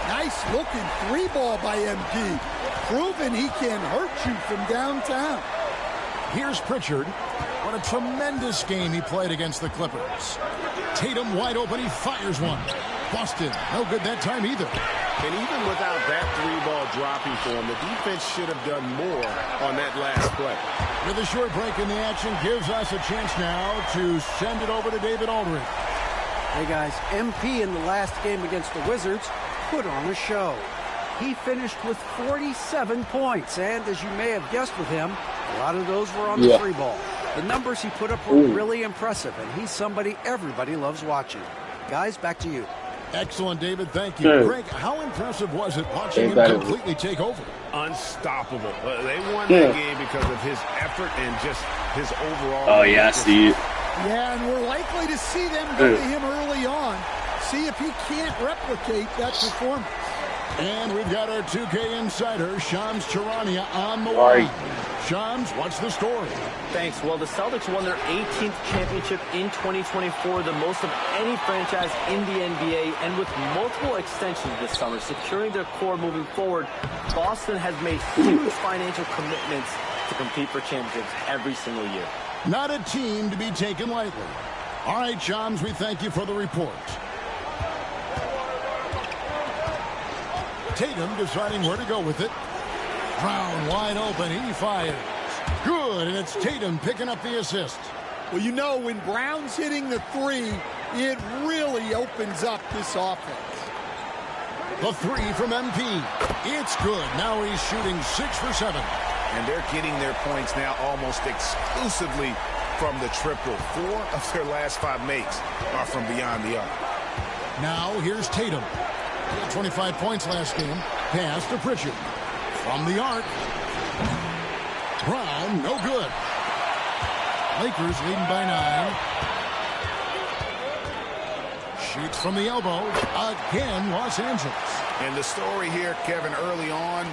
Nice looking 3-ball by MP. Proving he can hurt you from downtown. Here's Pritchard. What a tremendous game he played against the Clippers. Tatum wide open. He fires one. Boston, no good that time either. And even without that 3-ball dropping for him, the defense should have done more on that last play. With a short break in the action, gives us a chance now to send it over to David Aldridge. Hey guys, MP in the last game against the Wizards put on a show. He finished with 47 points, and as you may have guessed with him, a lot of those were on the 3-ball. The numbers he put up were really impressive, and he's somebody everybody loves watching. Guys, back to you. Excellent, David. Thank you. Greg, how impressive was it watching him completely take over? Unstoppable. They won that game because of his effort and just his overall. Oh, yeah, I see it. Yeah, and we're likely to see them go to him early on. See if he can't replicate that performance. And we've got our 2K insider, Shams Charania, on the line. Shams, what's the story? Thanks. Well, the Celtics won their 18th championship in 2024, the most of any franchise in the NBA, and with multiple extensions this summer, securing their core moving forward, Boston has made huge financial commitments to compete for championships every single year. Not a team to be taken lightly. All right, Shams, we thank you for the report. Tatum deciding where to go with it. Brown wide open. He fires. Good, and it's Tatum picking up the assist. Well, you know, when Brown's hitting the 3, it really opens up this offense. The 3 from MP. It's good. Now he's shooting 6 for 7. And they're getting their points now almost exclusively from the triple. 4 of their last 5 makes are from beyond the arc. Now here's Tatum. He had 25 points last game. Pass to Pritchard. From the arc. Brown, no good. Lakers leading by 9. Shoots from the elbow. Again, Los Angeles. And the story here, Kevin, early on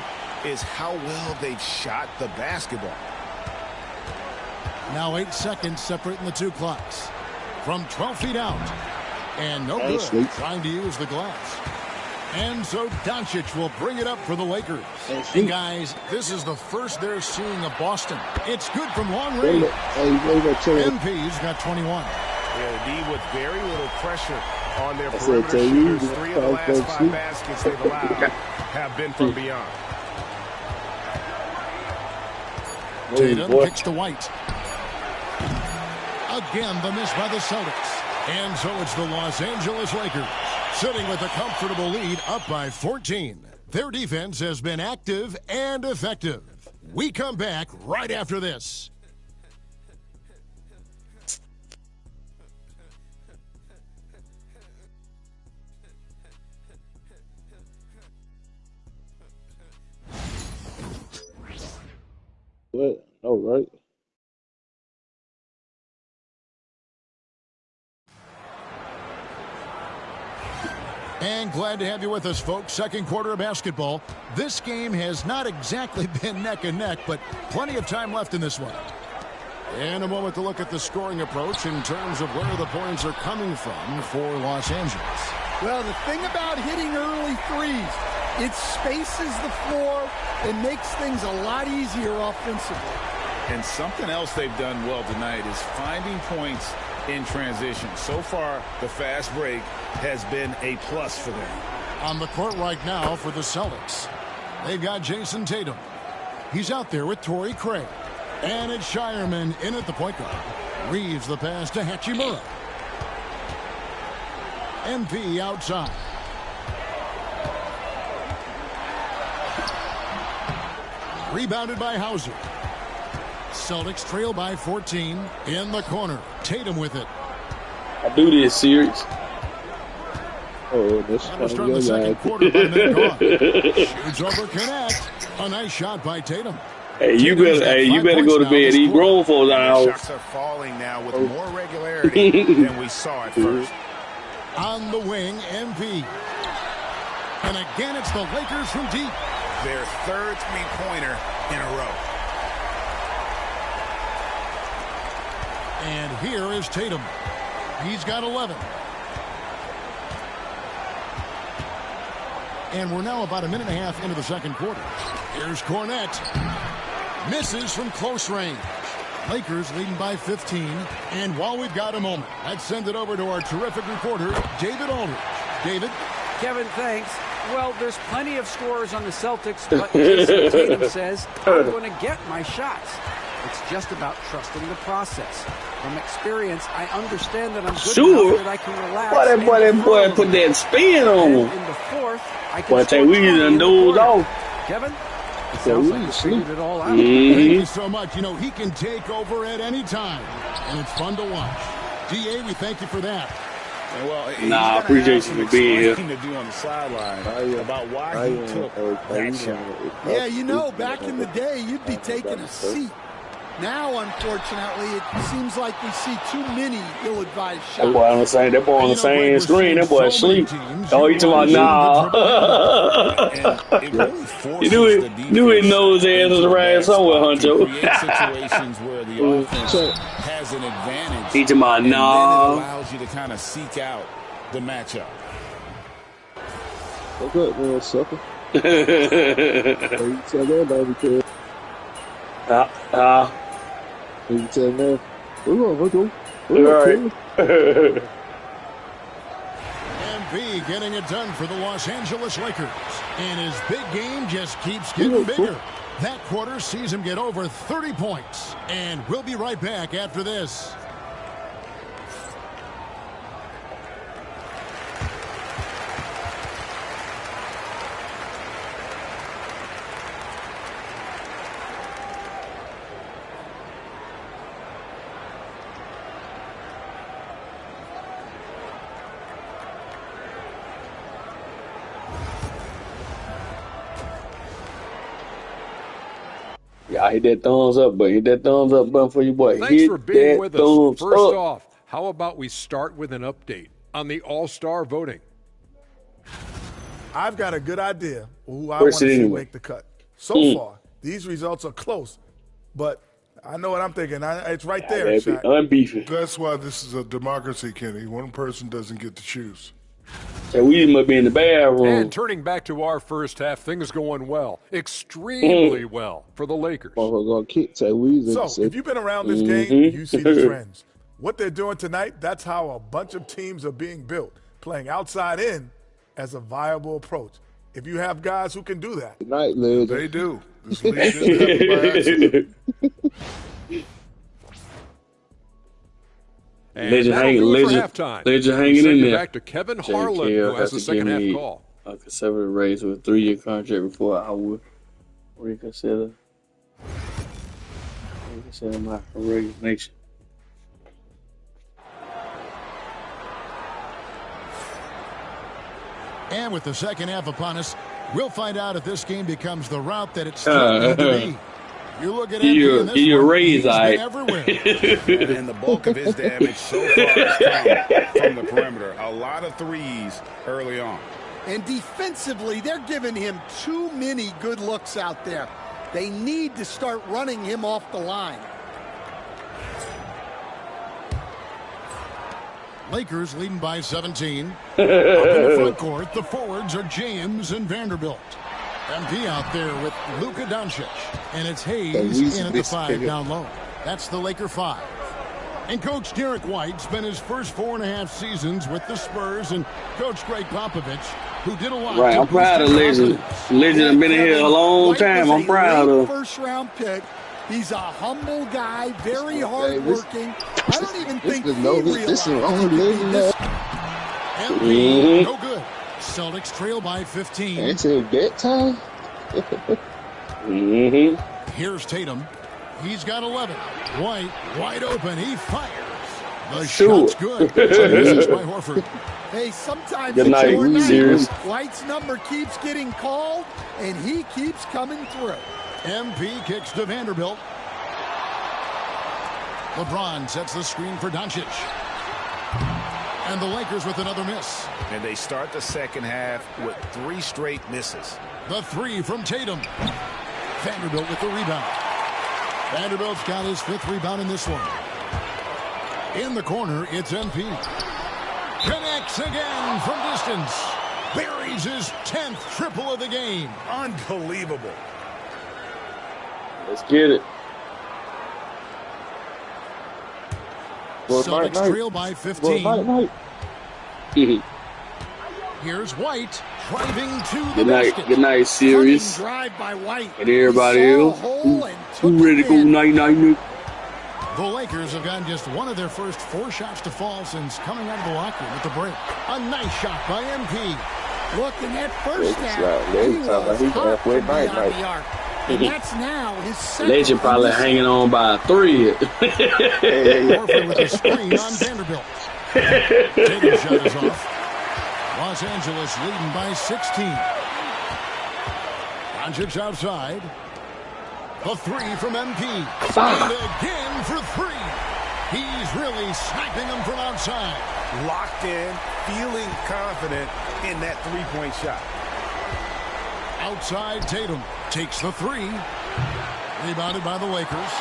is how well they've shot the basketball. Now 8 seconds separating the 2 clocks. From 12 feet out. And no good. Trying to use the glass. And so Doncic will bring it up for the Lakers. And guys, this is the first they're seeing of Boston. It's good from long range. MP's got 21. Yeah, D with very little pressure on their perimeter shooters. 3 of the last 5 baskets they've allowed have been from beyond. Tatum kicks to White. Again, the miss by the Celtics. And so it's the Los Angeles Lakers sitting with a comfortable lead, up by 14. Their defense has been active and effective. We come back right after this. What? Oh, right. And glad to have you with us, folks. Second quarter of basketball. This game has not exactly been neck and neck, but plenty of time left in this one. In a moment to look at the scoring approach in terms of where the points are coming from for Los Angeles. Well, the thing about hitting early threes, it spaces the floor and makes things a lot easier offensively. And something else they've done well tonight is finding points in transition. So far, the fast break has been a plus for them. On the court right now for the Celtics, they've got Jason Tatum. He's out there with Torrey Craig. And it's Shireman in at the point guard. Reeves the pass to Hachimura. MP outside. Rebounded by Hauser. Celtics trail by 14 in the corner. Tatum with it. I do this series. Oh, this That'll start the second quarter by minute gone. Shoots over connect. A nice shot by Tatum. Hey, you better go to bed. He grown for the house. Shots are falling now with more regularity than we saw at first. On the wing, MP. And again, it's the Lakers from deep. Their third three-pointer in a row. And here is Tatum. He's got 11. And we're now about a minute and a half into the second quarter. Here's Cornette. Misses from close range. Lakers leading by 15. And while we've got a moment, let's send it over to our terrific reporter, David Aldridge. David? Kevin, thanks. Well, there's plenty of scorers on the Celtics, but Jason Tatum says, I'm going to get my shots. It's just about trusting the process. From experience, I understand that I'm good enough that I can relax. Boy, that boy put that spin on him. In the fourth, I can boy, take we done dozed off. Kevin? It sounds like you figured it all out. Thank you so much. You know, he can take over at any time, and it's fun to watch. DA, we thank you for that. Well, I appreciate you for being here. To do on the sideline about why he took that shot. Yeah, you know, back in the day, you'd be taking a seat. Now, unfortunately, it seems like we see too many ill-advised shots. That boy on the same, screen. That boy asleep. Oh, you talking about nah? You knew he knows his ass was around somewhere, Huncho. Situations where the offense has an advantage. He talking about And nah. then it allows you to kind of seek out the matchup. What's up, man, sucker? You tell everybody because. You tell me. We're going. MB getting it done for the Los Angeles Lakers. And his big game just keeps getting bigger. That quarter sees him get over 30 points. And we'll be right back after this. Yeah, hit that thumbs up button. Hit that thumbs up button for you, boy. Thanks for being with us. First off, how about we start with an update on the All-Star voting? I've got a good idea who I want to see make the cut. So far, these results are close, but I know what I'm thinking. It's right there. Unbeefing. That's why this is a democracy, Kenny. One person doesn't get to choose. So we must be in the bathroom. And turning back to our first half, things going well, extremely well for the Lakers. So if you've been around this game, you see the trends. What they're doing tonight, that's how a bunch of teams are being built, playing outside in as a viable approach. If you have guys who can do that. Tonight, they do. This league didn't happen by accident. And Legend hanging in there. Back to Kevin Harlan, who has the second half call. A conservative raise with a 3-year contract before I would reconsider my resignation. And with the second half upon us, we'll find out if this game becomes the route that it's threatening to be. You look at your raise, everywhere. And the bulk of his damage so far has come from the perimeter. A lot of threes early on. And defensively, they're giving him too many good looks out there. They need to start running him off the line. Lakers leading by 17. Up in the front court, the forwards are James and Vanderbilt. MP out there with Luka Doncic. And it's Hayes in at the 5 down low. That's the Laker 5. And Coach Derek White spent his first 4.5 seasons with the Spurs and Coach Greg Popovich, who did a lot. Right, I'm proud of Legend. Legend has been in here a long time. I'm proud of. First-round pick. He's a humble guy, very hardworking. I don't even think he realized this. MP, no good. Celtics trail by 15. It's in bedtime. Here's Tatum. He's got 11. White, wide open. He fires. The shot's good. This by Horford. Hey, sometimes good night. Serious. White's number keeps getting called, and he keeps coming through. MP kicks to Vanderbilt. LeBron sets the screen for Doncic. And the Lakers with another miss. And they start the second half with 3 straight misses. The 3 from Tatum. Vanderbilt with the rebound. Vanderbilt's got his 5th rebound in this one. In the corner, it's MP. Connects again from distance. Buries his 10th triple of the game. Unbelievable. Let's get it. Celtics trail by 15. Here's White driving to the basket. Good night, series. Drive by White. And everybody else. Who ready to go night? The Lakers have gotten just one of their first 4 shots to fall since coming out of the locker room at the break. A nice shot by MP. Look, in that first half, he was halfway beyond the arc. And that's now his second. Legend probably hanging on by a thread. Horford with a screen on Vanderbilt. Tatum shot is off. Los Angeles leading by 16. Doncic outside. The 3 from MP. And again for 3. He's really sniping them from outside. Locked in, feeling confident in that three-point shot. Outside, Tatum takes the 3. Rebounded by the Lakers.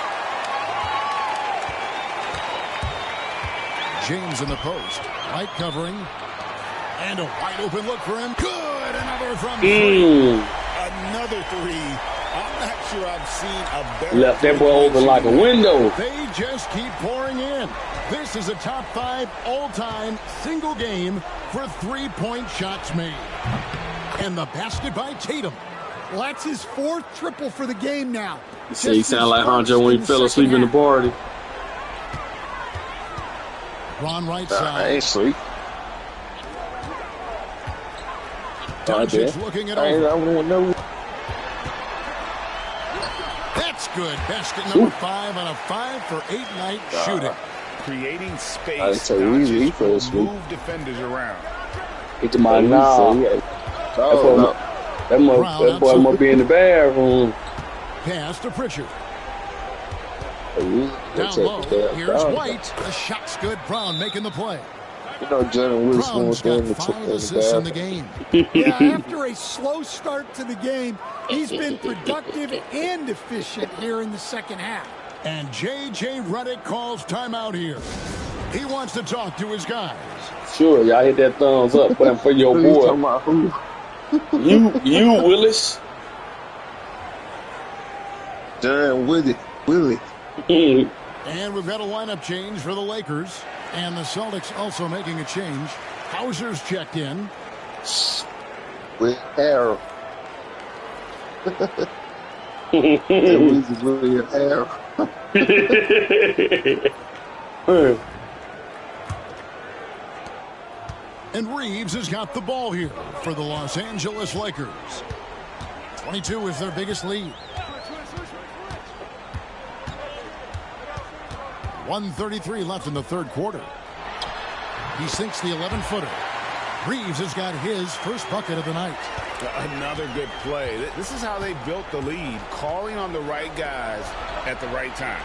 James in the post. Light covering. And a wide open look for him. Good. Another from 3. Another 3. I'm not sure I've seen a better. Left that boy open like a window. They just keep pouring in. This is a top 5 all-time single game for 3-point shots made. And the basket by Tatum. Well, that's his 4th triple for the game now. See, he sound like Honcho when he fell asleep in the party. Ron right side. I ain't sleep. Doncic looking it over. That's good. Basket number 5 on a 5-for-8 night shooting. Creating space. Move defenders around. It's my that boy must be in the bathroom. Pass to Pritchard. Down low. Here's White. The shot's good. Brown making the play. You know, Jordan Wilson was got 5 assists in the game. Yeah, after a slow start to the game, he's been productive and efficient here in the second half. And J.J. Redick calls timeout here. He wants to talk to his guys. Sure, y'all hit that thumbs up for your boy. You Willis. Darn Willie. And we've got a lineup change for the Lakers. And the Celtics also making a change. Hauser's checked in. With Harold. That was William Harold. And Reeves has got the ball here for the Los Angeles Lakers. 22 is their biggest lead. 1:33 left in the third quarter. He sinks the 11-footer. Reeves has got his first bucket of the night. Another good play. This is how they built the lead, calling on the right guys at the right time.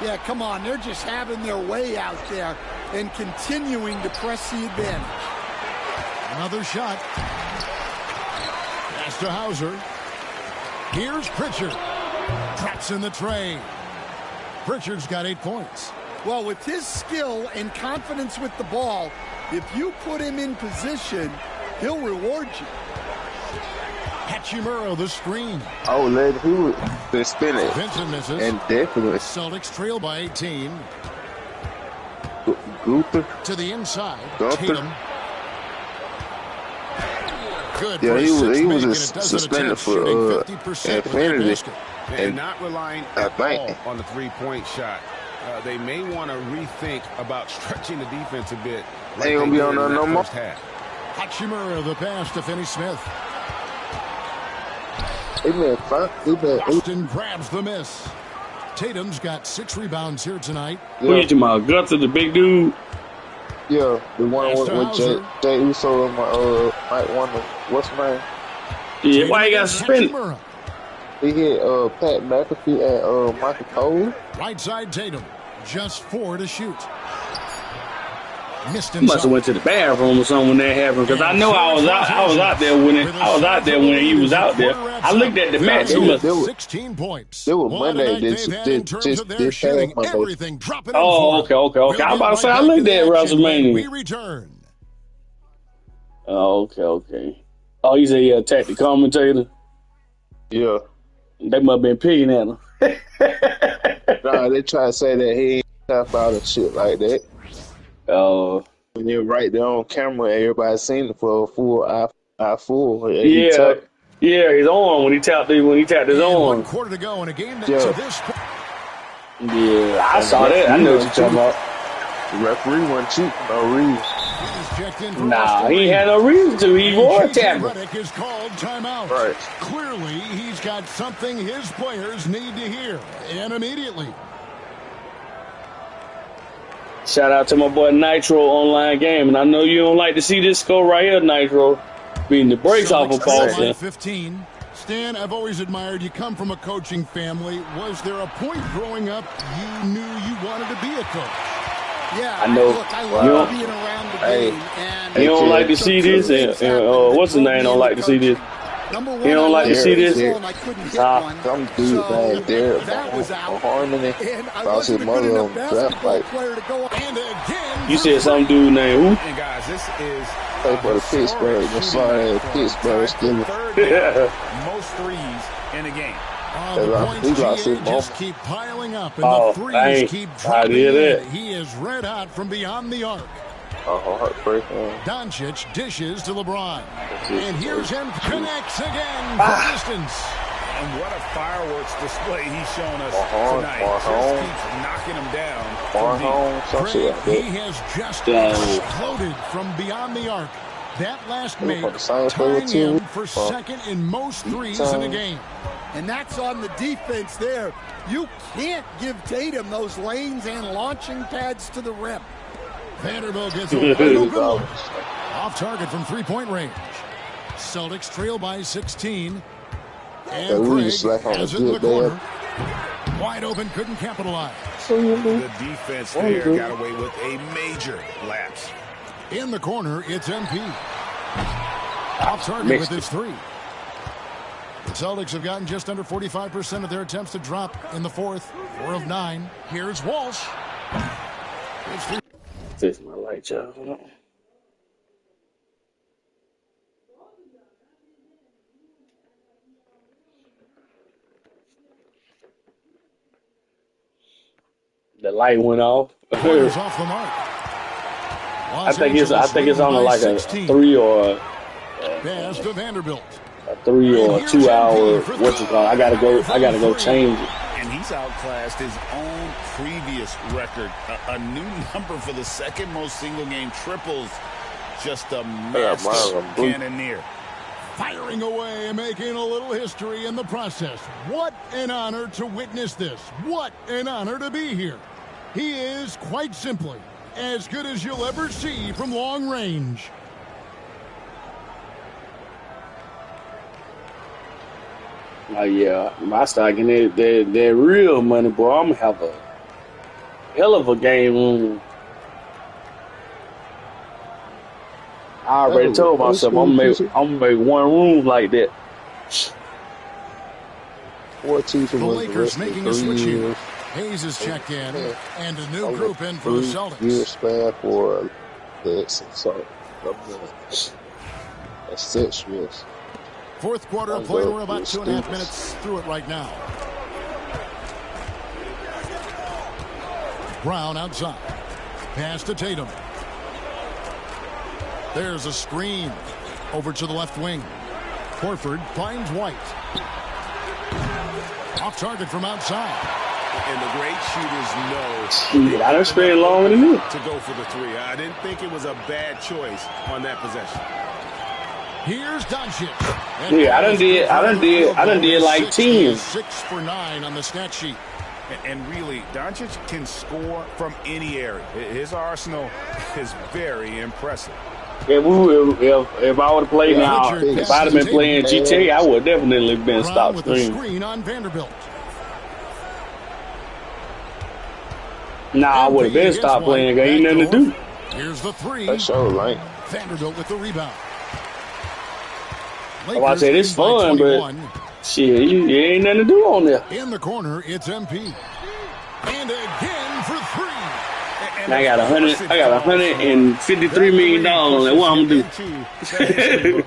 Yeah, come on. They're just having their way out there and continuing to press the advantage. Another shot. Pass to Hauser. Here's Pritchard. Traps in the tray. Pritchard's got 8 points. Well, with his skill and confidence with the ball, if you put him in position, he'll reward you. Hachimura, the screen. Oh, lady, he was been spinning. Vincent misses. And definitely. Celtics trail by 18. Gunther. To the inside. Gunther. Tatum. Good. Yeah, he was suspended for infinity. And not relying at all on the three-point shot. They may want to rethink about stretching the defense a bit. They ain't gonna be on there no more. Hachimura, the pass to Finney-Smith. Austin grabs the miss. Tatum's got 6 rebounds here tonight. Who you talking about? Guts of the big dude? Yeah, the one with Jay Uso and Mike Wonder. What's his name? Yeah, why he got suspended? He hit Pat McAfee and Michael Cole. Right side Tatum, just 4 to shoot. He must have went to the bathroom or something when that happened, because I know I was out there when he was out there. I looked at the match. He must 16 points. It was Monday. This everything dropping in okay. I was about to say I looked at WrestleMania. We return. Oh, okay. Oh, he's a attacked the commentator. Yeah, they must have been picking at him. Nah, they try to say that he ain't tap out and shit like that. Oh. When you're right there on camera, everybody seen it for a full eye full. Yeah, his arm when he tapped his arm. 1 quarter to go in a game that to this point. Yeah, I saw that. I know what you're talking about. The referee wasn't cheap. No reason. Nah, he had no reason to. He was tapping. Is called timeout. Right. Clearly, he's got something his players need to hear, and immediately. Shout out to my boy Nitro online game, and I know you don't like to see this score right here, Nitro, beating the brakes off of Boston. 15. Stan, I've always admired you. Come from a coaching family. Was there a point growing up you knew you wanted to be a coach? Yeah, I know. Look, I love being around the game. And you don't like to see this, and what's his name? Don't like to see this. Number one, you don't like to see this. Some dude back there, Harmony, about his mother on the draft fight. You said some dude named who? And guys, this is play for the Pittsburgh. I'm sorry, Pittsburgh Steelers. Most threes in a game. The points just keep piling up, and the threes keep dropping in. He is red hot from beyond the arc. Heartbreaking. Doncic dishes to LeBron. And here's him, connects again for distance. And what a fireworks display he's shown us tonight. Just keeps knocking him down. Craig, he has just exploded from beyond the arc. That last make tying him for second in most threes in a game. And that's on the defense there. You can't give Tatum those lanes and launching pads to the rim. Vanderbilt gets a wide open look. Off target from three-point range. Celtics trail by 16. And Craig has it in the corner. Wide open, couldn't capitalize. The defense there got away with a major lapse. In the corner, it's MP. Off target with his three. The Celtics have gotten just under 45% of their attempts to drop in the fourth. 4 of 9. Here's Walsh. Fix my light, y'all. The light went off. Off the mark. I think it's on like a 3 or pass to Vanderbilt. A 3 or 2 hour. What's it called? I gotta go change it. And he's outclassed his own previous record. A new number for the second most single game triples. Just a massive cannoneer. Firing away and making a little history in the process. What an honor to witness this. What an honor to be here. He is, quite simply, as good as you'll ever see from long range. Oh, yeah. I start getting that real money, boy. I'm going to have a hell of a game. I already told myself I'm gonna make one room like that. The Lakers making a switch here. Hayes is checked in, and a new group in for the Celtics. Years span for this, so that's 6 years. Fourth quarter played. We're about 2.5 minutes through it right now. Brown outside. Pass to Tatum. There's a screen over to the left wing. Horford finds White. Off target from outside. And the great shooters know I done spent longer than you to go for the three. I didn't think it was a bad choice on that possession. Here's Doncic. Yeah, I done did like 10. 6 for 9 on the stat sheet. And really, Doncic can score from any area. His arsenal is very impressive. If I would have played now, if I'd have been playing GTA, I would have definitely been stopped screen on Vanderbilt. Nah, I would have been stopped playing. Ain't nothing to do. Here's the three. That show like Vanderbilt with the rebound. I say this fun, but shit, you ain't nothing to do on there. In the corner, it's MP. And again for three. And I got $153 million on it. What I'm gonna do?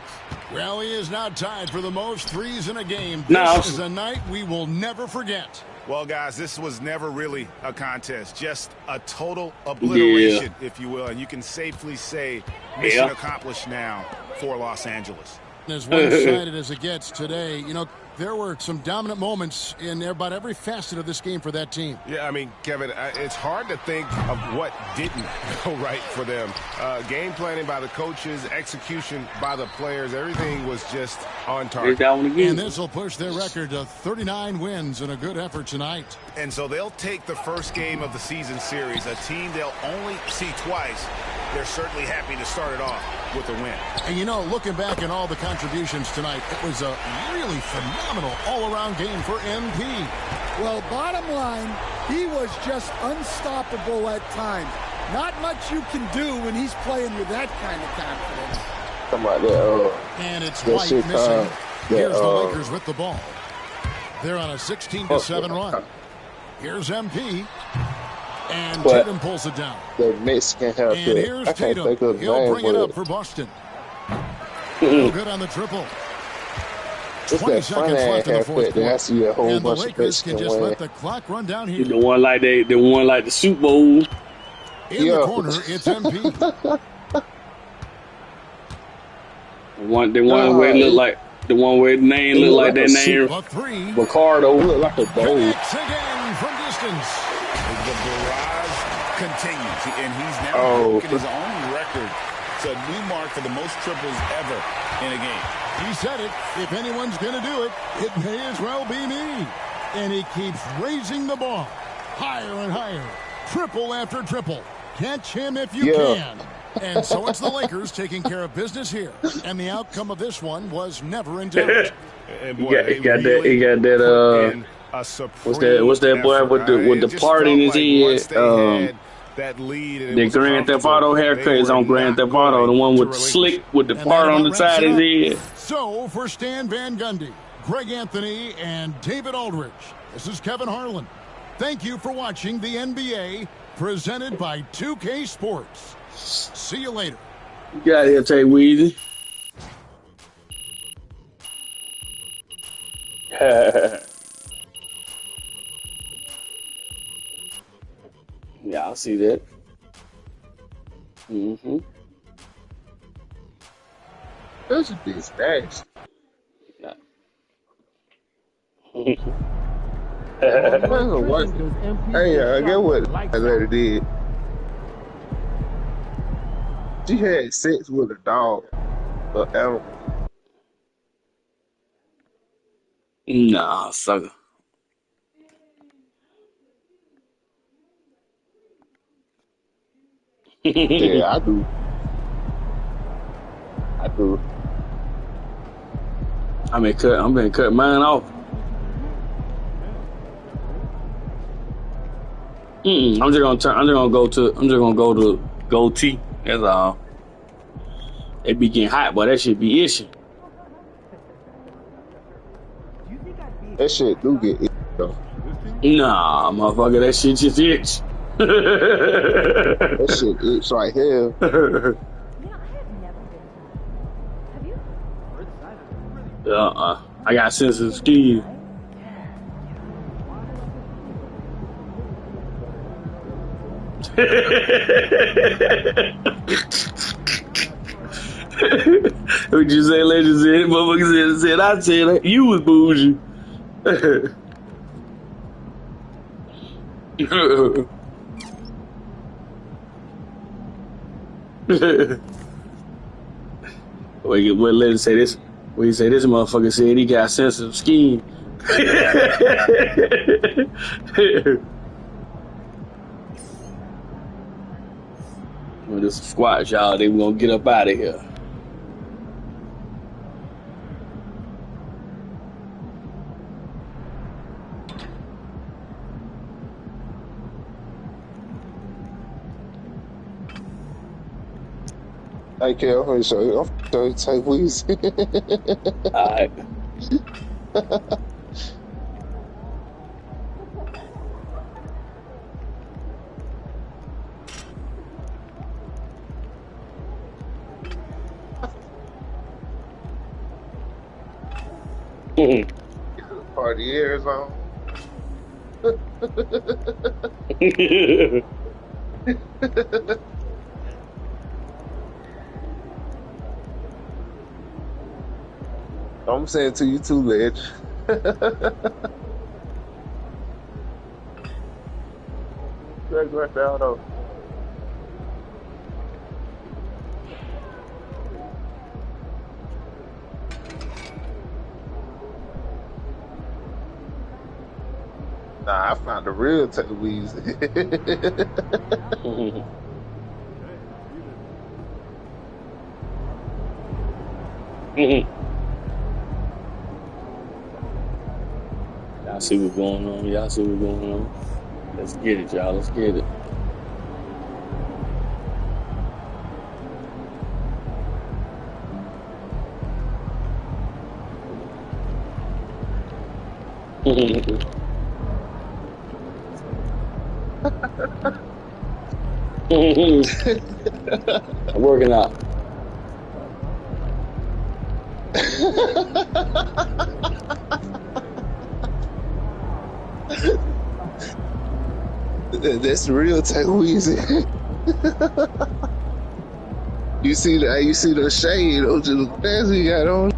Well, he is now tied for the most threes in a game. This is a night we will never forget. Well, guys, this was never really a contest, just a total obliteration, if you will. And you can safely say mission accomplished now for Los Angeles. As one-sided as it gets today, you know, there were some dominant moments in about every facet of this game for that team. Yeah, I mean, Kevin, it's hard to think of what didn't go right for them. Game planning by the coaches, execution by the players, everything was just on target. And this will push their record to 39 wins and a good effort tonight. And so they'll take the first game of the season series, a team they'll only see twice. They're certainly happy to start it off with a win. And, you know, looking back at all the contributions tonight, it was a really phenomenal all-around game for MP. Well, bottom line, he was just unstoppable at times. Not much you can do when he's playing with that kind of confidence. Something like that. And it's White missing. Here's the Lakers with the ball. They're on a 16-7 run. Here's MP. And Tatum pulls it down. The Mexican haircut. And here's Tatum. He'll bring it up for Boston. No good on the triple. It's that funny ass haircut that I see a whole bunch of Mexican can just let the clock run down here. The one like the Super Bowl. In the corner, it's MP. the one where it looked like the one where the name looked like that name. Ricardo looked like a bowl. Again from distance. The barrage continues, and he's now broken his own record. It's a new mark for the most triples ever in a game. He said it. If anyone's going to do it, it may as well be me. And he keeps raising the ball higher and higher. Triple after triple. Catch him if you can. And so it's the Lakers taking care of business here. And the outcome of this one was never in doubt. He got that what's that boy with the part in his head? The Grand Theft Auto haircut is on Grand Theft Auto, the one with the slick with the part on the side of his head. So for Stan Van Gundy, Greg Anthony, and David Aldridge, this is Kevin Harlan. Thank you for watching the NBA presented by 2K Sports. See you later. You got here, Tay Weezy. Yeah, I see that. That should be stashed. Hey, I get what that lady did. She had sex with a dog, an animal. Nah, sucker. Yeah, I do. I'm gonna cut mine off. I'm just gonna go to goatee. That's all. It be getting hot, but that shit be itching. That shit do get itchy though. Nah, motherfucker, that shit just itch. That shit itch like hell. I got sensitive skin. What you say, legend said? Motherfucker said I said you was bougie. Wait, what legend say this? What you say? This motherfucker said he got sensitive skin. Well, this is squats, y'all. They gonna get up out of here. I can't for sure. I'm sure Tay Weezy. All right. Party years on. I'm saying to you too, Ledge. Right down though. Nah, I found the real Tay Weezy. Y'all see what's going on. Y'all see what's going on. Let's get it, y'all. Let's get it. I'm working out. That's the real Tay Weezy. You see the shade of the pants he got on.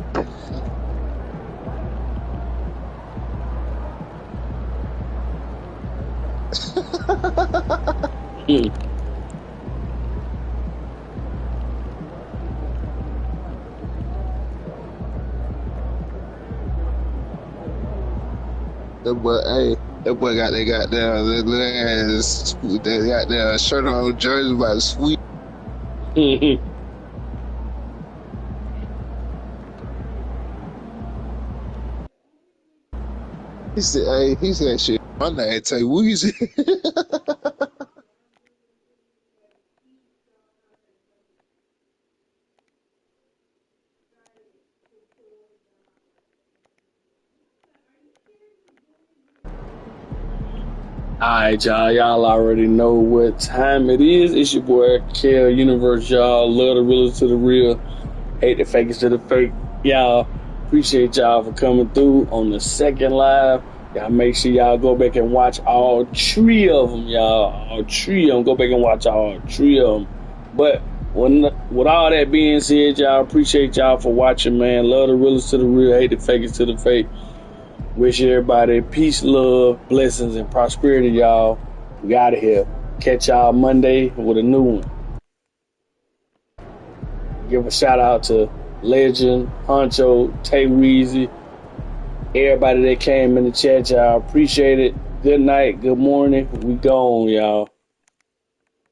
That boy got that goddamn little ass, that goddamn shirt on jersey by the sweet. He said, shit, my name Tay Weezy. Alright, y'all. Y'all already know what time it is. It's your boy, Kel Universe, y'all. Love the realest to the real. Hate the fakest to the fake. Y'all, appreciate y'all for coming through on the second live. Y'all make sure y'all go back and watch all three of them, y'all. All three of them. Go back and watch all three of them. But with all that being said, y'all, appreciate y'all for watching, man. Love the realest to the real. Hate the fakest to the fake. Wish everybody peace, love, blessings, and prosperity, y'all. We out of here. Catch y'all Monday with a new one. Give a shout out to Legend, Honcho, Tay Weezy, everybody that came in the chat, y'all. Appreciate it. Good night, good morning. We gone, y'all.